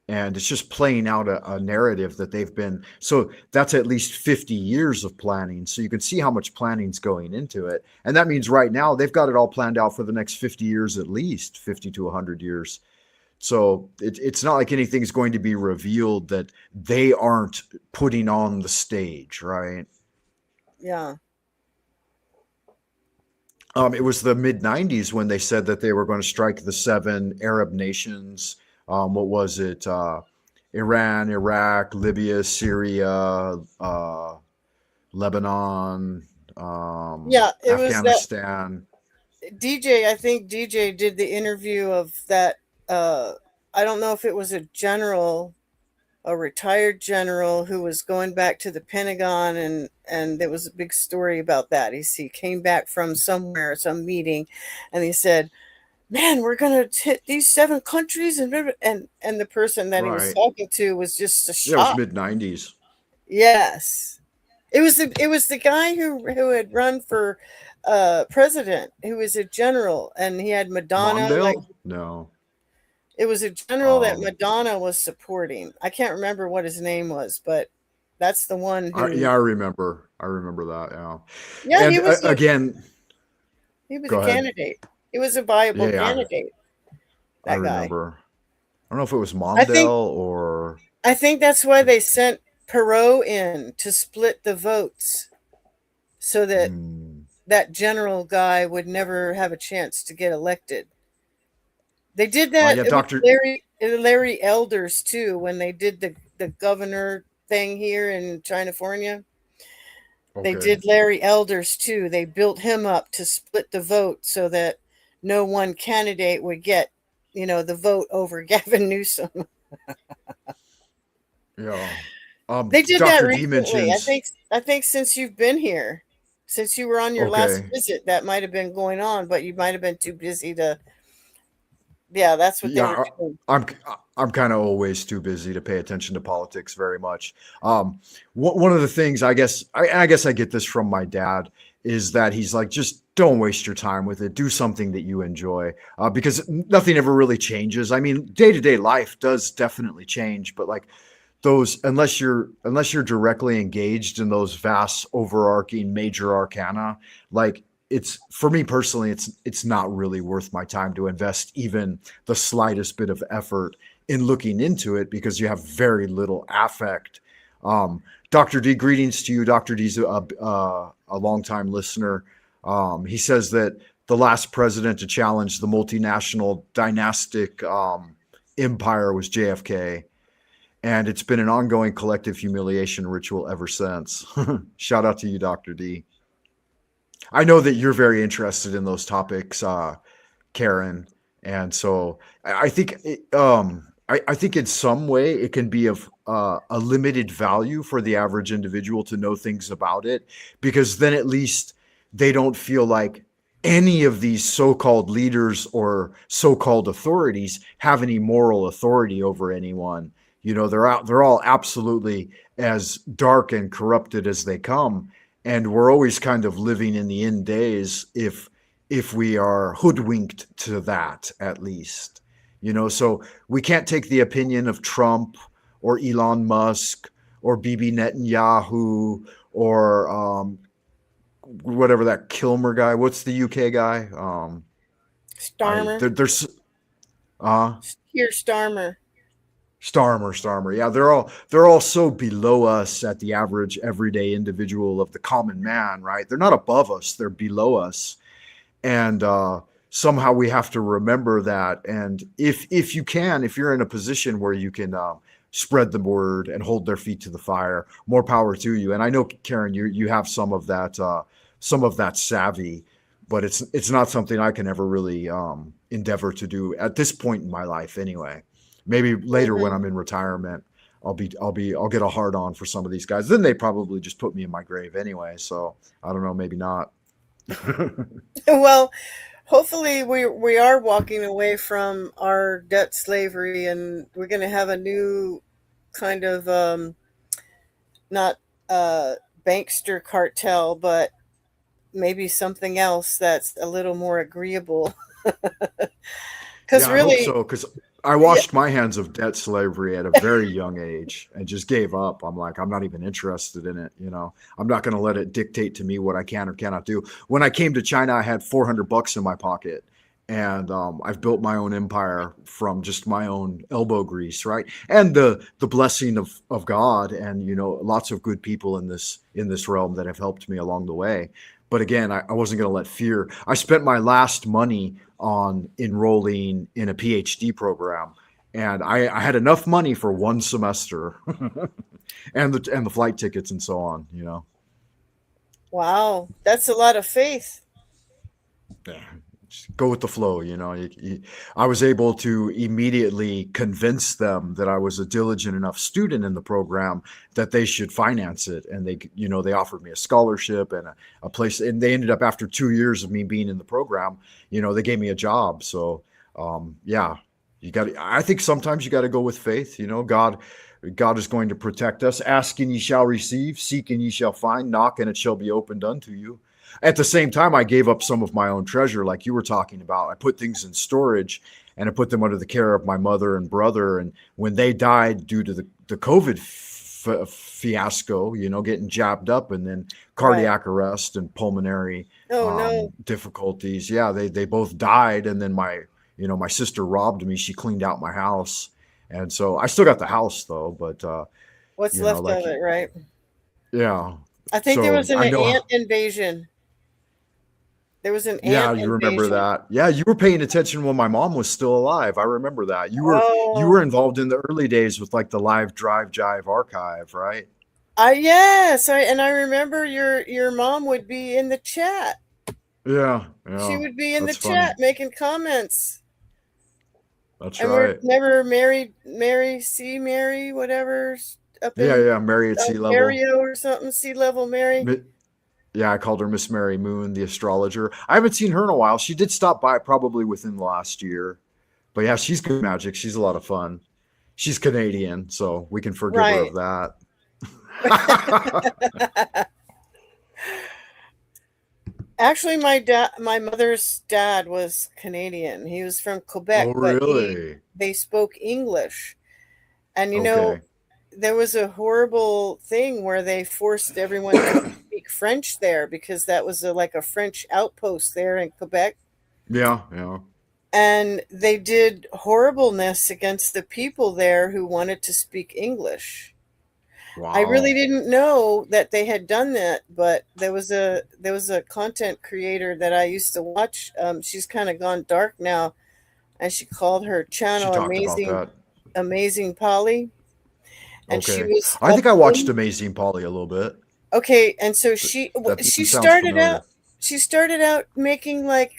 And it's just playing out a narrative that they've been. So that's at least 50 years of planning. So you can see how much planning's going into it. And that means right now they've got it all planned out for the next 50 years, at least 50 to 100 years. So it's not like anything's going to be revealed that they aren't putting on the stage, right? Yeah. It was the mid 90s when they said that they were going to strike the 7 Arab nations. What was it? Iran, Iraq, Libya, Syria, Lebanon, Yeah, it was that Afghanistan. DJ. I think DJ did the interview of that. I don't know if it was a general, a retired general who was going back to the Pentagon, and there was a big story about that. He came back from somewhere, some meeting, and he said, "Man, we're gonna hit these 7 countries," and the person that he was Right. talking to was just a Yeah, it was shock. mid 90s. Yes, it was the guy who had run for president, who was a general, and he had Madonna. Like, Mondale? No. it was a general that Um, Madonna was supporting. I can't remember what his name was, but that's the one who. yeah, I remember. I remember that. Yeah. Yeah, And he was again, a go ahead. candidate. He was a viable Yeah, candidate. I That guy. remember. I don't know if it was I think Mondale or. I think that's why they sent Perot in to split the votes, so that Hmm. that general guy would never have a chance to get elected. They did that Yeah, with Doctor. Larry Elders too, when they did the governor thing here in California. They Okay. did Larry Elders too. They built him up to split the vote so that no one candidate would get, the vote over Gavin Newsom. Yeah. They did that Dr. D recently. mentions. I think since you've been here, since you were on your last Okay. visit, that might have been going on, but you might have been too busy to. Yeah, that's what they Yeah, were doing. I'm kind of always too busy to pay attention to politics very much. One of the things I guess I get this from my dad is that he's like, just don't waste your time with it. Do something that you enjoy, because nothing ever really changes. I mean, day to day life does definitely change, but like those, unless you're directly engaged in those vast overarching major arcana, like it's, for me personally, it's not really worth my time to invest even the slightest bit of effort in looking into it, because you have very little affect. Dr. D, greetings to you. Dr. D's a longtime listener. He says that the last president to challenge the multinational dynastic empire was JFK. and it's been an ongoing collective humiliation ritual ever since. Shout out to you, Dr. D. I know that you're very interested in those topics, Karen, and so I think I think in some way it can be of a limited value for the average individual to know things about it, because then at least they don't feel like any of these so-called leaders or so-called authorities have any moral authority over anyone. You know, they're all absolutely as dark and corrupted as they come, and we're always kind of living in the end days if we are hoodwinked to that, at least. You know, so we can't take the opinion of Trump or Elon Musk or Bibi Netanyahu or whatever that Kilmer guy. What's the UK guy? Starmer. There's Here, Starmer. Starmer. Yeah, they're all so below us at the average everyday individual of the common man, right? They're not above us; they're below us, and somehow we have to remember that. And if you can, if you're in a position where you can spread the word and hold their feet to the fire, more power to you. And I know, Karen, you have some of that savvy, but it's not something I can ever really endeavor to do at this point in my life, anyway. Maybe later when I'm in retirement, I'll get a hard on for some of these guys. Then they probably just put me in my grave anyway. So I don't know, maybe not. Well, hopefully we are walking away from our debt slavery, and we're going to have a new kind of not bankster cartel, but maybe something else that's a little more agreeable. Because Yeah, I really, hope so, because I washed my hands of debt slavery at a very young age and just gave up. I'm like, I'm not even interested in it. You know, I'm not going to let it dictate to me what I can or cannot do. When I came to China, I had $400 in my pocket, and I've built my own empire from just my own elbow grease, right? And the blessing of God, and lots of good people in this realm that have helped me along the way. But again, I wasn't going to let fear. I spent my last money on enrolling in a PhD program, and I had enough money for one semester, and the flight tickets and so on. wow, that's a lot of faith. Yeah, just go with the flow. I was able to immediately convince them that I was a diligent enough student in the program that they should finance it, and they offered me a scholarship and a place, and they ended up, after 2 years of me being in the program, they gave me a job. So yeah, I think sometimes you got to go with faith. God is going to protect us. Ask and ye shall receive, seek and ye shall find, knock and it shall be opened unto you. At the same time, I gave up some of my own treasure, like you were talking about. I put things in storage, and I put them under the care of my mother and brother. And when they died due to the COVID fiasco, getting jabbed up, and then cardiac arrest and pulmonary difficulties. Yeah, they both died. And then my sister robbed me. She cleaned out my house. And so I still got the house, though. But what's left of it, right? Yeah. I think there was an ant invasion. There was an ant Yeah, you remember invasion. that. Yeah, you were paying attention when my mom was still alive. I remember that. You were involved in the early days with like the live drive jive archive, right? Yes, and I remember your mom would be in the chat. Yeah. She would be in the That's funny. chat making comments. That's And right. remember Mary, whatever, up in Yeah, Mary at sea level. Ontario or something, sea level Mary. Yeah, I called her Miss Mary Moon, the astrologer. I haven't seen her in a while. She did stop by probably within the last year. But yeah, she's good magic. She's a lot of fun. She's Canadian, so we can forgive her of that. Actually, my mother's dad was Canadian. He was from Quebec. Oh, really? But they spoke English. And there was a horrible thing where they forced everyone to speak French there, because that was like a French outpost there in Quebec. Yeah. And they did horribleness against the people there who wanted to speak English. Wow. I really didn't know that they had done that, but there was a content creator that I used to watch. She's kind of gone dark now, and she called her channel Amazing Polly. and she Okay. was I up think I watched in, Amazing Polly a little bit. okay, and so Th- That she sounds started familiar. out making like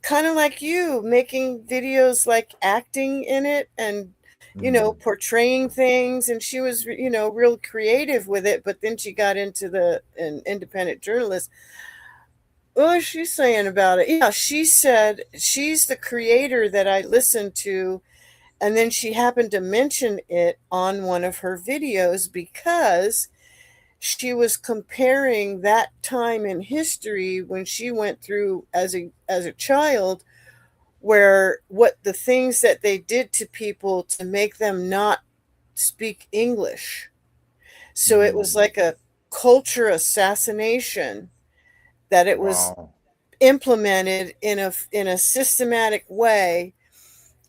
kind of like you, making videos like acting in it and Mm. portraying things, and she was real creative with it, but then she got into an independent journalist. What was she saying about it? Yeah, she said she's the creator that I listened to, and then she happened to mention it on one of her videos because she was comparing that time in history when she went through as a child, where what the things that they did to people to make them not speak English. So it was Mm. like a culture assassination, that it was Wow. implemented in a systematic way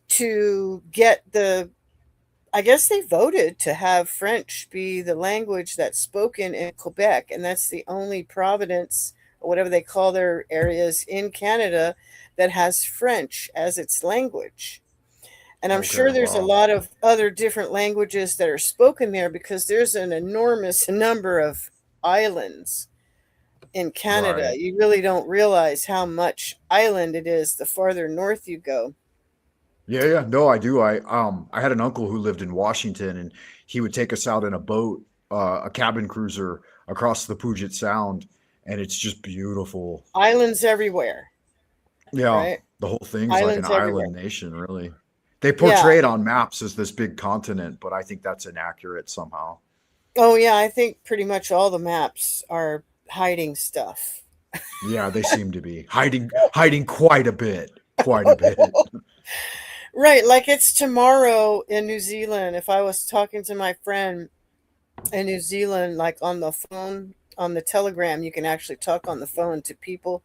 to get the, I guess they voted to have French be the language that's spoken in Quebec, and that's the only province, or whatever they call their areas in Canada, that has French as its language. And I'm Okay. sure there's a Wow. lot of other different languages that are spoken there because there's an enormous number of islands in Canada. Right. You really don't realize how much island it is the farther north you go. Yeah, yeah. No, I do. I had an uncle who lived in Washington, and he would take us out in a boat, a cabin cruiser across the Puget Sound, and it's just beautiful. Islands everywhere, Yeah, right? the whole thing's like an Islands everywhere. island nation, really. They Yeah. portray it on maps as this big continent, but I think that's inaccurate somehow. Oh, yeah. I think pretty much all the maps are hiding stuff. Yeah, they seem to be hiding quite a bit, quite a bit. Right. Like it's tomorrow in New Zealand. If I was talking to my friend in New Zealand, like on the phone, on the Telegram, you can actually talk on the phone to people.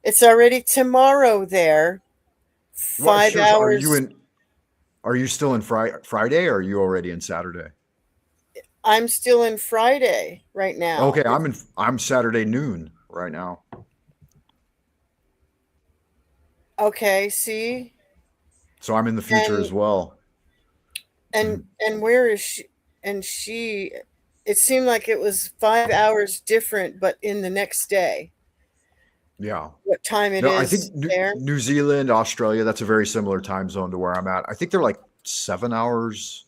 It's already tomorrow there, What? five Sure. So are you hours. in? Are you still in Friday, or are you already in Saturday? I'm still in Friday right now. Okay, I'm Saturday noon right now. Okay. See? So I'm in the future And as well. and where is she? And she, it seemed like it was 5 hours different, but in the next day, Yeah. what time it No, I is think New, there. New Zealand, Australia, that's a very similar time zone to where I'm at. I think they're like 7 hours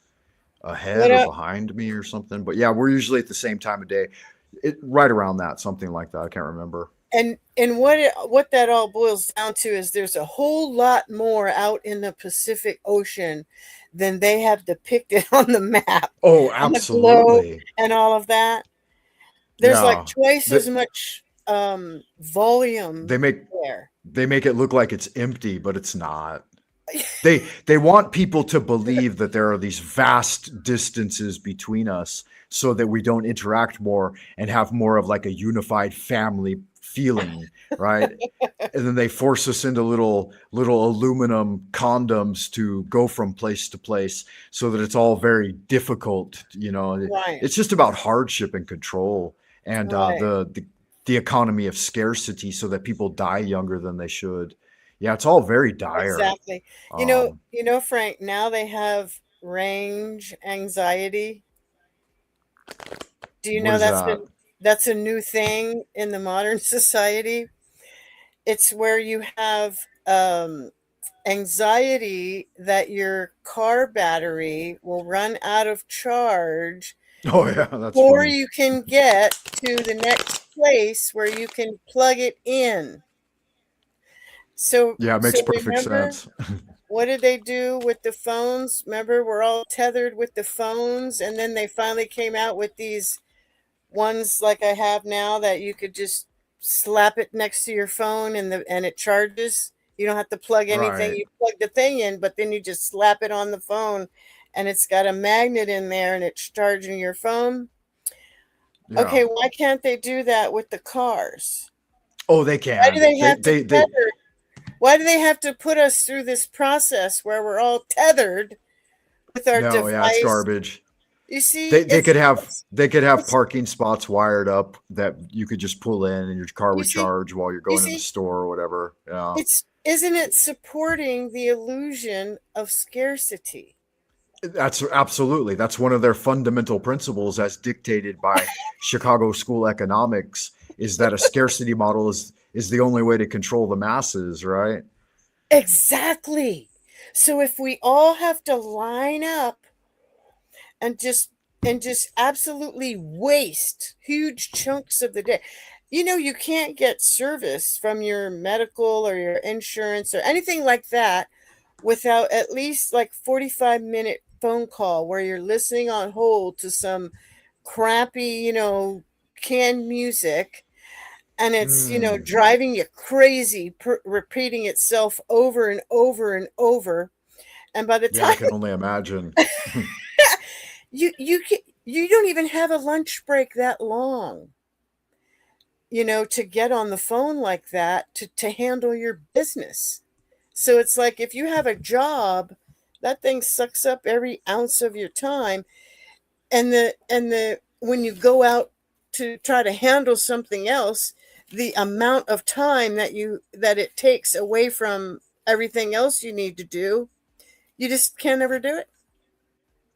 ahead What or up? behind me or something. But yeah, we're usually at the same time of day. Right around that, something like that. I can't remember. And what that all boils down to is there's a whole lot more out in the Pacific Ocean than they have depicted on the map, Oh, on the globe, absolutely. and all of that. There's like Yeah. twice as The, much volume they make there. they make it look like it's empty, but it's not. They want people to believe that there are these vast distances between us so that we don't interact more and have more of like a unified family feeling, right? And then they force us into little aluminum condoms to go from place to place so that it's all very difficult, Right, it's just about hardship and control and right. the economy of scarcity so that people die younger than they should. Yeah, it's all very dire. Exactly. um Frank, now they have range anxiety. Do you what know is that? that's a new thing in the modern society? It's where you have anxiety that your car battery will run out of charge Oh yeah, that's before funny. you can get to the next place where you can plug it in. Yeah, it makes So perfect remember, sense. what did they do with the phones? Remember, we're all tethered with the phones, and then they finally came out with these ones like I have now that you could just slap it next to your phone and it charges. You don't have to plug anything. Right. You plug the thing in, but then you just slap it on the phone and it's got a magnet in there and it's charging your phone. Yeah. Okay, why can't they do that with the cars? Oh, they Why do can. they have to They tether? Why do they have to put us through this process where we're all tethered with our No, yeah, it's device? garbage. You see, They could have it's parking spots wired up that you could just pull in and your car you would see charge while you're you going to the see store or whatever. Yeah. it's isn't it supporting the illusion of scarcity? That's absolutely, that's one of their fundamental principles as dictated by Chicago School economics, is that a scarcity model is the only way to control the masses, right? Exactly. So if we all have to line up and just absolutely waste huge chunks of the day. You can't get service from your medical or your insurance or anything like that without at least like 45-minute phone call where you're listening on hold to some crappy, canned music, and it's, Mm, driving you crazy, repeating itself over and over and over. And by the yeah, I time can only imagine. you don't even have a lunch break that long, to get on the phone like that to handle your business. So it's like if you have a job, that thing sucks up every ounce of your time, and the when you go out to try to handle something else, the amount of time that it takes away from everything else you need to do, you just can't ever do it.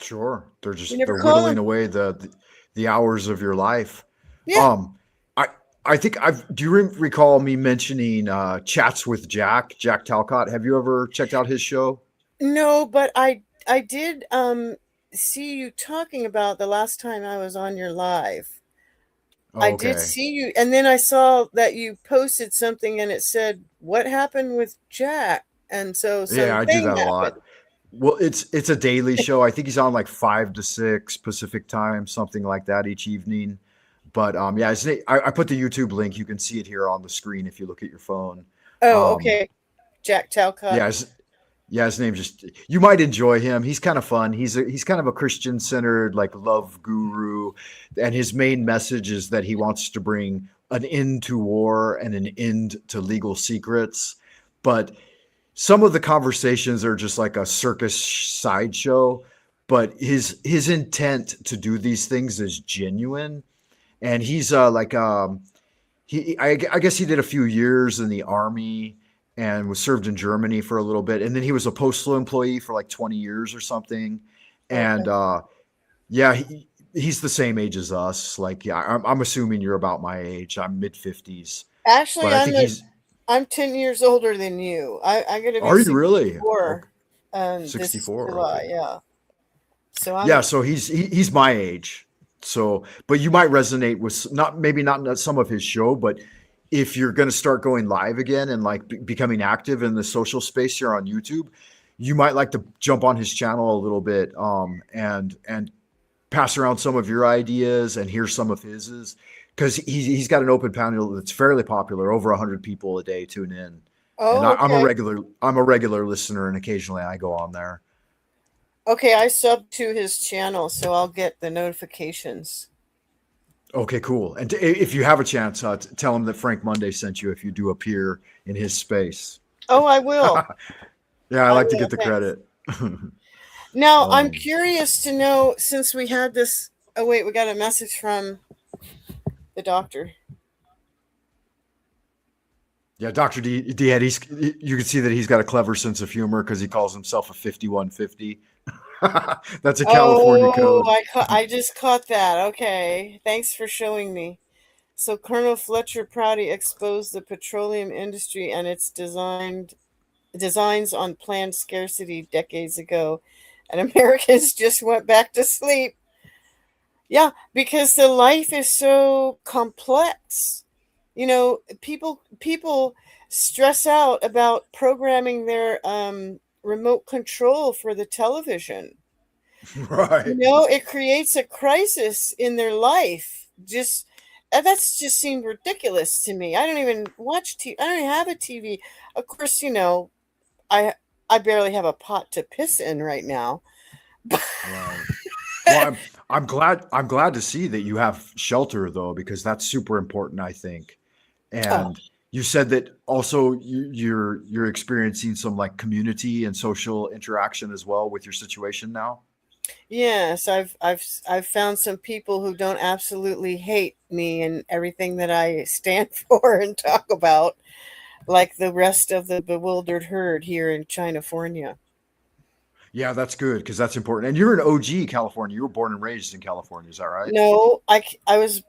Sure. You never They're call whittling them. away the hours of your life. Yeah. Um, I I think do you recall me mentioning Chats with Jack Talcott? Have you ever checked out his show? No, but I did see you talking about the last time I was on your live. I Oh, did okay. see you, and then I saw that you posted something and it said, "What happened with Jack?" And so Yeah, I do something that a lot. happened. Well, it's a daily show. I think he's on like 5 to 6 Pacific time, something like that each evening. But yeah, I put the YouTube link. You can see it here on the screen if you look at your phone. Oh, Um, okay. Jack Talcott. yeah, his name just you might enjoy him. He's kind of fun. He's kind of a Christian centered like love guru, and his main message is that he wants to bring an end to war and an end to legal secrets. But some of the conversations are just like a circus sideshow, but his intent to do these things is genuine. And he's I guess he did a few years in the army and was served in Germany for a little bit, and then he was a postal employee for like 20 years or something. Okay. And yeah, he's the same age as us. Like, yeah, I'm assuming you're about my age. I'm mid 50s, but Actually, I think he's. I'm 10 years older than you. I'm going to be Are you really? 64 Okay, this 64. July. Okay. Yeah. So Yeah, I'm. so he's my age. So, but you might resonate with not maybe not some of his show, but if you're going to start going live again and like becoming active in the social space here on YouTube, you might like to jump on his channel a little bit, and pass around some of your ideas and hear some of his, because he's got an open panel that's fairly popular. Over 100 people a day tune in, and Oh, okay. I'm a regular listener, and occasionally I go on there. Okay, I sub to his channel, so I'll get the notifications. Okay, cool. And if you have a chance, tell him that Frank Monday sent you if you do appear in his space. Oh, I will. Yeah, I I like to will. get the Thanks. credit. Now, I'm um, curious to know, since we had this. Oh, wait, we got a message from the doctor. yeah, Dr. Diet, you can see that he's got a clever sense of humor because he calls himself a 5150. That's a California Oh, code. I just caught that. Okay, thanks for showing me. So Colonel Fletcher Prouty exposed the petroleum industry and its designs on planned scarcity decades ago, and Americans just went back to sleep. Yeah, because the life is so complex. People stress out about programming their remote control for the television. Right. It creates a crisis in their life. Just that's just seemed ridiculous to me. I don't even watch TV. I don't even have a TV. Of course, I I barely have a pot to piss in right now. Right. Well, I'm glad to see that you have shelter though, because that's super important, I think. Oh, And you said that also you're experiencing some like community and social interaction as well with your situation now. yes, I've found some people who don't absolutely hate me and everything that I stand for and talk about, like the rest of the bewildered herd here in Chinafornia. Yeah, that's good because that's important. And you're an OG California. You were born and raised in California, is that right? No, I was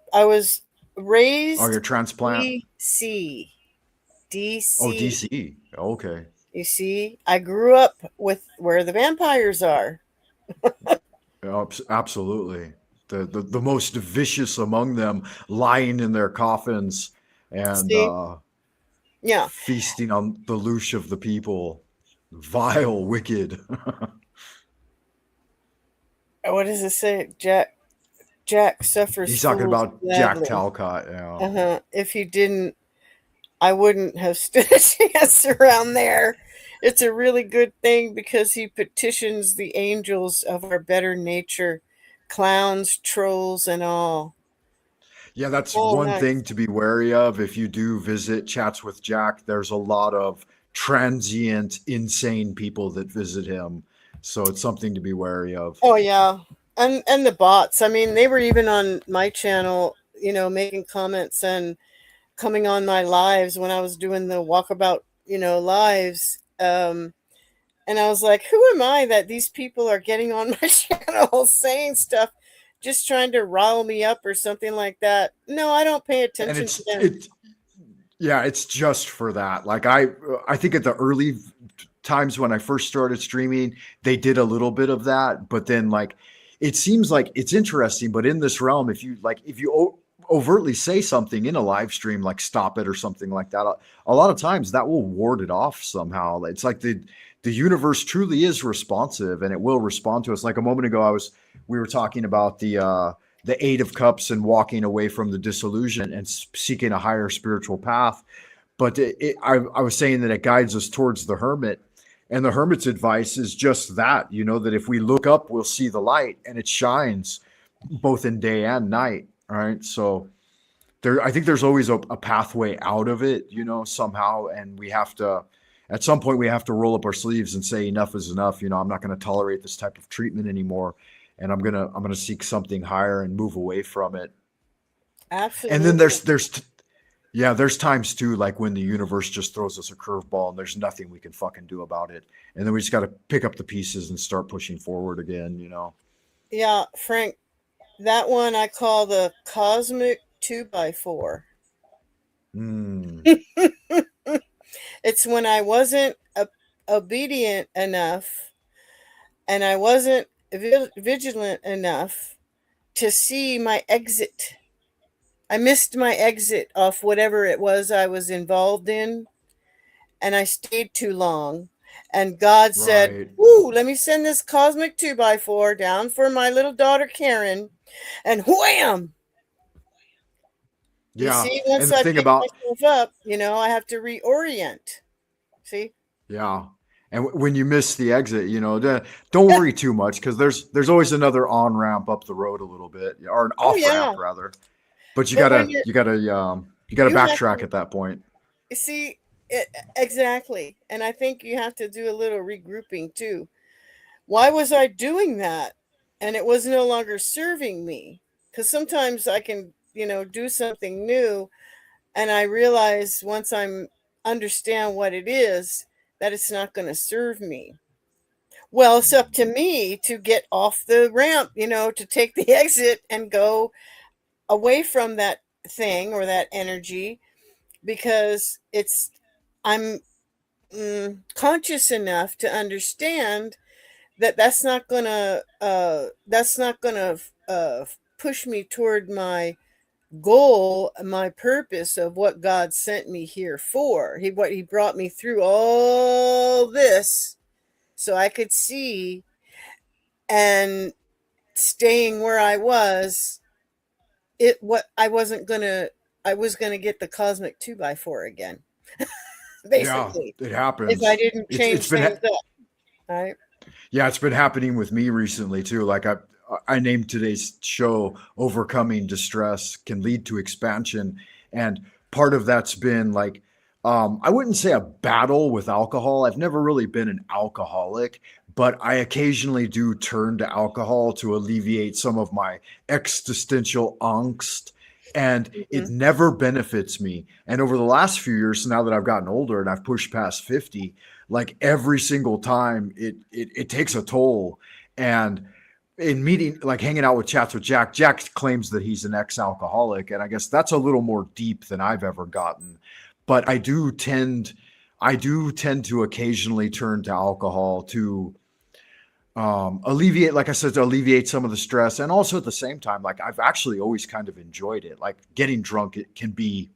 Oh, raised you're a transplant. DC. Oh, DC. DC. Okay. You see, I grew up with where the vampires are. Absolutely. The most vicious among them lying in their coffins and See? Yeah. feasting on the loosh of the people. Vile, wicked. What does it say? Jack suffers He's talking fools about Jack gladly. Talcott. Yeah. Uh-huh. If he didn't, I wouldn't have stood a chance around there. It's a really good thing because he petitions the angels of our better nature, clowns, trolls, and all. Yeah, that's Oh, one nice. thing to be wary of. If you do visit Chats with Jack, there's a lot of transient, insane people that visit him. So it's something to be wary of. Oh yeah, and the bots. I mean, they were even on my channel, making comments and coming on my lives when I was doing the walkabout, lives. And I was like, who am I that these people are getting on my channel saying stuff, just trying to rile me up or something like that? No, I don't pay And attention to them. yeah, it's just for that. Like I think at the early times when I first started streaming, they did a little bit of that, but then like it seems like it's interesting, but in this realm, if you overtly say something in a live stream, like stop it or something like that, a lot of times that will ward it off somehow. It's like the universe truly is responsive and it will respond to us. Like a moment ago, we were talking about the Eight of Cups and walking away from the disillusion and seeking a higher spiritual path. But I was saying that it guides us towards the hermit. And the hermit's advice is just that, that if we look up, we'll see the light and it shines both in day and night. Right. So I think there's always a pathway out of it, somehow. And at some point, we have to roll up our sleeves and say enough is enough. I'm not going to tolerate this type of treatment anymore. And I'm going to seek something higher and move away from it. Absolutely. And then there's times too, like when the universe just throws us a curveball and there's nothing we can fucking do about it. And then we just got to pick up the pieces and start pushing forward again, Yeah, Frank, that one I call the cosmic 2x4. It's when I wasn't obedient enough and I wasn't vigilant enough to see my exit. I missed my exit off whatever it was I was involved in, and I stayed too long. And God said, Right. "Ooh, let me send this cosmic 2x4 down for my little daughter Karen," and wham! You Yeah. see, once And the I thing pick about, myself up, I have to reorient. See? yeah. And when you miss the exit, don't worry too much because there's always another on ramp up the road a little bit, or an Oh off yeah, ramp rather. But you but when gotta you're you gotta you gotta you have backtrack to at that point. see it exactly, and I think you have to do a little regrouping too. Why was I doing that? And it was no longer serving me. Because sometimes I can, do something new, and I realize once I'm understand what it is, that it's not going to serve me. Well, it's up to me to get off the ramp, to take the exit and go away from that thing or that energy, because I'm conscious enough to understand that that's not gonna push me toward my goal, my purpose of what God sent me here for. He brought me through all this so I could see, and staying where I was, I was gonna get the cosmic 2x4 again, Yeah, basically, it if I happens. didn't It's change been things up. Right? Yeah, it's been happening with me recently too. Like I named today's show "Overcoming Distress Can Lead to Expansion," and part of that's been like I wouldn't say a battle with alcohol. I've never really been an alcoholic, but I occasionally do turn to alcohol to alleviate some of my existential angst. and it never benefits me. And over the last few years, now that I've gotten older and I've pushed past 50, like every single time it takes a toll. And in meeting, like hanging out with chats with Jack claims that he's an ex-alcoholic, and I guess that's a little more deep than I've ever gotten. But I do tend to occasionally turn to alcohol to alleviate, like I said, to alleviate some of the stress. And also at the same time, like I've actually always kind of enjoyed it. Like getting drunk, it can be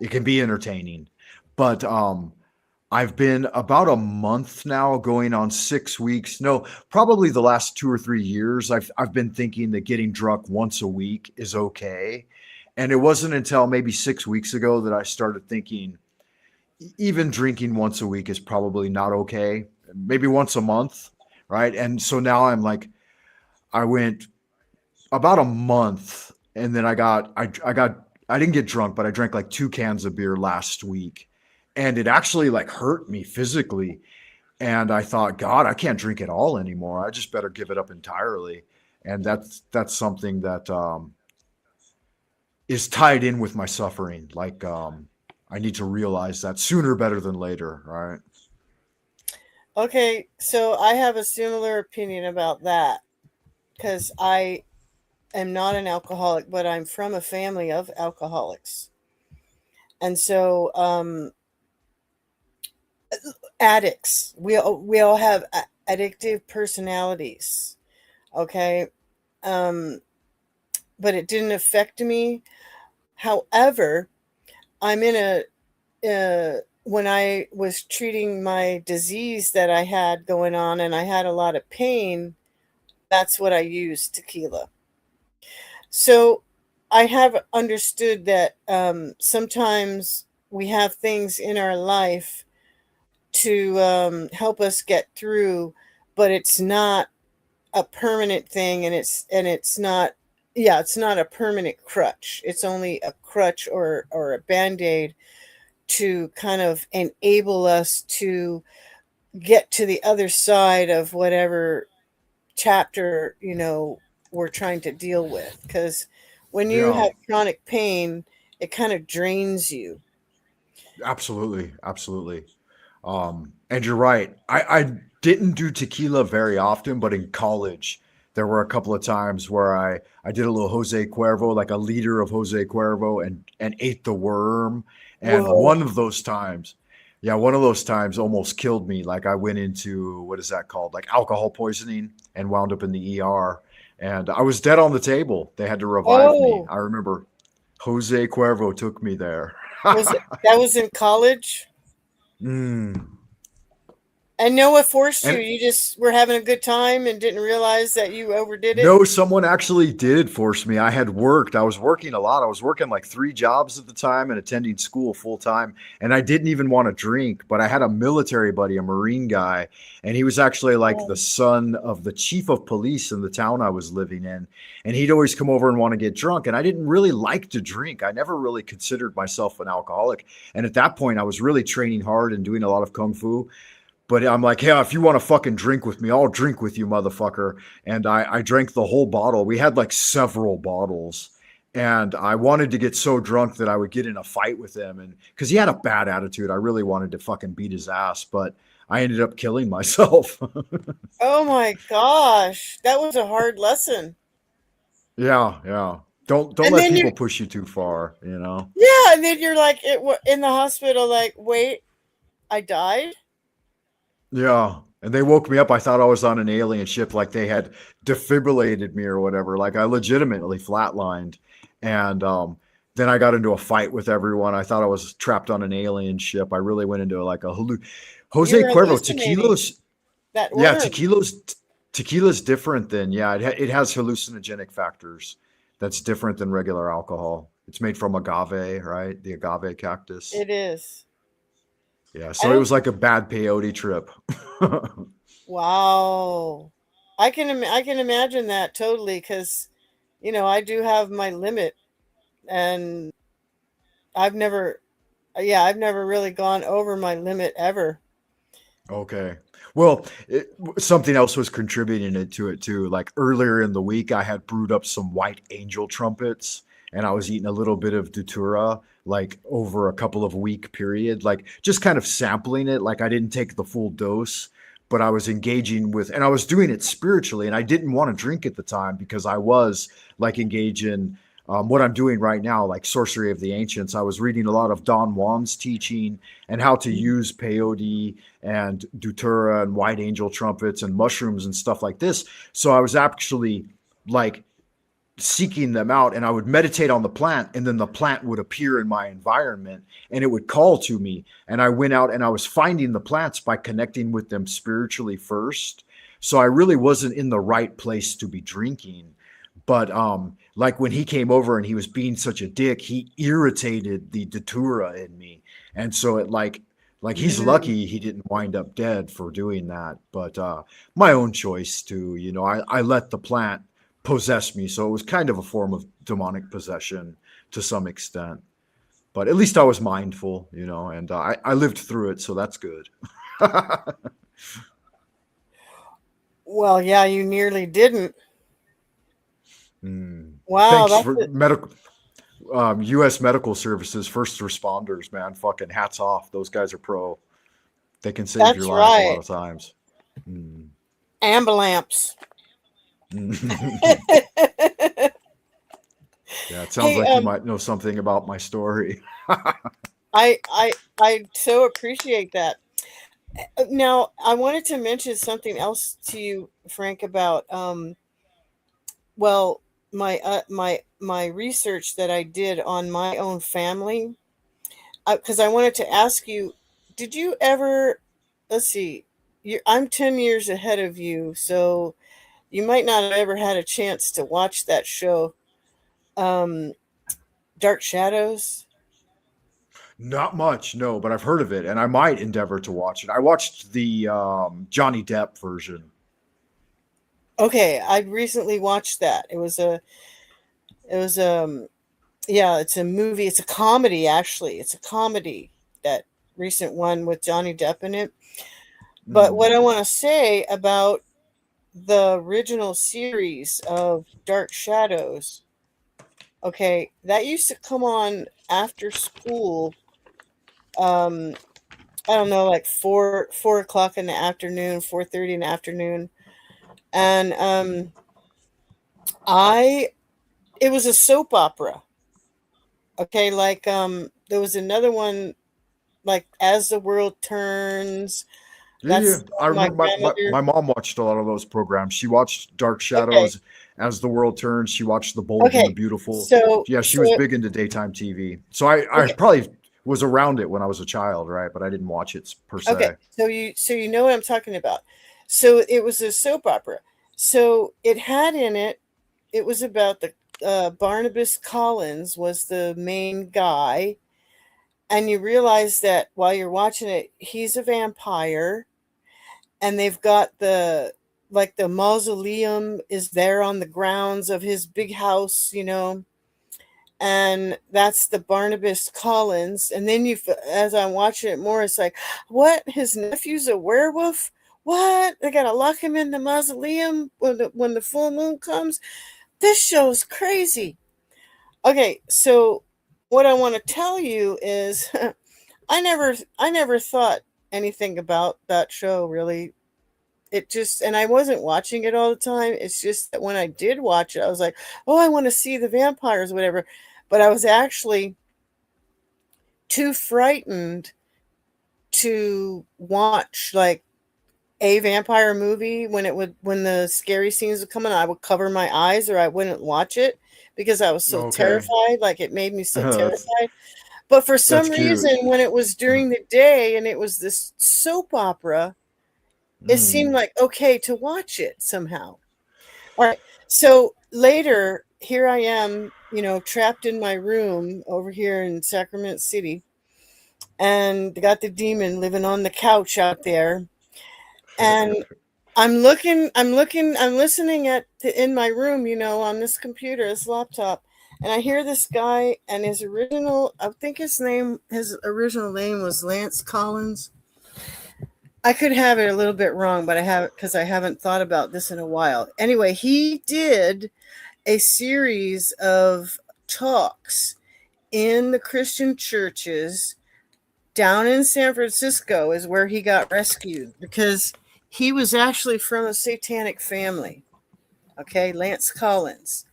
entertaining. But I've been about a month now, going on 6 weeks. No, probably the last 2 or 3 years. I've been thinking that getting drunk once a week is okay. And it wasn't until maybe 6 weeks ago that I started thinking even drinking once a week is probably not okay. Maybe once a month, right? And so now I'm like, I went about a month, and then I didn't get drunk, but I drank like 2 cans of beer last week, and it actually like hurt me physically. And I thought, God, I can't drink at all anymore. I just better give it up entirely. And that's something that is tied in with my suffering. Like I need to realize that sooner better than later, right? Okay, so I have a similar opinion about that because I am not an alcoholic, but I'm from a family of alcoholics. And so addicts, we all have addictive personalities. Okay. But it didn't affect me. However, I'm in when I was treating my disease that I had going on and I had a lot of pain, that's what I used, tequila. So I have understood that sometimes we have things in our life to help us get through, but it's not a permanent thing, and it's not a permanent crutch. It's only a crutch or a band-aid to kind of enable us to get to the other side of whatever chapter, we're trying to deal with. Because when you Yeah, have chronic pain, it kind of drains you. absolutely. Absolutely. And you're right. I didn't do tequila very often, but in college, there were a couple of times where I did a little Jose Cuervo, like a liter of Jose Cuervo, and ate the worm. And Whoa. one of those times almost killed me. Like I went into, what is that called? Like alcohol poisoning, and wound up in the ER. And I was dead on the table. They had to revive me. Oh, I remember Jose Cuervo took me there. that was in college? Mm. And no one forced you. And You just were having a good time and didn't realize that you overdid it. no, someone actually did force me. I was working a lot. I was working like 3 jobs at the time and attending school full time. And I didn't even want to drink, but I had a military buddy, a Marine guy, and he was actually like the Oh, son of the chief of police in the town I was living in. And he'd always come over and want to get drunk. And I didn't really like to drink. I never really considered myself an alcoholic. And at that point, I was really training hard and doing a lot of kung fu. But I'm like, hey, if you want to fucking drink with me, I'll drink with you, motherfucker. And I drank the whole bottle. We had like several bottles. And I wanted to get so drunk that I would get in a fight with him. And because he had a bad attitude, I really wanted to fucking beat his ass. But I ended up killing myself. oh my gosh. That was a hard lesson. Yeah, yeah. Don't And let then people you, push you too far, you know? yeah, and then you're like in the hospital, like, wait, I died? Yeah. And they woke me up. I thought I was on an alien ship, like they had defibrillated me or whatever. Like I legitimately flatlined. And then I got into a fight with everyone. I thought I was trapped on an alien ship. I really went into like a Jose You're Cuervo. hallucinating that Yeah, word. tequila's different than, yeah, it has hallucinogenic factors. That's different than regular alcohol. It's made from agave, right? The agave cactus. It is. Yeah, I so it don't, was like a bad peyote trip. wow. I can imagine that totally because, I do have my limit and I've never, I've never really gone over my limit ever. Okay. Well, something else was contributing to it too. Like earlier in the week, I had brewed up some white angel trumpets, and I was eating a little bit of Datura like over a couple of week period, like just kind of sampling it. Like I didn't take the full dose, but I was engaging with, and I was doing it spiritually, and I didn't want to drink at the time because I was like engaging what I'm doing right now, like Sorcery of the Ancients. I was reading a lot of Don Juan's teaching and how to use peyote and Datura and white angel trumpets and mushrooms and stuff like this. So I was actually like seeking them out, and I would meditate on the plant, and then the plant would appear in my environment and it would call to me. And I went out and I was finding the plants by connecting with them spiritually first. So I really wasn't in the right place to be drinking. But like when he came over and he was being such a dick, he irritated the Datura in me. And so it like he's lucky he didn't wind up dead for doing that. But my own choice too, you know, I let the plant possess me. So it was kind of a form of demonic possession to some extent. But at least I was mindful, you know, and I lived through it. So that's good. Well, yeah, you nearly didn't. Mm. Wow, Thanks that's for it. medical U.S. medical services, first responders, man. Fucking hats off. Those guys are pro. They can save your That's life a lot right. of times. Mm. Ambulance. Yeah, it sounds Hey, like you might know something about my story. I so appreciate that. Now, I wanted to mention something else to you, Frank, about well, my research that I did on my own family, because I wanted to ask you, did you ever? Let's see, I'm 10 years ahead of you, so you might not have ever had a chance to watch that show, um, Dark Shadows. Not much, no, but I've heard of it, and I might endeavor to watch it. I watched the Johnny Depp version. Okay, I recently watched that. It was yeah, it's a movie. It's a comedy, actually. It's a comedy, that recent one with Johnny Depp in it. But what I Mm. want to say about the original series of Dark Shadows, okay, that used to come on after school. Um, I don't know, like four o'clock in the afternoon, 4:30 in the afternoon, and I it was a soap opera. Okay, like there was another one like As the World Turns. Yeah, yeah. That's I my remember grandmother. my mom watched a lot of those programs. She watched Dark Okay, Shadows, As the World Turns. She watched The Bold and the okay. Beautiful. So Yeah, she so was big into daytime TV. So I okay, probably was around it when I was a child, right? But I didn't watch it per okay. se. So you know what I'm talking about. So it was a soap opera. So it had in it. It was about the Barnabas Collins was the main guy, and you realize that while you're watching it, he's a vampire, and they've got the like the mausoleum is there on the grounds of his big house, you know, and that's the Barnabas Collins. And then as I'm watching it more, it's like, what? His nephew's a werewolf? What? They gotta lock him in the mausoleum when the full moon comes. This show's crazy. Okay, so what I want to tell you is, I never thought anything about that show really. It just, and I wasn't watching it all the time. It's just that when I did watch it, I was like, oh, I want to see the vampires, whatever. But I was actually too frightened to watch like a vampire movie when the scary scenes would come in. I would cover my eyes or I wouldn't watch it because I was so Okay. terrified. Like it made me so that's terrified. But for that's some cute. reason, when it was during the day and it was this soap opera, it seemed Mm. like okay to watch it somehow. All right. So later, here I am, you know, trapped in my room over here in Sacramento City, and got the demon living on the couch out there. And I'm listening in my room, you know, on this computer, this laptop, and I hear this guy, and I think his original name was Lance Collins. I could have it a little bit wrong, but I have it because I haven't thought about this in a while. Anyway, he did a series of talks in the Christian churches down in San Francisco is where he got rescued, because he was actually from a satanic family. Okay, Lance Collins.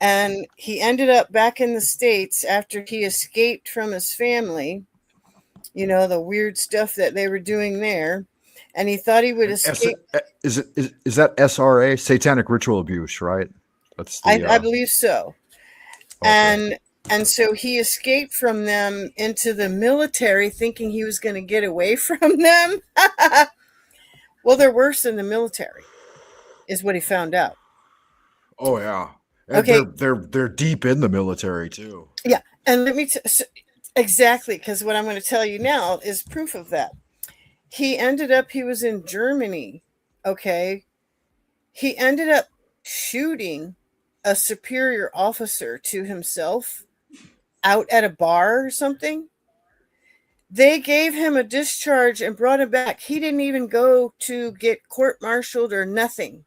And he ended up back in the States after he escaped from his family, the weird stuff that they were doing there. And he thought he would And escape. is that SRA, satanic ritual abuse, right? That's the I believe so. okay. And so he escaped from them into the military, thinking he was going to get away from them. Well, they're worse than the military, is what he found out. Oh yeah, and Okay, they're deep in the military too. yeah, and let me exactly, because what I'm going to tell you now is proof of that. He was in Germany. Okay, he ended up shooting a superior officer to himself out at a bar or something. They gave him a discharge and brought him back. He didn't even go to get court-martialed or nothing.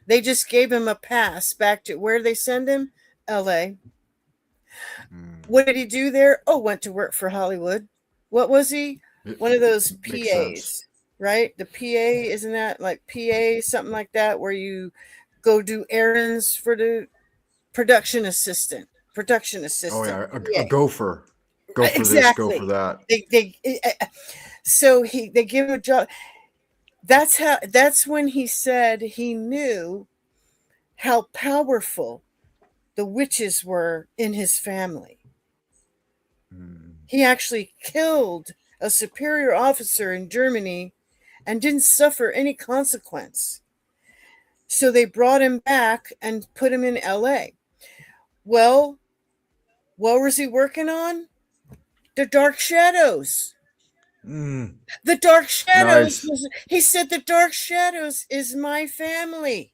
They just gave him a pass back to where they send him, LA. What did he do there? Oh, went to work for Hollywood. What was he? One of those Makes PAs, sense. right? The PA, isn't that like PA, something like that, where you go do errands for the production assistant? Oh yeah, PA. a gopher. Go for this, go for Exactly. that. So they give him a job. That's when he said he knew how powerful the witches were in his family. He actually killed a superior officer in Germany and didn't suffer any consequence. So they brought him back and put him in LA. Well, what was he working on? The Dark Shadows. The Dark Shadows. Nice, He said the Dark Shadows is my family.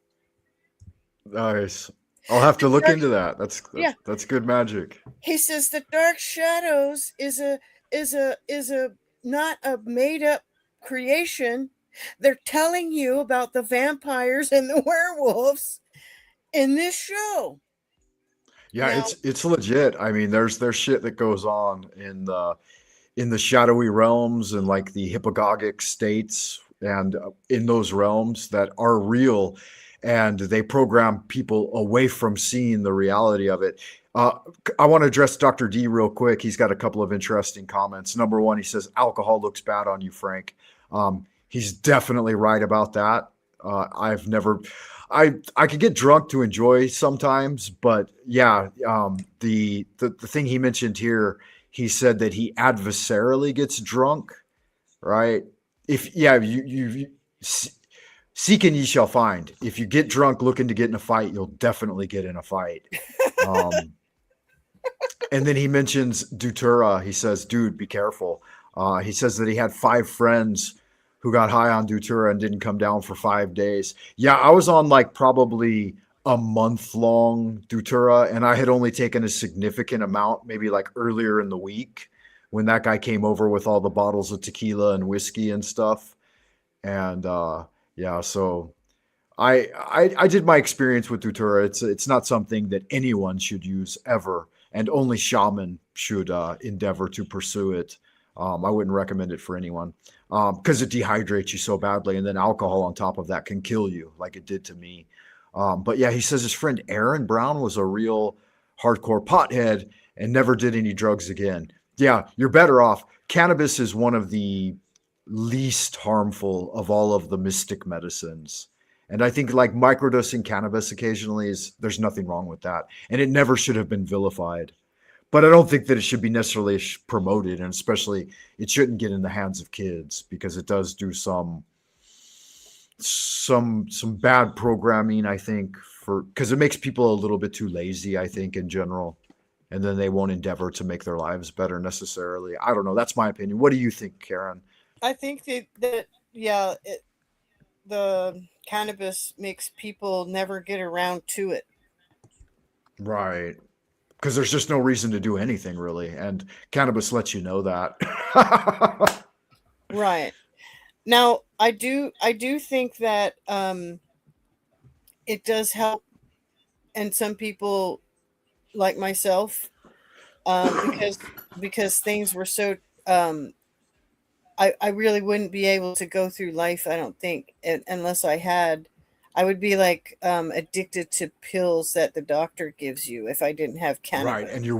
nice. I'll have to The look dark, into that. yeah. That's good magic. He says the Dark Shadows is a not a made up creation. They're telling you about the vampires and the werewolves in this show. Yeah, Now, it's legit. I mean, there's shit that goes on in the shadowy realms and like the hypnagogic states and in those realms that are real, and they program people away from seeing the reality of it. I want to address Dr. D real quick. He's got a couple of interesting comments. Number one, he says alcohol looks bad on you, Frank. He's definitely right about that. I've never, I could get drunk to enjoy sometimes, but yeah, the thing he mentioned here, he said that he adversarially gets drunk, right? If yeah, seek and ye shall find. If you get drunk looking to get in a fight, you'll definitely get in a fight. Um, and then he mentions Dutura. He says, dude, be careful. He says that he had 5 friends who got high on Dutura and didn't come down for 5 days. Yeah, I was on like probably a month long Dutura, and I had only taken a significant amount, maybe like earlier in the week when that guy came over with all the bottles of tequila and whiskey and stuff. And yeah, so I did my experience with Dutura. It's not something that anyone should use ever, and only shaman should endeavor to pursue it. I wouldn't recommend it for anyone because it dehydrates you so badly, and then alcohol on top of that can kill you, like it did to me. But yeah, he says his friend Aaron Brown was a real hardcore pothead and never did any drugs again. Yeah, you're better off. Cannabis is one of the least harmful of all of the mystic medicines. And I think like microdosing cannabis occasionally there's nothing wrong with that. And it never should have been vilified. But I don't think that it should be necessarily promoted, and especially it shouldn't get in the hands of kids because it does do some bad programming, I think, because it makes people a little bit too lazy, I think, in general. And then they won't endeavor to make their lives better necessarily. I don't know. That's my opinion. What do you think, Karen? I think that yeah, the cannabis makes people never get around to it. Right. Because there's just no reason to do anything really. And cannabis lets you know that. Right. Now, I do think that it does help, and some people like myself, because things were so. I really wouldn't be able to go through life, I don't think, unless I had. I would be like addicted to pills that the doctor gives you if I didn't have Right, cannabis. and you're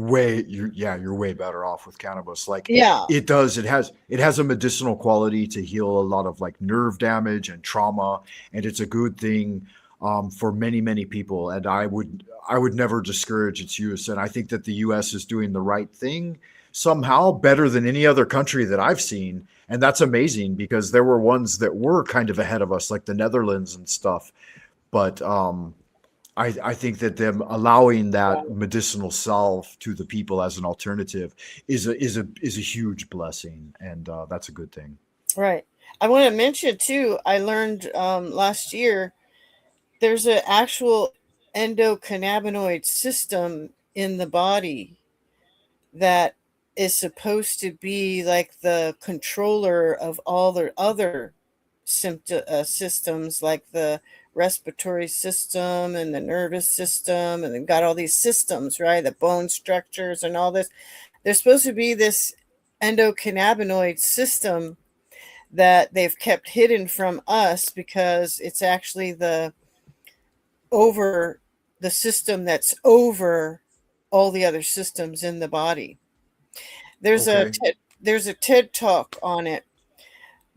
way better off with cannabis. Like Yeah, it has a medicinal quality to heal a lot of like nerve damage and trauma, and it's a good thing for many people. And I would never discourage its use. And I think that the U.S. is doing the right thing somehow better than any other country that I've seen, and that's amazing because there were ones that were kind of ahead of us, like the Netherlands and stuff. But I think that them allowing that medicinal salve to the people as an alternative is a huge blessing, and that's a good thing. right. I want to mention too. I learned last year there's an actual endocannabinoid system in the body that is supposed to be like the controller of all the other systems, like the respiratory system and the nervous system, and they've got all these systems, right? The bone structures and all this. There's supposed to be this endocannabinoid system that they've kept hidden from us because it's actually over the system that's over all the other systems in the body. There's a Okay. there's a TED talk on it.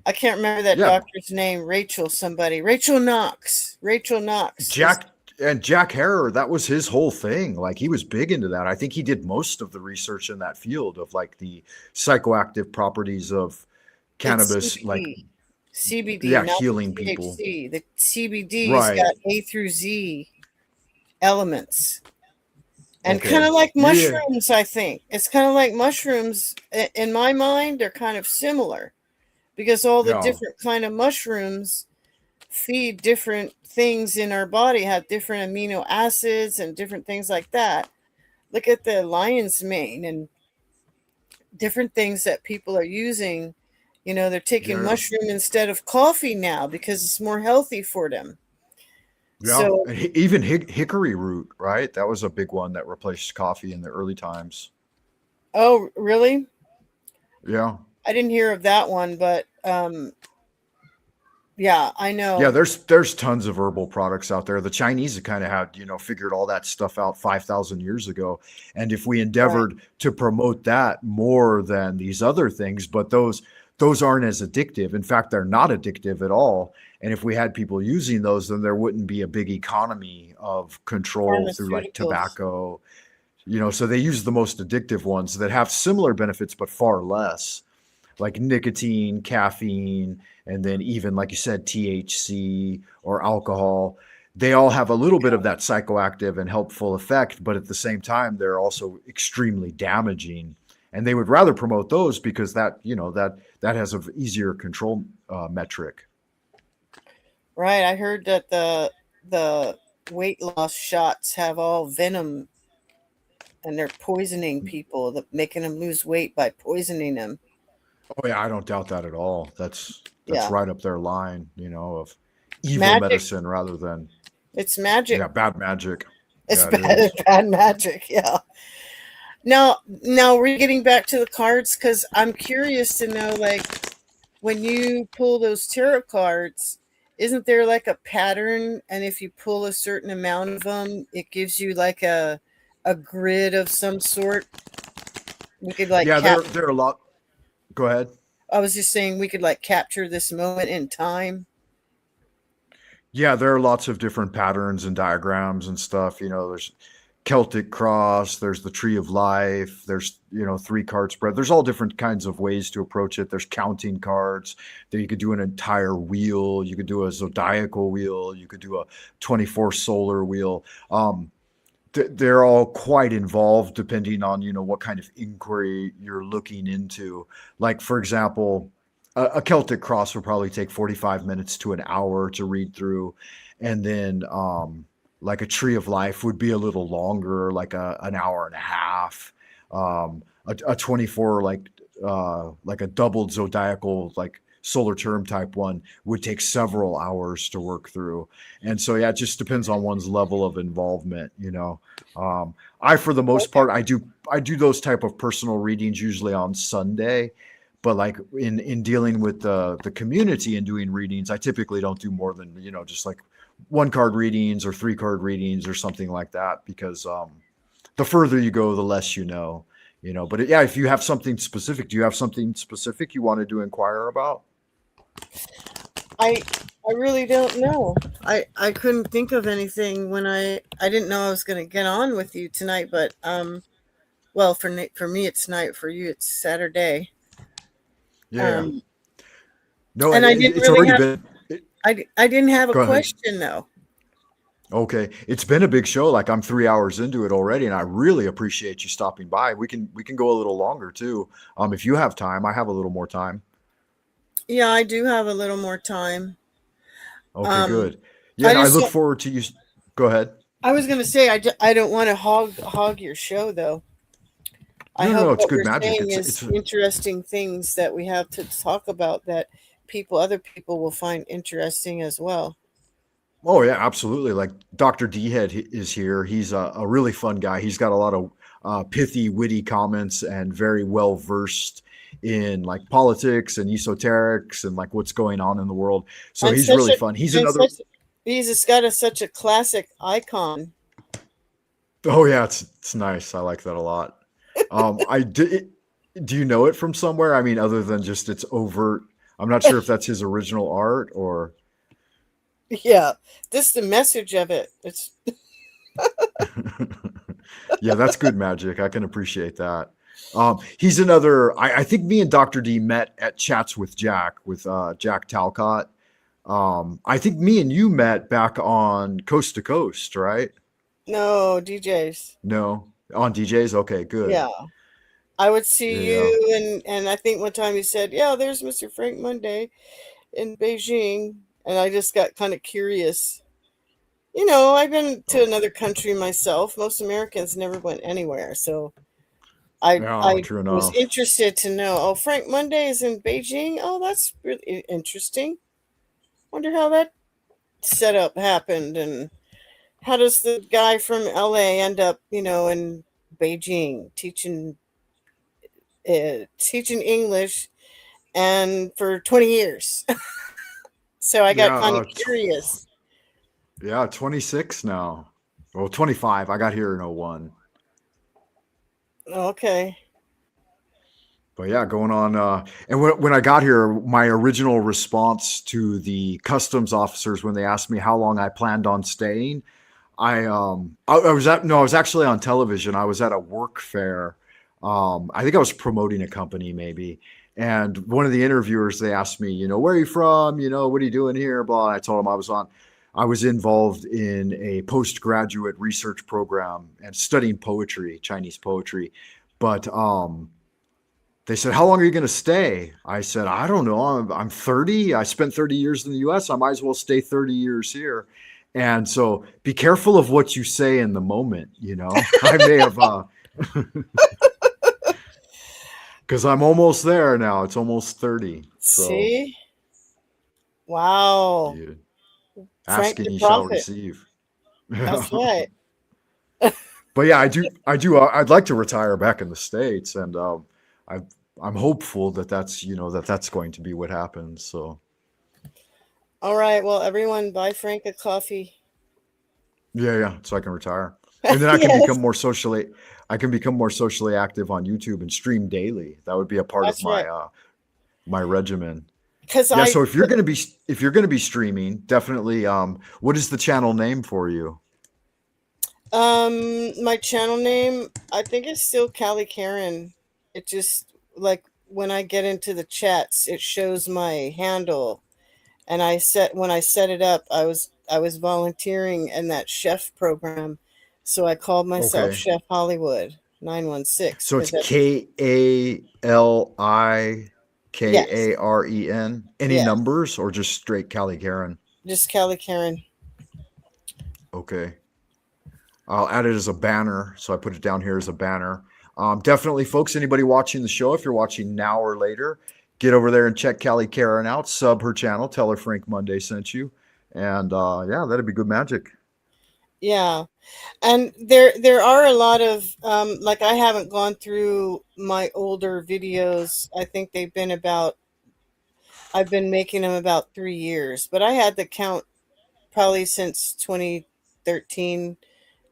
I can't remember that Yeah, doctor's name. Rachel Knox. Rachel Knox is. Jack Harrer, that was his whole thing. Like he was big into that. I think he did most of the research in that field of like the psychoactive properties of It's cannabis, like CBD, yeah, not healing the people. THC. The CBD's Right. got A through Z elements. And kind Okay. of like Yeah. mushrooms, I think. It's kind of like mushrooms. In my mind, they're kind of similar because all the Yeah. different kind of mushrooms feed different things in our body, have different amino acids and different things like that. Look at the lion's mane and different things that people are using. They're taking Yeah. mushroom instead of coffee now because it's more healthy for them. Yeah. So, And even hickory root, right? That was a big one that replaced coffee in the early times. oh, really? Yeah. I didn't hear of that one, but yeah, I Yeah, know. there's tons of herbal products out there. The Chinese have kind of had, figured all that stuff out 5,000 years ago. And if we Right. endeavored to promote that more than these other things, but those aren't as addictive. In fact, they're not addictive at all. And if we had people using those, then there wouldn't be a big economy of control through like Pharmaceuticals. tobacco. So they use the most addictive ones that have similar benefits but far less, like nicotine, caffeine, and then even like you said, THC or alcohol. They all have a little bit of that psychoactive and helpful effect, but at the same time, they're also extremely damaging. And they would rather promote those because that has an easier control metric. Right. I heard that the weight loss shots have all venom and they're poisoning people, making them lose weight by poisoning them. Oh yeah, I don't doubt that at all. That's Yeah. right up their line, of evil Magic. medicine rather than It's magic. yeah, bad magic. It's Yeah, it bad, is. bad magic. Yeah. Now we're getting back to the cards because I'm curious to know, like, when you pull those tarot cards, isn't there like a pattern? And if you pull a certain amount of them, it gives you like a grid of some sort. We could like Yeah, there are a lot. Go ahead. I was just saying we could like capture this moment in time. Yeah, there are lots of different patterns and diagrams and stuff. There's Celtic cross, there's the tree of life, there's, three card spread. There's all different kinds of ways to approach it. There's counting cards. There you could do an entire wheel. You could do a zodiacal wheel. You could do a 24 solar wheel. They're all quite involved depending on, what kind of inquiry you're looking into. Like, for example, a Celtic cross would probably take 45 minutes to an hour to read through. And then like a tree of life would be a little longer, like an hour and a half. A 24, like a doubled zodiacal, like solar term type one would take several hours to work through. And so, yeah, it just depends on one's level of involvement, you know. For the most part, I do those type of personal readings usually on Sunday, but like in dealing with the community and doing readings, I typically don't do more than, you know, just like 1 card readings or 3 card readings or something like that, because the further you go, the less you know. You know, but yeah, if you have something specific, do you have something specific you wanted to inquire about? I really don't know. I couldn't think of anything when I didn't know I was going to get on with you tonight, but well, for me it's night, for you it's Saturday. Yeah. No, And I didn't it's really already have been. I didn't have a Go ahead. question though. Okay, it's been a big show. Like I'm 3 hours into it already, and I really appreciate you stopping by. We can go a little longer too. If you have time, I have a little more time. Yeah, I do have a little more time. Okay, good. I Yeah, I just look forward to you. Go ahead. I was going to say I don't want to hog your show though. I No, hope it's what good we're magic. saying It's is interesting things that we have to talk about that other people will find interesting as well. Oh yeah, absolutely. Like Dr. D Head is here. He's a really fun guy. He's got a lot of pithy, witty comments and very well versed in like politics and esoterics and like what's going on in the world. So And he's really fun. He's another. He's got such a classic icon. Oh yeah, it's nice. I like that a lot. I did. Do you know it from somewhere? I mean, other than just it's overt. I'm not sure if that's his original art or. Yeah, this the message of it. It's Yeah, that's good magic. I can appreciate that. He's another. I think me and Dr. D met at Chats with Jack Jack Talcott. I think me and you met back on Coast to Coast, right? no DJs. No, on DJs. Okay, good. Yeah, I would see Yeah. you, and I think one time you said, "Yeah, there's Mr. Frank Monday in Beijing," and I just got kind of curious. You know, I've been to another country myself. Most Americans never went anywhere, so I True was enough. interested to know. Oh, Frank Monday is in Beijing. Oh, that's really interesting. Wonder how that setup happened, and how does the guy from LA end up, in Beijing teaching English and for 20 years. So I got Yeah, kind of curious. Yeah, 26 now. Well, 25. I got here in 01. Okay. But yeah, going on. And when I got here, my original response to the customs officers when they asked me how long I planned on staying, I was actually on television. I was at a work fair. I think I was promoting a company maybe. And one of the interviewers, they asked me, where are you from? What are you doing here? Blah. And I told them I was involved in a postgraduate research program and studying poetry, Chinese poetry. But they said, how long are you going to stay? I said, I don't know. I'm 30. I spent 30 years in the US. I might as well stay 30 years here. And so be careful of what you say in the moment. I may have, because I'm almost there now. It's almost 30. So, see? Wow. Yeah. Frank Asking the you shall Prophet. receive. That's right. But yeah, I do. I'd like to retire back in the States, and I'm hopeful that's going to be what happens. So All right. Well, everyone, buy Frank a coffee. yeah, so I can retire, and then I can Yes. become more socially. I can become more socially active on YouTube and stream daily. That would be a part That's of my right. my regimen. Because Yeah. So if you're going to be streaming, definitely. What is the channel name for you? my channel name, I think it's still Callie Karen. It just, like, when I get into the chats, it shows my handle. And when I set it up, I was volunteering in that chef program. So I called myself Okay. Chef Hollywood 916. So it's 'cause KALIKAREN. Any Yes. numbers or just straight Callie Karen? just Callie Karen. Okay. I'll add it as a banner. So I put it down here as a banner. Definitely, folks, anybody watching the show, if you're watching now or later, get over there and check Callie Karen out. Sub her channel. Tell her Frank Monday sent you. And yeah, that'd be good magic. Yeah. And there are a lot of like, I haven't gone through my older videos. I think I've been making them about 3 years, but I had the count probably since 2013.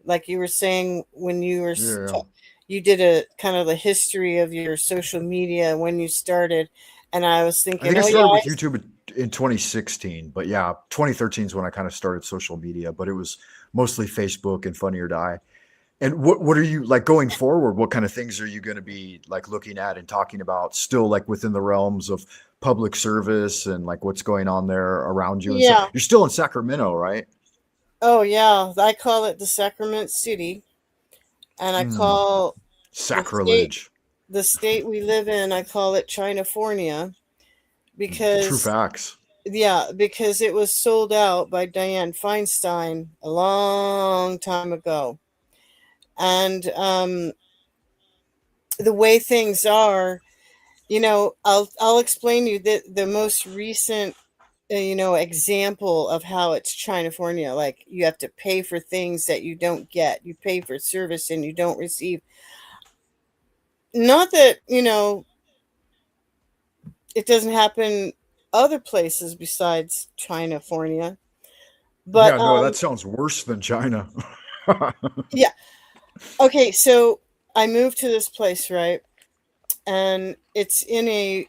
Like you were saying, when Yeah. you did a kind of the history of your social media when you started, and I was I thinking, think I oh started yeah, with YouTube in 2016, but yeah, 2013 is when I kind of started social media, but it was mostly Facebook and Funny or Die. And what are you like going forward? What kind of things are you going to be like looking at and talking about still like within the realms of public service and like what's going on there around you and stuff? yeah, You're still in Sacramento, right? oh yeah, I call it the Sacrament City, and I Mm, call the state sacrilege. the state we live in, I call it Chinafornia, True because facts. yeah, because it was sold out by Dianne Feinstein a long time ago. And the way things are, I'll explain you the most recent example of how it's Chinafornia. Like, you have to pay for things that you don't get. You pay for service and you don't receive. Not that, it doesn't happen other places besides Chinafornia. But Yeah, no, that sounds worse than China. yeah. Okay, so I moved to this place, right? And it's in a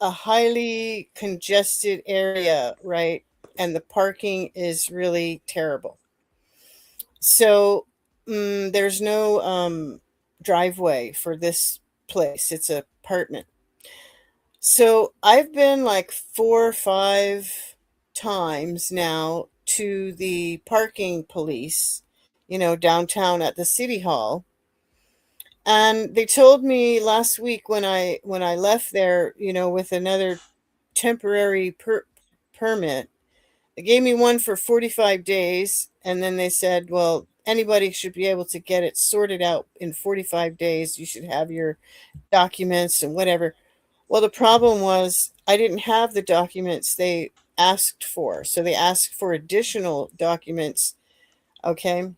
highly congested area, right? And the parking is really terrible. So there's no driveway for this place. It's an apartment. So I've been like 4 or 5 times now to the parking police, downtown at the city hall. And they told me last week when I left there, with another temporary permit. They gave me one for 45 days, and then they said, well, anybody should be able to get it sorted out in 45 days. You should have your documents and whatever. Well, the problem was I didn't have the documents they asked for. So they asked for additional documents, okay,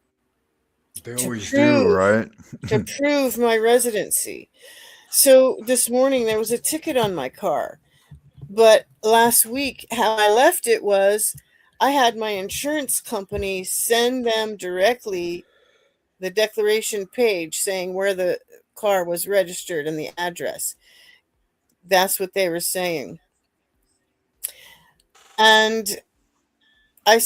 They to always do, prove right? to prove my residency. So this morning there was a ticket on my car. But last week, how I left it was I had my insurance company send them directly the declaration page saying where the car was registered and the address. That's what they were saying. And they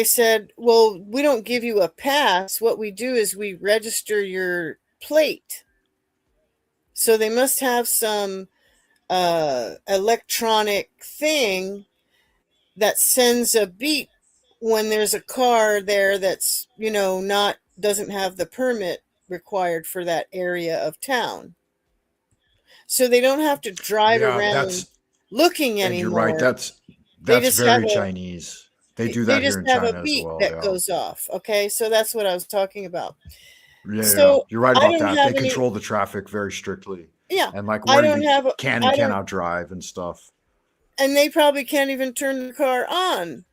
said, well, we don't give you a pass. What we do is we register your plate. So they must have some electronic thing that sends a beep when there's a car there that's, not doesn't have the permit required for that area of town. So they don't have to drive Yeah, around looking and you're right. anymore. They That's just have very a Chinese. They do they that just here in have a China as beep well. that Yeah. goes off. Okay? So that's what I was talking about. Yeah, So you're right I about don't that. They have any control the traffic very strictly, yeah, and like I where don't you have a can and I don't cannot drive and stuff. and they probably can't even turn the car on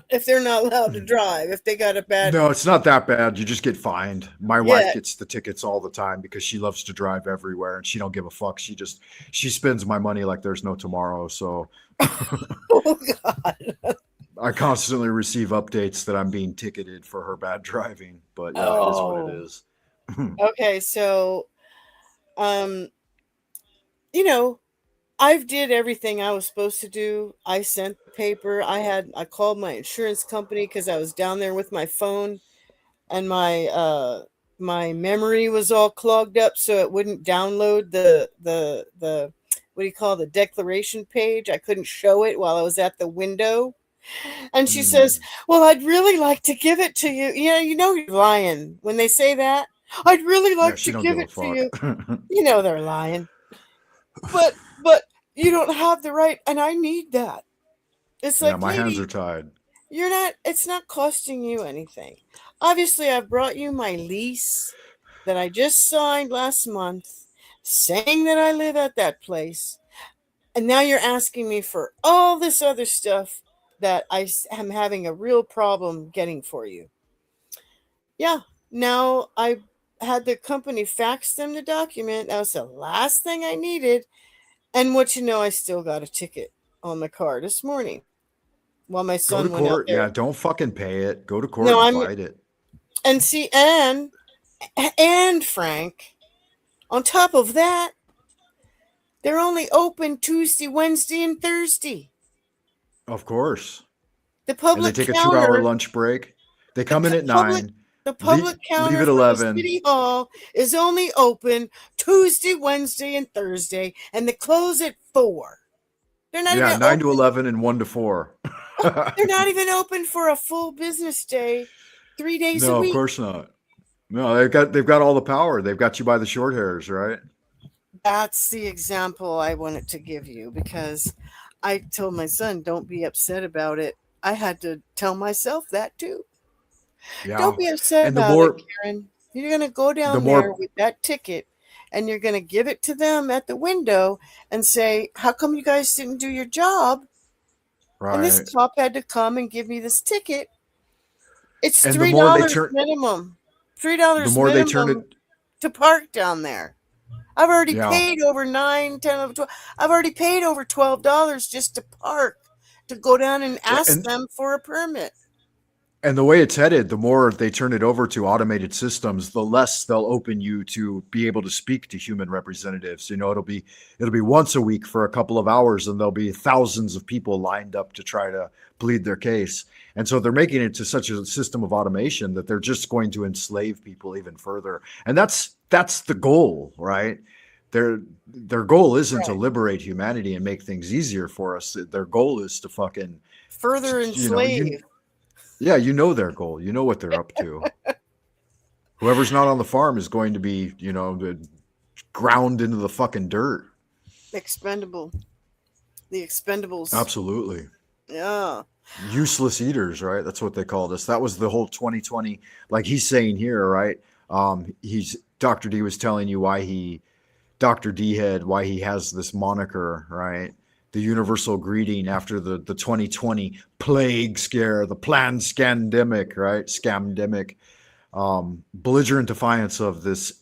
if they're not allowed to drive, if they got a bad No, it's not that bad. You just get fined. My wife yeah. gets the tickets all the time because she loves to drive everywhere and she don't give a fuck. She spends my money like there's no tomorrow. So Oh God. I constantly receive updates that I'm being ticketed for her bad driving. But yeah, it is what it Oh. is. Okay, so um, you know, I've did everything I was supposed to do. I sent the paper. I called my insurance company because I was down there with my phone, and my memory was all clogged up, so it wouldn't download the what do you call the declaration page. I couldn't show it while I was at the window. And she says, Mm. well, I'd really like to give it to you. Yeah, you're lying when they say that. I'd really Yeah, like she to don't give give a it to fuck. you. They're lying. But you don't have the right, and I need that. It's Yeah, like, my hands lady, are tied. it's not costing you anything. Obviously, I brought you my lease that I just signed last month saying that I live at that place. And now you're asking me for all this other stuff that am having a real problem getting for you. Yeah, now I had the company fax them the document. That was the last thing I needed. And what you know, I still got a ticket on the car this morning while my Go to son went out court. there. Yeah, don't fucking pay it. Go to court No, and I'm fight it. and see and Frank, on top of that, they're only open Tuesday, Wednesday, and Thursday. Of course. The And they public take a 2-hour counter, lunch break. They the come in at public 9, the leave, public leave counter at for the 11. city hall is only open Tuesday, Wednesday, and Thursday, and they close at 4. They're not Yeah, even 9 to open. 11 and 1 to 4. They're not even open for a full business day, 3 days a No, of week. course not. No, they've got all the power. They've got you by the short hairs, right? That's the example I wanted to give you, because I told my son, don't be upset about it. I had to tell myself that too. Yeah. Don't be upset And the about more it, Karen. You're going to go the down there more with that ticket and you're going to give it to them at the window and say, how come you guys didn't do your job? And this right. cop had to come and give me this ticket. It's And the $3 more they turn minimum. the $3 more they turn minimum it to park down there. I've already yeah. paid over 9, 10, 11, 12. I've already paid over $12 just to park, to go down and Yeah, ask them for a permit. And the way it's headed, the more they turn it over to automated systems, the less they'll open you to be able to speak to human representatives. You know, it'll be once a week for a couple of hours, and there'll be thousands of people lined up to try to plead their case. And so they're making it to such a system of automation that they're just going to enslave people even further. And that's the goal, right? Their goal isn't to Right. liberate humanity and make things easier for us. Their goal is to fucking, Further you know, enslave. yeah, you know their goal. You know what they're up to. Whoever's not on the farm is going to be, you know, ground into the fucking dirt. Expendable. The expendables. Absolutely. Yeah. Useless eaters, right? That's what they called us. That was the whole 2020, like he's saying here, right? Dr. D was telling you why Dr. D Head, why he has this moniker, right? The universal greeting after the 2020 plague scare, the planned scandemic, right? Scamdemic, belligerent defiance of this,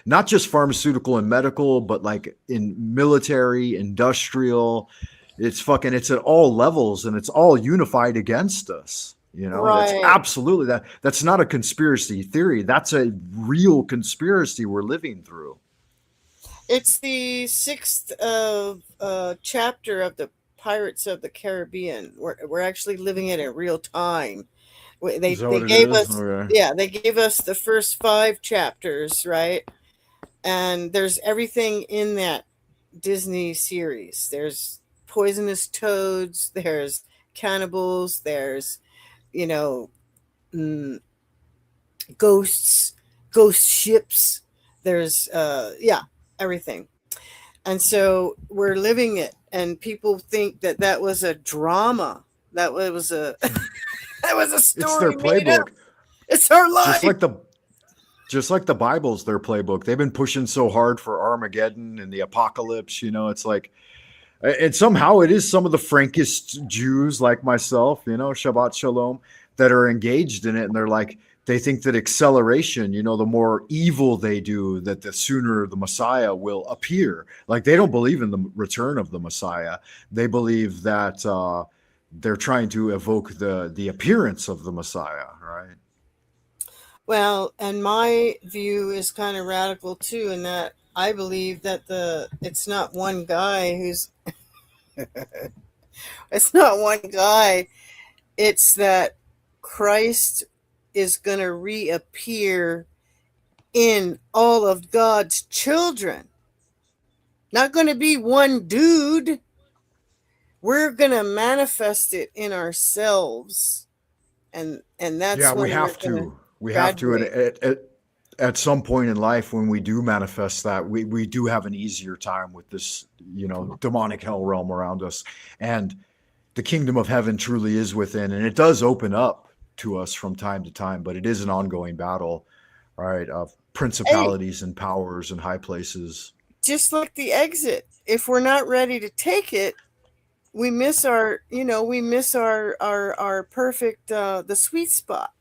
not just pharmaceutical and medical, but like in military, industrial. It's at all levels, and it's all unified against us. You know, that's Right. absolutely that's not a conspiracy theory. That's a real conspiracy we're living through. It's the 6th chapter of the Pirates of the Caribbean. We're actually living it in real time. They Is that what it gave is? us, Okay. yeah, they gave us the first 5 chapters, right? And there's everything in that Disney series. There's poisonous toads, there's cannibals, there's, you know, ghost ships, there's everything. And so we're living it, and people think that was a drama, that was a that was a It's story their made up. playbook. It's our life. Just like the Bible's their playbook. They've been pushing so hard for Armageddon and the apocalypse, you know, it's like, and somehow it is some of the frankest Jews like myself, you know, Shabbat Shalom, that are engaged in it. And they're like, they think that acceleration, you know, the more evil they do, that the sooner the Messiah will appear. Like, they don't believe in the return of the Messiah. They believe that they're trying to evoke the appearance of the Messiah, right? Well, and my view is kind of radical too, in that I believe that it's not one guy who's it's not one guy. It's that Christ is going to reappear in all of God's children. Not going to be one dude. We're going to manifest it in ourselves. And that's Yeah, when we have to. We have to. At some point in life, when we do manifest that, we do have an easier time with this, you know, demonic hell realm around us. And the kingdom of heaven truly is within, and it does open up to us from time to time, but it is an ongoing battle, right? Of principalities and powers and high places. just like the exit. If we're not ready to take it, we miss our, we miss our perfect, the sweet spot.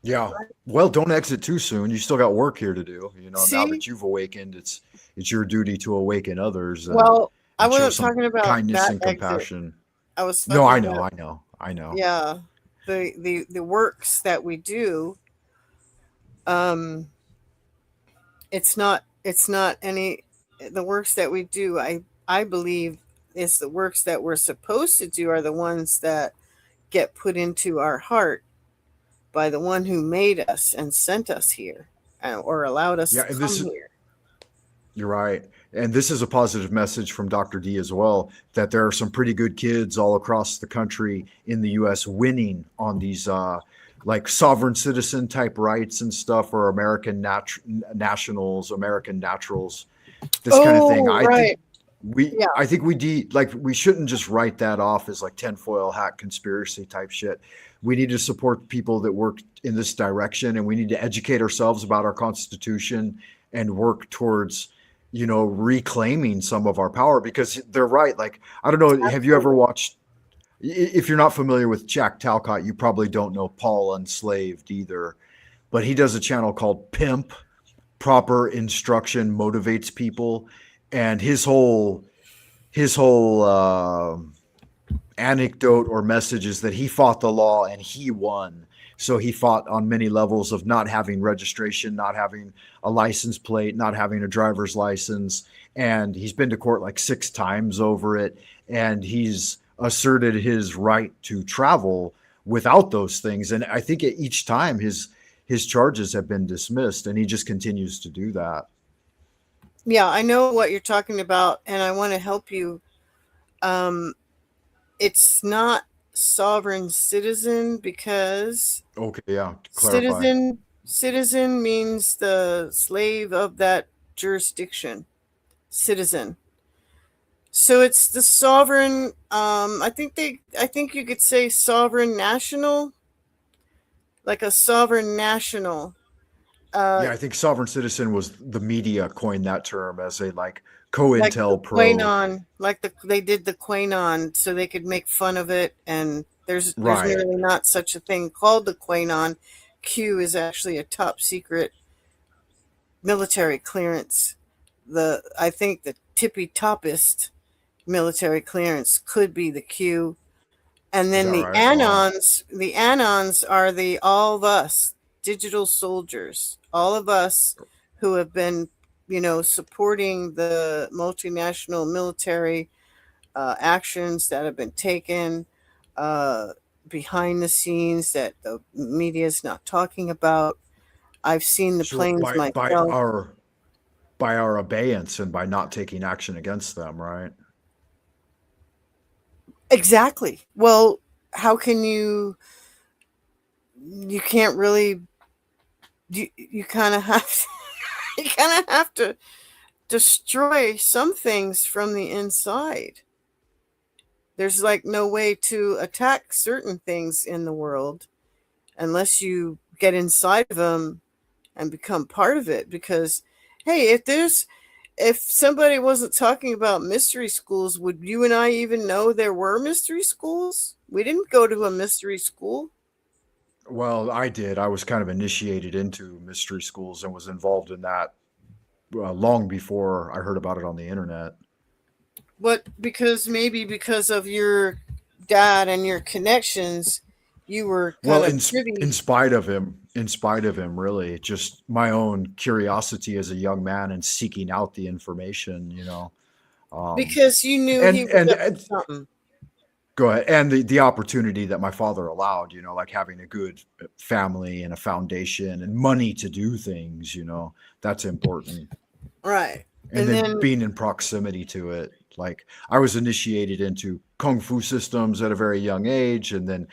Yeah. Well, don't exit too soon. You still got work here to do. Now See? that you've awakened, it's your duty to awaken others Well, I and show wasn't some talking about kindness that and exit. compassion. I was No, talking I know, about, I know. yeah, the works that we do. Um, it's not any, the works that we do. I believe it's the works that we're supposed to do are the ones that get put into our heart by the one who made us and sent us here, or allowed us Yeah, to and come here. you're right. And this is a positive message from Dr. D as well, that there are some pretty good kids all across the country in the US winning on these like sovereign citizen type rights and stuff, or American nationals, American naturals, this kind of thing. Oh, right. Yeah. I think we shouldn't just write that off as like tinfoil hat conspiracy type shit. We need to support people that work in this direction, and we need to educate ourselves about our Constitution and work towards, reclaiming some of our power, because they're right. Like, I don't know, have you ever watched, if you're not familiar with Jack Talcott, you probably don't know Paul Unslaved either, but he does a channel called Pimp. Proper instruction motivates people, and his whole anecdote or message is that he fought the law and he won. So he fought on many levels of not having registration, not having a license plate, not having a driver's license, and he's been to court like 6 times over it, and he's asserted his right to travel without those things. And I think at each time his charges have been dismissed, and he just continues to do that. Yeah, I know what you're talking about, and I want to help you. It's not sovereign citizen, because Okay, yeah, clarify. citizen means the slave of that jurisdiction. Citizen. So it's the sovereign. I think you could say sovereign national, like a sovereign national. Yeah, I think sovereign citizen was the media coined that term as a like Like the COINTELPRO. Quanon, they did the Quanon so they could make fun of it, and there's Right. really not such a thing called the Quanon. Q is actually a top secret military clearance. I think the tippy toppest military clearance could be the Q. And Is then that right? Wow. the anons are the all of us digital soldiers, all of us who have been, supporting the multinational military actions that have been taken uh, behind the scenes that the media is not talking about. I've seen the Sure. planes By myself. our abeyance and by not taking action against them, right? Exactly. Well, how can you can't really, you kind of have you kind of have to destroy some things from the inside. There's like no way to attack certain things in the world unless you get inside of them and become part of it. Because, hey, if somebody wasn't talking about mystery schools, would you and I even know there were mystery schools? We didn't go to a mystery school. Well, I did. I was kind of initiated into mystery schools and was involved in that long before I heard about it on the internet. But because of your dad and your connections, you were Well, kind of privy. in spite of him, really, just my own curiosity as a young man and seeking out the information. Um, Because you knew he and was and, up to and something. Go ahead. And the opportunity that my father allowed, like having a good family and a foundation and money to do things, that's important. Right. And And then then, being in proximity to it. Like, I was initiated into kung fu systems at a very young age, and then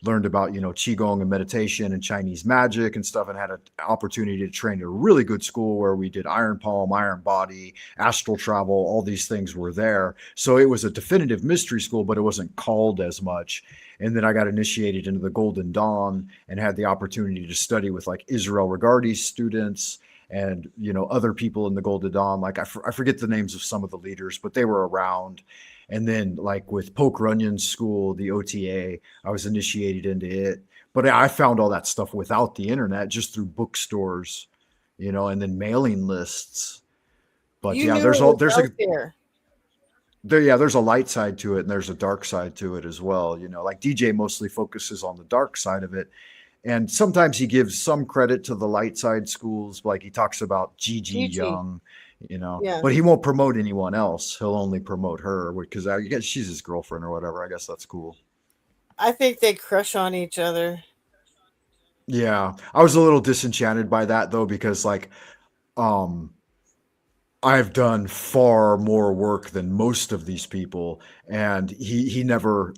learned about, qigong and meditation and Chinese magic and stuff, and had an opportunity to train at a really good school where we did iron palm, iron body, astral travel. All these things were there. So it was a definitive mystery school, but it wasn't called as much. And then I got initiated into the Golden Dawn and had the opportunity to study with like Israel Regardie's students and other people in the Golden Dawn. Like I forget the names of some of the leaders, but they were around. And then like with Poke Runyon's school, the OTA, I was initiated into it. But I found all that stuff without the internet, just through bookstores, and then mailing lists. But You yeah, knew it was there's out there. there's a light side to it and there's a dark side to it as well. Like DJ mostly focuses on the dark side of it. And sometimes he gives some credit to the light side schools, like he talks about Gigi Gigi. Young, Yeah. but he won't promote anyone else. He'll only promote her because I guess she's his girlfriend or whatever. I guess that's cool. I think they crush on each other. Yeah. I was a little disenchanted by that though, because like, um, I've done far more work than most of these people, and he never.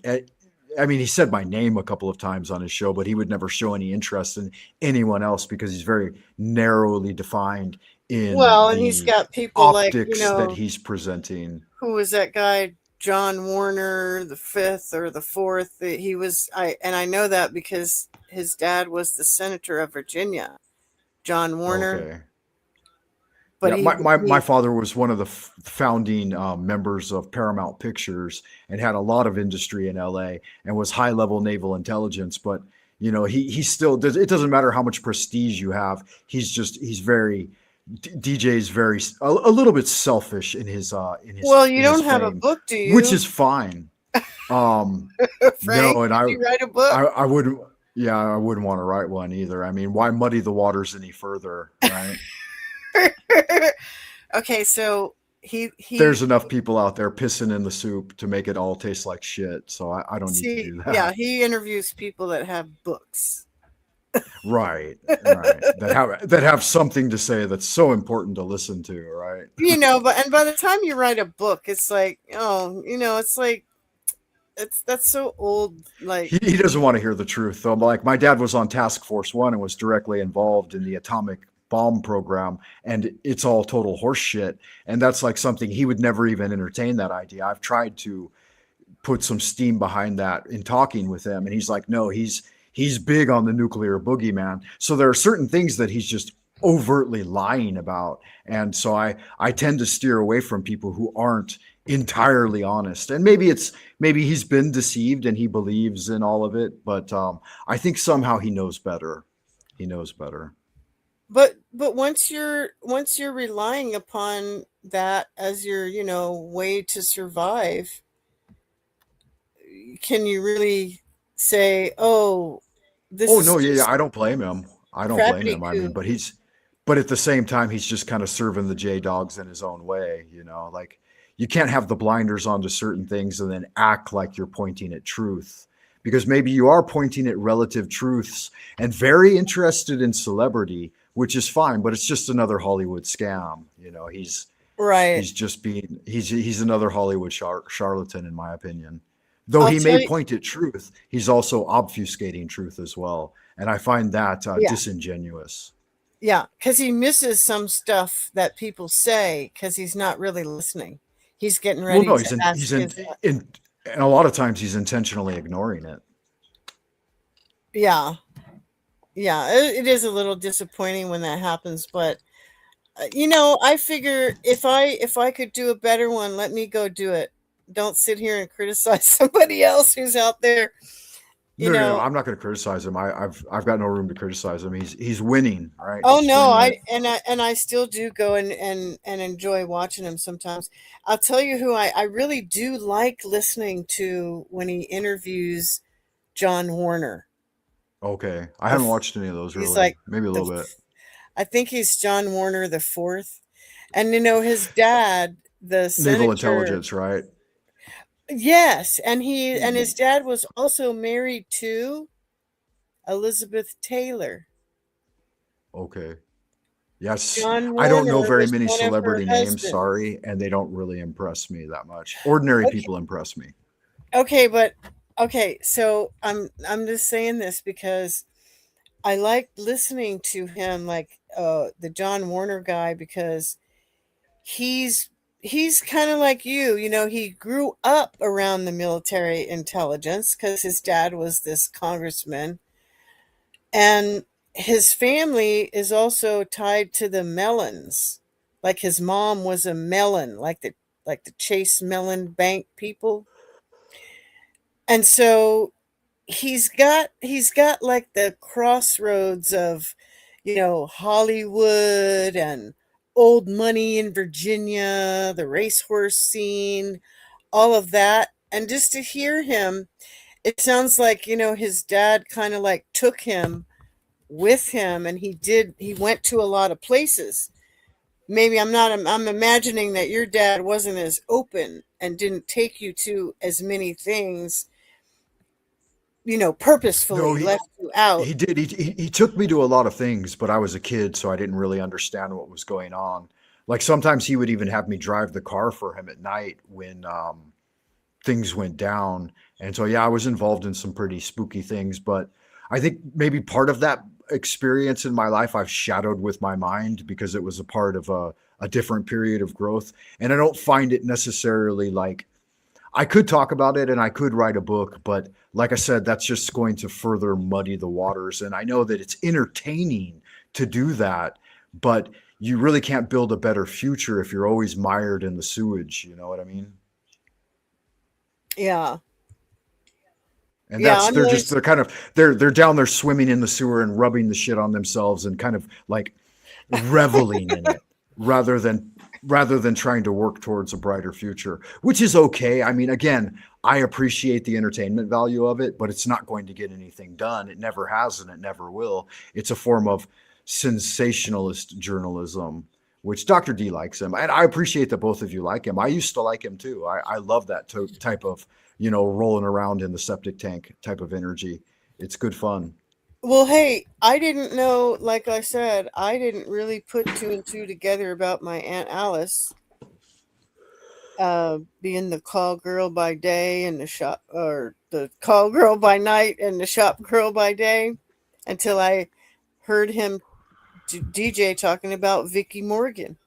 I mean, he said my name a couple of times on his show, but he would never show any interest in anyone else because he's very narrowly defined in Well, and he's the got people like, optics that he's presenting. who was that guy, John Warner, the fifth or the fourth? He was, I know that because his dad was the senator of Virginia, John Warner. Okay. But Yeah, my father was one of the founding members of Paramount Pictures and had a lot of industry in LA and was high level naval intelligence. But he still does. It doesn't matter how much prestige you have. He's very DJ's very a little bit selfish in his well, you in his don't have a fame, book, do you? which is fine. Frank, No, and did you write a book? I wouldn't. Yeah, I wouldn't want to write one either. I mean, why muddy the waters any further, right? Okay, so he There's enough people out there pissing in the soup to make it all taste like shit. So I don't need to do that. yeah, he interviews people that have books. Right. That have something to say that's so important to listen to, right? But by the time you write a book, it's like, it's like that's so old. Like, He doesn't want to hear the truth though. Like my dad was on Task Force 1 and was directly involved in the atomic bomb program, and it's all total horse shit. And that's like something he would never even entertain that idea. I've tried to put some steam behind that in talking with him, and he's like, no, he's big on the nuclear boogeyman. So there are certain things that he's just overtly lying about. And so I tend to steer away from people who aren't entirely honest. And maybe he's been deceived and he believes in all of it, but I think somehow he knows better. He knows better. but once you're relying upon that as your way to survive, can you really say, oh, this Oh is no, yeah, just I don't blame him. I don't blame crappy him. I mean, too? but at the same time, he's just kind of serving the J Dogs in his own way, like you can't have the blinders onto certain things and then act like you're pointing at truth, because maybe you are pointing at relative truths and very interested in celebrity, which is fine, but it's just another Hollywood scam. Right. He's another Hollywood charlatan, in my opinion. Though I'll he tell may you, point at truth, he's also obfuscating truth as well. And I find that yeah, disingenuous. yeah, because he misses some stuff that people say because he's not really listening. He's getting Well, ready no, to ask his. and a lot of times he's intentionally ignoring it. Yeah, yeah, it is a little disappointing when that happens, but I figure if I could do a better one, let me go do it. Don't sit here and criticize somebody else who's out there. No, I'm not going to criticize him. I've got no room to criticize him. He's winning, right? Oh He's no, winning I still do go and enjoy watching him sometimes. I'll tell you who I really do like listening to when he interviews John Warner. Okay, I haven't watched any of those He's really. like Maybe a little bit. I think he's John Warner the fourth. And his dad, the Naval senator. intelligence, right? Yes, and his dad was also married to Elizabeth Taylor. Okay. Yes, John I don't know Warner very was many one of her celebrity names, husbands. sorry, and they don't really impress me that much. Ordinary Okay, people impress me. okay, so I'm just saying this because I like listening to him, like the John Warner guy, because he's kind of like you. He grew up around the military intelligence because his dad was this congressman, and his family is also tied to the melons. Like his mom was a melon, like the Chase Mellon Bank people. And so he's got like the crossroads of, Hollywood and old money in Virginia, the racehorse scene, all of that. And just to hear him, it sounds like, his dad kind of like took him with him, and he went to a lot of places. Maybe I'm imagining that your dad wasn't as open and didn't take you to as many things, No, purposefully left you out. he did. He took me to a lot of things, but I was a kid, so I didn't really understand what was going on. Like sometimes he would even have me drive the car for him at night when things went down. And so, yeah, I was involved in some pretty spooky things, but I think maybe part of that experience in my life I've shadowed with my mind because it was a part of a different period of growth. And I don't find it necessarily like I could talk about it and I could write a book, but like I said, that's just going to further muddy the waters. And I know that it's entertaining to do that, but you really can't build a better future if you're always mired in the sewage. You know what I mean? Yeah. And Yeah, that's I'm always they're down there swimming in the sewer and rubbing the shit on themselves and kind of like reveling in it rather than trying to work towards a brighter future, which is okay. I mean, again, I appreciate the entertainment value of it, but it's not going to get anything done. It never has and it never will. It's a form of sensationalist journalism, which Dr. D likes him. And I appreciate that both of you like him. I used to like him too. I love that type of, rolling around in the septic tank type of energy. It's good fun. Well, hey, I didn't know, like I said, I didn't really put two and two together about my Aunt Alice being the call girl by day and the call girl by night and the shop girl by day until I heard him DJ talking about Vicky Morgan.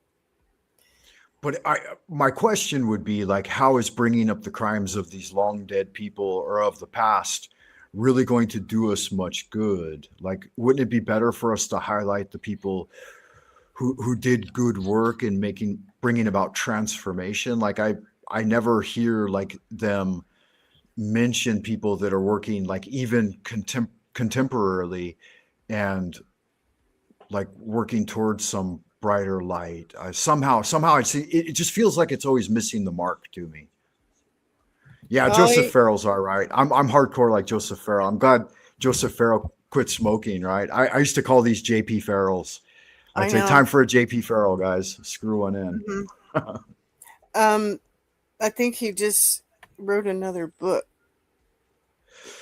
But my question would be like, how is bringing up the crimes of these long dead people or of the past really going to do us much good? Like, wouldn't it be better for us to highlight the people who did good work in bringing about transformation? Like, I never hear like them mention people that are working like even contemporarily and like working towards some brighter light. Somehow I see it just feels like it's always missing the mark to me. Yeah, Joseph Farrell's all right. I'm hardcore like Joseph Farrell. I'm glad Joseph Farrell quit smoking, right? I used to call these JP Farrells. I'd say time for a JP Farrell, guys. Screw one in. Mm-hmm. I think he just wrote another book.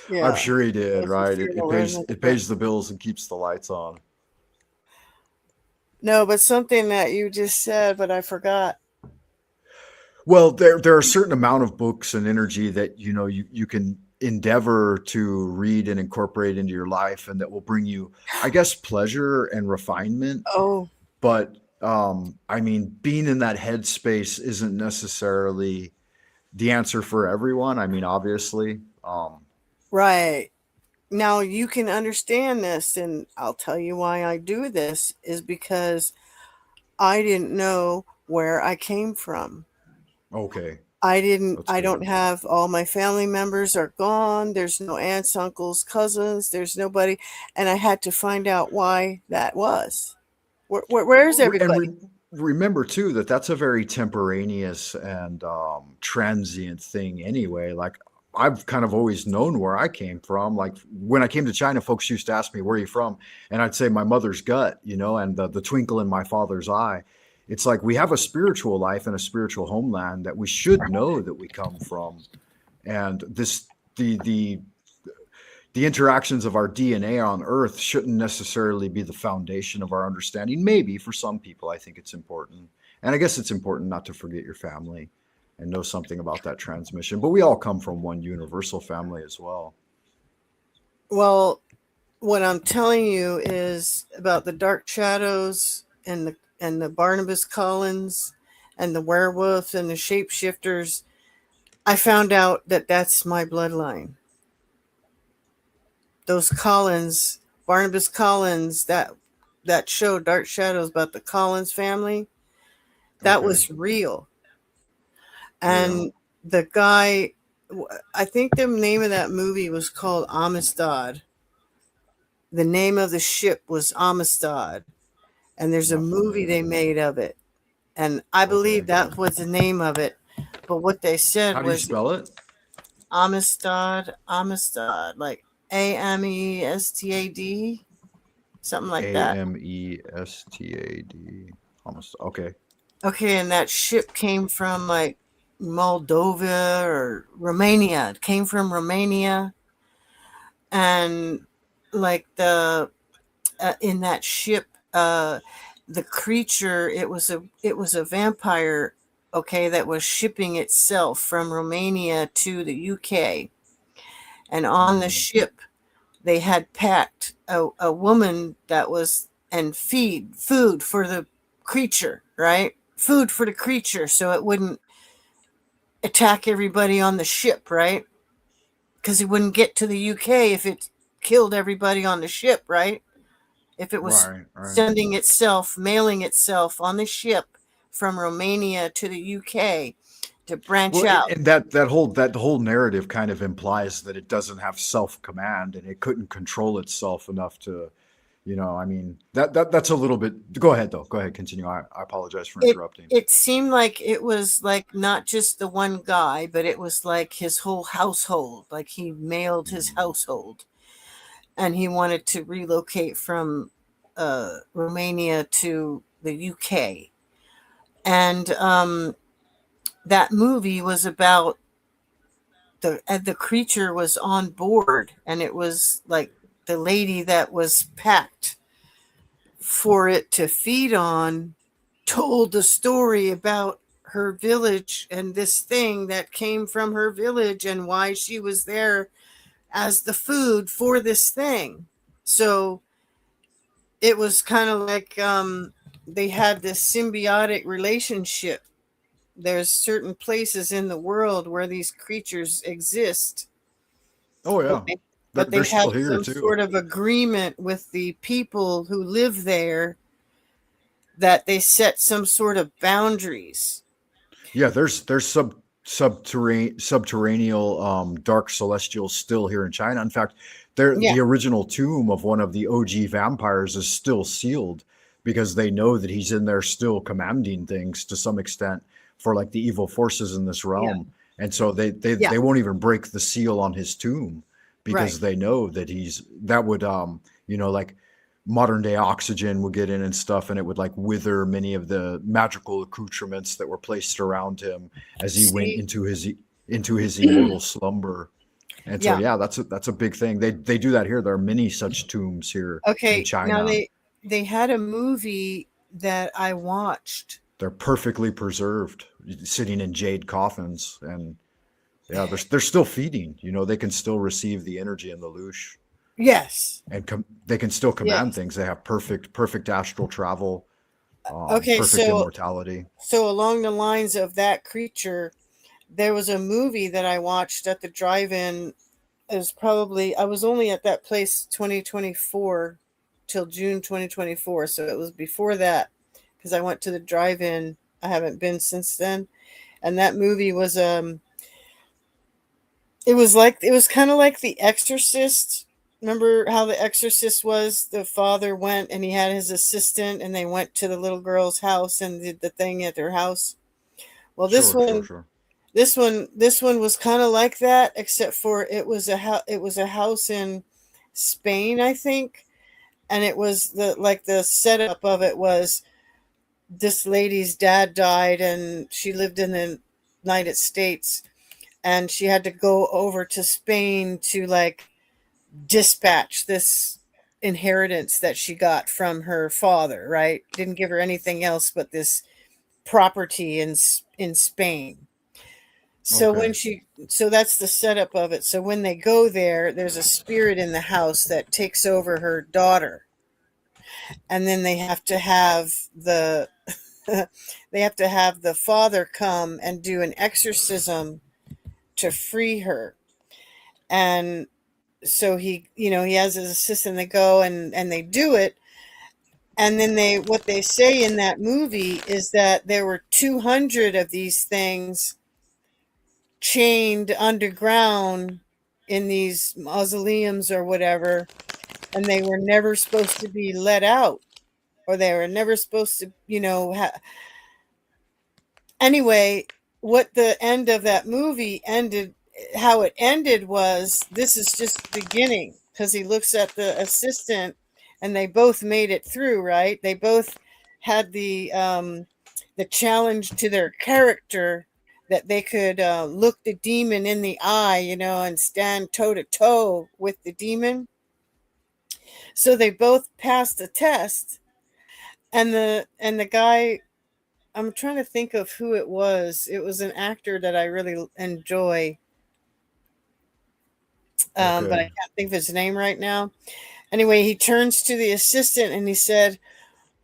Yeah, I'm sure he did, right? It pays the bills and keeps the lights on. No, but something that you just said, but I forgot. Well, there are a certain amount of books and energy that you can endeavor to read and incorporate into your life, and that will bring you, I guess, pleasure and refinement. Oh, but I mean, being in that headspace isn't necessarily the answer for everyone. I mean, obviously, right. Now you can understand this, and I'll tell you why I do this is because I didn't know where I came from. Okay. I don't have all my family members are gone. There's no aunts, uncles, cousins. There's nobody. And I had to find out why that was. Where's everybody? And remember too, that's a very temporaneous and transient thing anyway. Like, I've kind of always known where I came from. Like when I came to China, folks used to ask me, where are you from? And I'd say my mother's gut, and the twinkle in my father's eye. It's like we have a spiritual life and a spiritual homeland that we should know that we come from. And the interactions of our DNA on Earth shouldn't necessarily be the foundation of our understanding. Maybe for some people, I think it's important. And I guess it's important not to forget your family and know something about that transmission. But we all come from one universal family as well. Well, what I'm telling you is about the dark shadows and the Barnabas Collins and the werewolf and the shapeshifters. I found out that that's my bloodline. Those Collins Barnabas Collins, that show Dark Shadows about the Collins family, that Okay. was real. Yeah. And the guy, I think the name of that movie was called Amistad. The name of the ship was Amistad, and there's a Not movie familiar. they made of it, and I believe Okay. that was the name of it. But what they said How do you was spell it? Amistad, like Amestad, something like that. Amestad. Almost. Okay. Okay, and that ship came from like Moldova or Romania. It came from Romania, and like the in that ship, the creature, it was a vampire, okay, that was shipping itself from Romania to the UK, and on the ship they had packed a woman that was and food for the creature, right? Food for the creature so it wouldn't attack everybody on the ship, right? Because it wouldn't get to the UK if it killed everybody on the ship, right? If it was Right. Right. mailing itself on the ship from Romania to the UK to branch Well, out. and that whole narrative kind of implies that it doesn't have self-command and it couldn't control itself enough to, I mean, that's a little bit. Go ahead though. Go ahead. Continue. I apologize for It interrupting. it seemed like it was like not just the one guy, but it was like his whole household. Like he mailed his household, and he wanted to relocate from Romania to the UK. And that movie was about the creature was on board, and it was like the lady that was packed for it to feed on told the story about her village and this thing that came from her village and why she was there as the food for this thing. So it was kind of like they had this symbiotic relationship. There's certain places in the world where these creatures exist, Oh but yeah, they they're have still here some too. sort of agreement with the people who live there that they set some sort of boundaries. Yeah, there's subterranean dark celestials still here in China. In fact, Yeah, the original tomb of one of the OG vampires is still sealed because they know that he's in there still commanding things to some extent for like the evil forces in this yeah, realm. And so they they, yeah, they won't even break the seal on his tomb right. because they know that that would like modern day oxygen would get in and stuff, and it would like wither many of the magical accoutrements that were placed around him as he went See, into his immortal slumber. And so yeah. yeah, that's a big thing. They do that here. There are many such tombs here in Okay, now China. they had a movie that I watched. They're perfectly preserved, sitting in jade coffins, and yeah, they're still feeding. They can still receive the energy in the loosh, Yes. and they can still command Yes. things. They have perfect astral travel, Okay, perfect so immortality. along the lines of that creature, there was a movie that I watched at the drive-in. It was probably I was only at that place 2024 till June 2024, so it was before that because I went to the drive-in. I haven't been since then. And that movie was it was kind of like The Exorcist. Remember how The Exorcist was? The father went and he had his assistant and they went to the little girl's house and did the thing at their house. Well, Sure, sure, sure. this one was kind of like that, except for it was a house in Spain, I think, and it was the setup of it was this lady's dad died and she lived in the United States and she had to go over to Spain to like dispatch this inheritance that she got from her father, right? Didn't give her anything else but this property in Spain. Okay. So that's the setup of it. So when they go there, there's a spirit in the house that takes over her daughter. And then they have to have the father come and do an exorcism to free her. And so he, he has his assistant. They go and they do it, and then what they say in that movie is that there were 200 of these things chained underground in these mausoleums or whatever, and they were never supposed to be let out, or they were never supposed to, anyway, what the end of that movie ended, how it ended was, this is just the beginning, because he looks at the assistant and they both made it through, right? They both had the challenge to their character that they could look the demon in the eye, and stand toe to toe with the demon. So they both passed the test, and the guy, I'm trying to think of who it was. It was an actor that I really enjoy, but I Okay. can't think of his name right now. Anyway, he turns to the assistant and he said,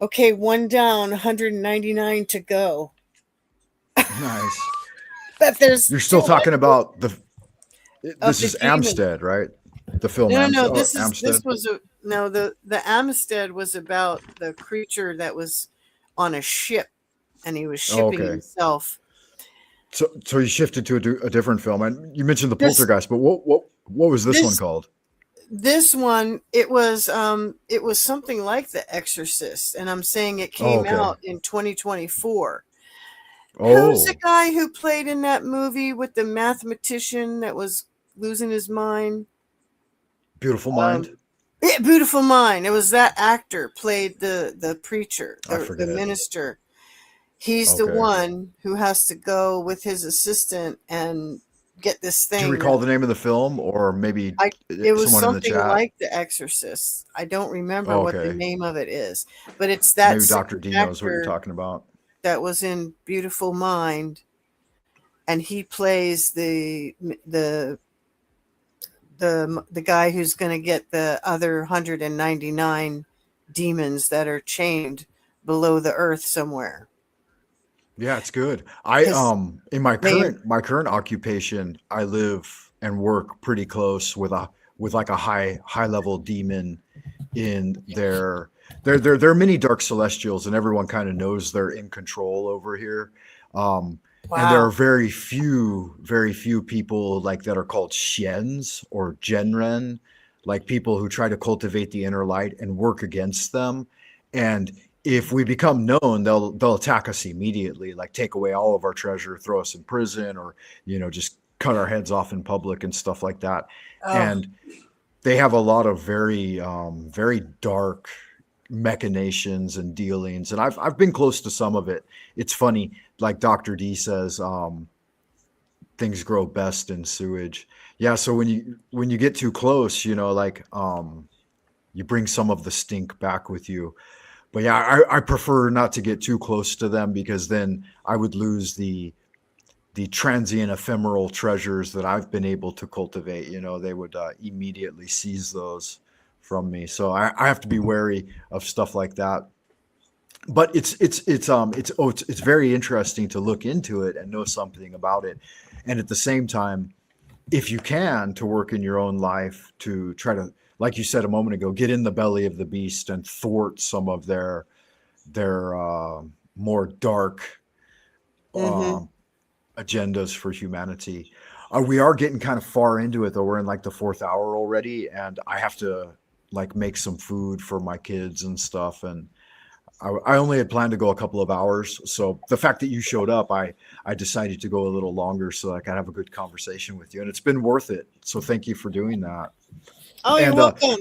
"Okay, one down, 199 to go." Nice. But there's You're still talking 200 about of this the is demon. Amstead, right? The film No, no, no. Amstead. Oh, This Amstead. was no, the Amistad was about the creature that was on a ship, and he was Oh, shipping okay. himself. So you shifted to a different film, and you mentioned the This Poltergeist, but what was this one this called? this one, it was something like The Exorcist, and I'm saying it Oh, came okay. out in 2024. Who's the Oh, guy who played in that movie with the mathematician that was losing his mind? Beautiful Um, Mind. yeah, Beautiful Mind. It was that actor played the preacher, I the forget. minister. He's the Okay. one who has to go with his assistant and get this Do you thing that recall the name of the film, or maybe it was someone in the something chat? like The Exorcist. I don't remember Oh, what the okay. name of it is, but it's So that maybe same Dr. D knows what you're actor talking about. that was in Beautiful Mind, and he plays the guy who's going to get the other 199 demons that are chained below the earth somewhere. Yeah, it's good. I Because in my they, current occupation, I live and work pretty close with like a high level demon in there are many dark celestials, and everyone kind of knows they're in control over here. And there are wow. very few people like that are called Xians or Genren, like people who try to cultivate the inner light and work against them. And if we become known, they'll attack us immediately, like take away all of our treasure, throw us in prison, or just cut our heads off in public and stuff like that. Oh, And they have a lot of very dark machinations and dealings, and I've been close to some of it. It's funny, like Dr. D says, things grow best in sewage. Yeah, so when you get too close, like you bring some of the stink back with you. But yeah, I prefer not to get too close to them, because then I would lose the transient ephemeral treasures that I've been able to cultivate. They would immediately seize those from me. So I have to be wary of stuff like that. But it's very interesting to look into it and know something about it. And at the same time, if you can, to work in your own life to try to, like you said a moment ago, get in the belly of the beast and thwart some of their more dark mm-hmm. uh, agendas for humanity. We are getting kind of far into it, though. We're in like the fourth hour already, and I have to like make some food for my kids and stuff. And I only had planned to go a couple of hours, so the fact that you showed up, I decided to go a little longer so I could have a good conversation with you, and it's been worth it. So thank you for doing that. Oh, you're And welcome.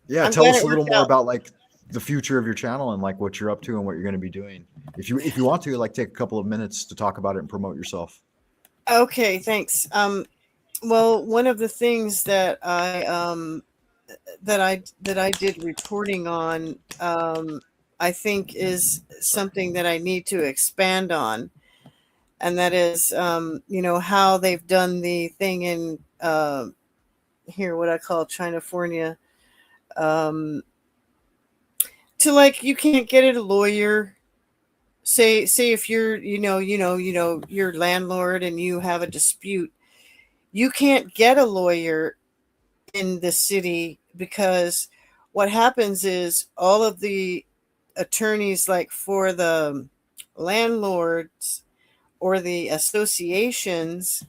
yeah, I'm tell glad us it a little worked more out. about like the future of your channel and like what you're up to and what you're going to be doing. If you want to, like, take a couple of minutes to talk about it and promote yourself. Okay, thanks. Well, one of the things that I did reporting on, I think is something that I need to expand on, and that is, how they've done the thing in here, what I call Chinafornia, um, to, like, you can't get a lawyer. Say if you're, your landlord and you have a dispute, you can't get a lawyer in the city, because what happens is all of the attorneys, like for the landlords or the associations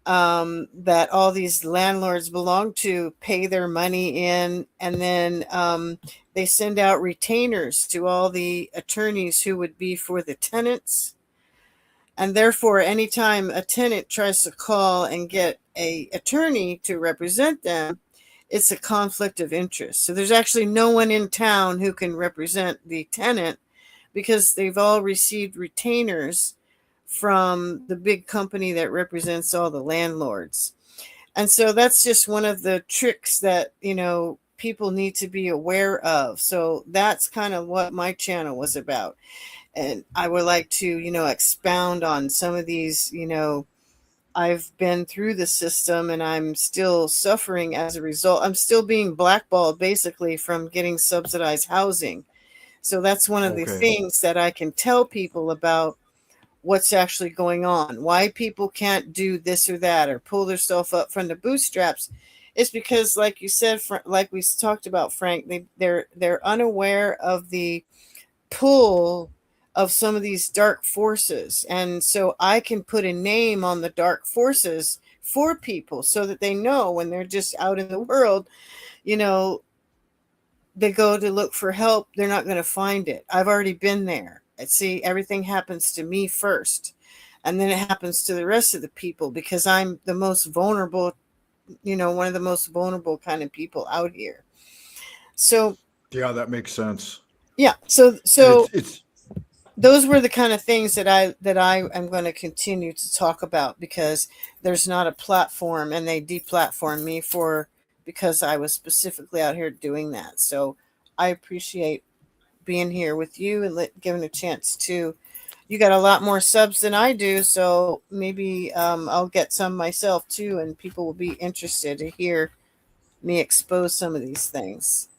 that all these landlords belong to, pay their money in, and then they send out retainers to all the attorneys who would be for the tenants. And therefore, anytime a tenant tries to call and get a attorney to represent them, it's a conflict of interest. So there's actually no one in town who can represent the tenant, because they've all received retainers from the big company that represents all the landlords. And so that's just one of the tricks that, people need to be aware of. So that's kind of what my channel was about. And I would like to, expound on some of these. I've been through the system and I'm still suffering as a result. I'm still being blackballed basically from getting subsidized housing. So that's one of the things that I can tell people about what's actually going on, why people can't do this or that or pull themselves up from the bootstraps. It's because, like you said, like we talked about, Frank, they're unaware of the pull of some of these dark forces. And so I can put a name on the dark forces for people so that they know when they're just out in the world, they go to look for help, they're not going to find it. I've already been there. See, everything happens to me first, and then it happens to the rest of the people, because I'm the most vulnerable, one of the most vulnerable kind of people out here. So yeah, that makes sense. Yeah. So it's those were the kind of things that I am going to continue to talk about, because there's not a platform, and they deplatformed me because I was specifically out here doing that. So I appreciate being here with you and giving a chance to. You got a lot more subs than I do, so maybe I'll get some myself too, and people will be interested to hear me expose some of these things.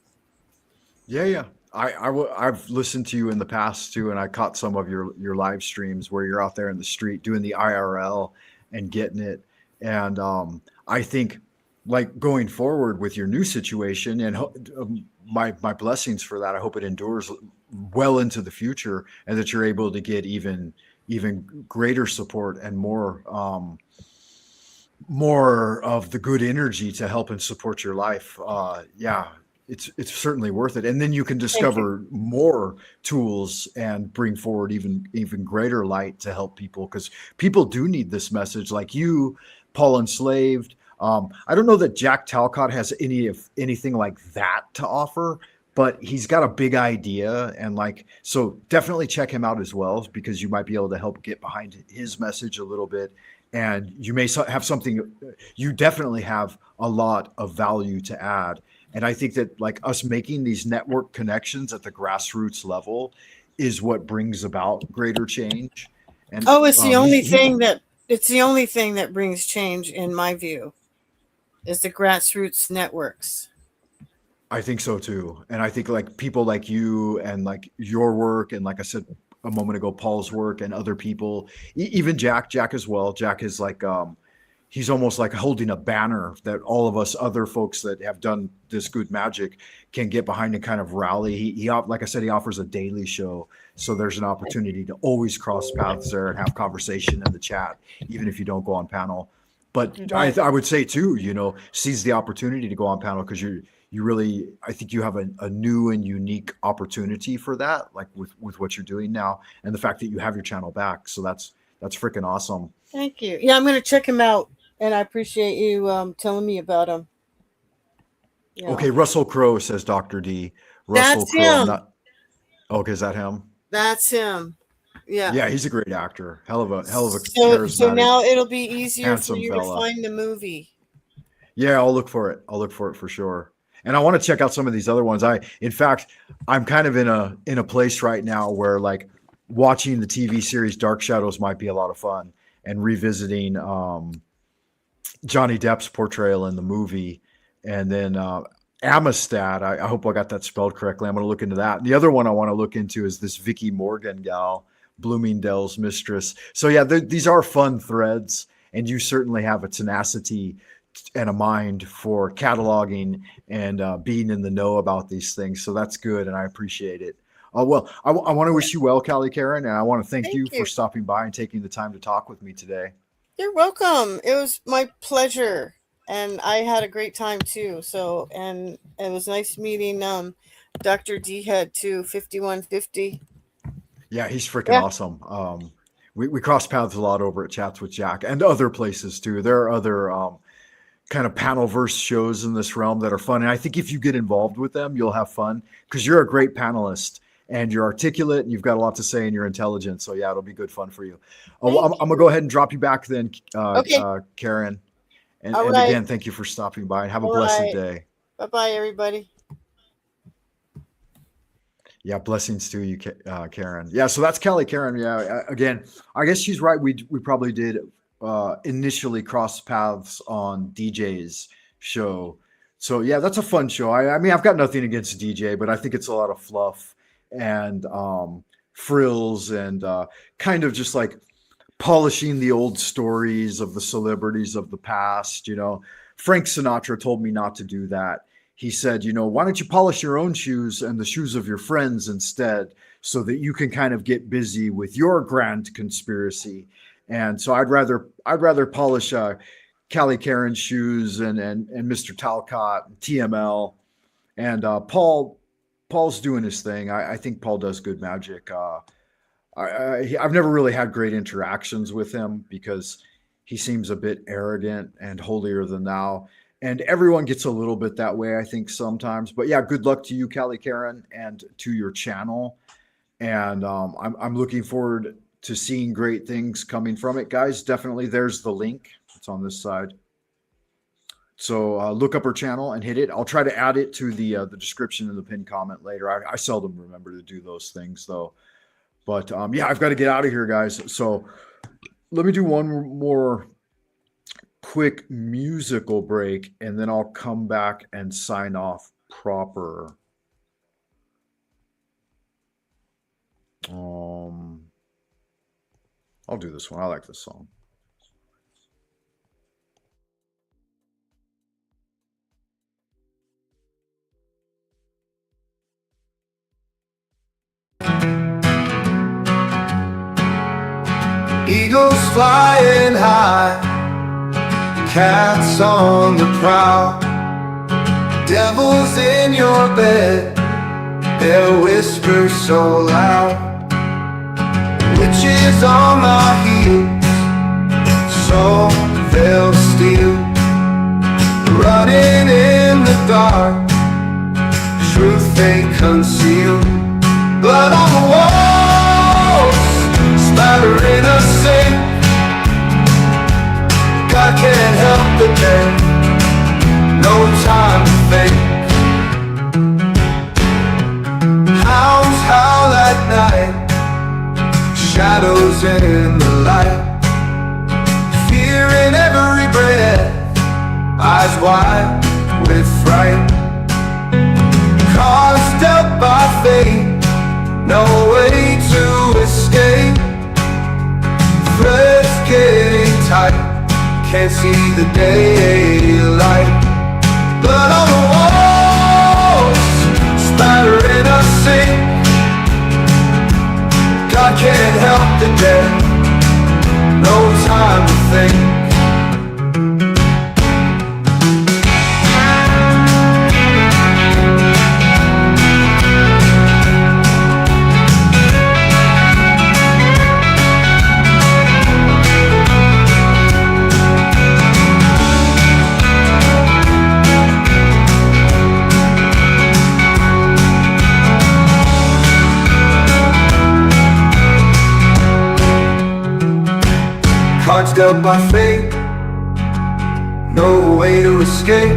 Yeah. I've listened to you in the past too, and I caught some of your live streams where you're out there in the street doing the IRL and getting it. And I think, like, going forward with your new situation, and my blessings for that, I hope it endures well into the future, and that you're able to get even greater support and more of the good energy to help and support your life. Yeah. It's certainly worth it. And then you can discover more tools and bring forward even greater light to help people, because people do need this message, like you, Paul Enslaved. I don't know that Jack Talcott has anything like that to offer, but he's got a big idea, and so definitely check him out as well, because you might be able to help get behind his message a little bit. And you may have something, you definitely have a lot of value to add. And I think that, like, us making these network connections at the grassroots level is what brings about greater change. And it's the only thing that brings change, in my view, is the grassroots networks. I think so too. And I think, like, people like you and like your work, and like I said a moment ago, Paul's work and other people, even Jack as well. Jack is like, he's almost like holding a banner that all of us other folks that have done this good magic can get behind and kind of rally. He like I said, he offers a daily show. So there's an opportunity to always cross paths there and have conversation in the chat, even if you don't go on panel. But I would say too, seize the opportunity to go on panel, because you really, I think you have a new and unique opportunity for that, like with what you're doing now, and the fact that you have your channel back. So that's freaking awesome. Thank you. Yeah, I'm going to check him out. And I appreciate you telling me about him. Yeah. Okay, Russell Crowe, says Dr. D. Russell Crowe. Okay, is that him? That's him. Yeah. Yeah, he's a great actor. Hell of a charismatic, so now it'll be easier for you fella to find the movie. Yeah, I'll look for it. For sure. And I want to check out some of these other ones. In fact, I'm kind of in a place right now where, like, watching the TV series Dark Shadows might be a lot of fun, and revisiting Johnny Depp's portrayal in the movie. And then Amistad, I hope I got that spelled correctly. I'm going to look into that. And the other one I want to look into is this Vicky Morgan gal, Bloomingdale's Mistress. So yeah, these are fun threads, and you certainly have a tenacity and a mind for cataloging and being in the know about these things. So that's good, and I appreciate it. Well, I want to wish you well, Callie Karen, and I want to thank you for stopping by and taking the time to talk with me today. You're welcome. It was my pleasure, and I had a great time too. So, and it was nice meeting Dr. D Head too, 5150. Yeah, he's freaking awesome. We cross paths a lot over at Chats with Jack and other places too. There are other kind of panel-verse shows in this realm that are fun, and I think if you get involved with them, you'll have fun because you're a great panelist. And you're articulate, and you've got a lot to say, and you're intelligent. So yeah, it'll be good fun for you. I'm gonna go ahead and drop you back then, Karen. And again, thank you for stopping by, and have a blessed day. Bye, everybody. Yeah, blessings to you, Karen. Yeah, so that's Callie Karen. Yeah, again, I guess she's right. We probably did initially cross paths on DJ's show. So yeah, that's a fun show. I mean, I've got nothing against DJ, but I think it's a lot of fluff and frills and kind of just like polishing the old stories of the celebrities of the past. You know, Frank Sinatra told me not to do that. He said, you know, why don't you polish your own shoes and the shoes of your friends instead, so that you can kind of get busy with your grand conspiracy. And so I'd rather polish Callie Karen's shoes and Mr. Talcott and TML and Paul's doing his thing. I think Paul does good magic. I've never really had great interactions with him because he seems a bit arrogant and holier than thou. And everyone gets a little bit that way, I think, sometimes. But yeah, good luck to you, Callie Karen, and to your channel. And I'm looking forward to seeing great things coming from it, guys. Definitely, there's the link. It's on this side. So look up her channel and hit it. I'll try to add it to the description and the pinned comment later. I seldom remember to do those things, though. But yeah, I've got to get out of here, guys. So let me do one more quick musical break, and then I'll come back and sign off proper. I'll do this one. I like this song. Eagles flying high, cats on the prowl, devils in your bed, their whispers so loud, witches on my heels, so they'll steal, running in the dark, truth they conceal, blood on the walls, splattering a sink. God can't help the dead, no time to think. Hounds howl at night, shadows in the light, fear in every breath, eyes wide with fright. Cards dealt by fate, no way to escape. Threads getting tight, can't see the daylight. Blood on the walls, splattering a sink. God can't help the dead, no time to think. Cards dealt by fate, no way to escape.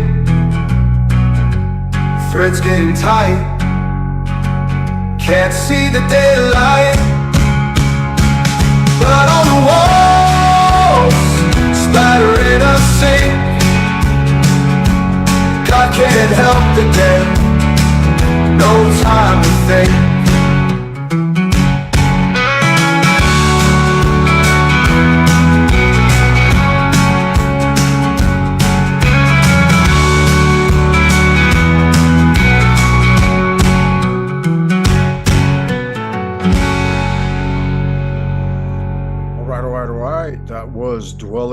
Threads getting tight, can't see the daylight. Blood on the walls, splattering a sink. God can't help the dead, no time to think.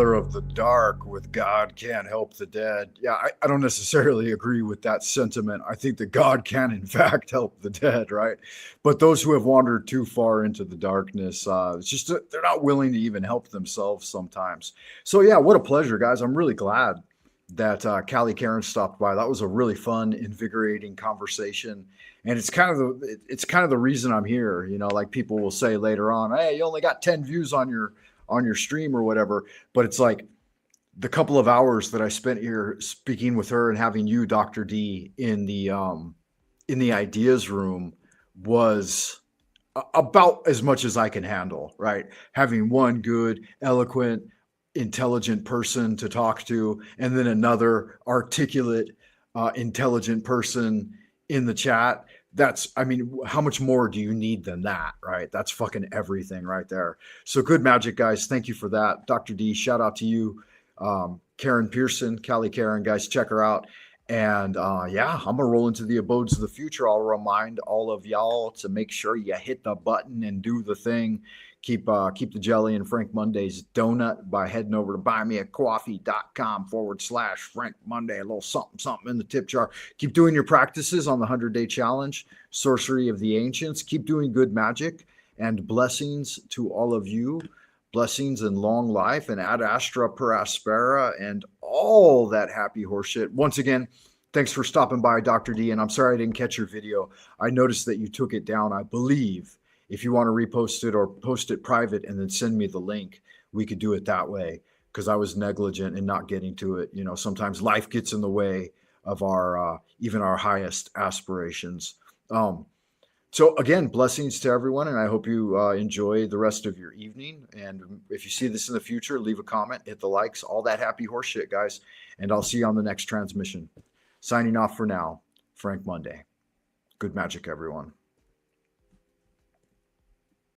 Father of the Dark with God Can't Help the Dead. Yeah, I don't necessarily agree with that sentiment. I think that God can, in fact, help the dead, right? But those who have wandered too far into the darkness, it's just they're not willing to even help themselves sometimes. So, yeah, what a pleasure, guys. I'm really glad that Callie Karen stopped by. That was a really fun, invigorating conversation. And it's kind of the reason I'm here. You know, like people will say later on, hey, you only got 10 views on your stream or whatever, but it's like the couple of hours that I spent here speaking with her and having you, Dr. D, in the ideas room was about as much as I can handle, right? Having one good, eloquent, intelligent person to talk to, and then another articulate, intelligent person in the chat. I mean, how much more do you need than that, right? That's fucking everything right there. So good magic, guys. Thank you for that. Dr. D, shout out to you. Karen Pearson, Callie Karen, guys, check her out. And yeah, I'm gonna roll into the abodes of the future. I'll remind all of y'all to make sure you hit the button and do the thing. Keep the jelly and Frank Monday's donut by heading over to buymeacoffee.com/Frank Monday. A little something in the tip jar. Keep doing your practices on the 100-day challenge, Sorcery of the Ancients. Keep doing good magic, and blessings to all of you. Blessings and long life and ad astra per aspera and all that happy horseshit. Once again, thanks for stopping by, Dr. D. And I'm sorry I didn't catch your video. I noticed that you took it down, I believe. If you want to repost it or post it private and then send me the link, we could do it that way, because I was negligent in not getting to it. You know, sometimes life gets in the way of our even our highest aspirations. So again, blessings to everyone, and I hope you enjoy the rest of your evening. And if you see this in the future, leave a comment, hit the likes, all that happy horse shit, guys. And I'll see you on the next transmission. Signing off for now, Frank Monday. Good magic, everyone.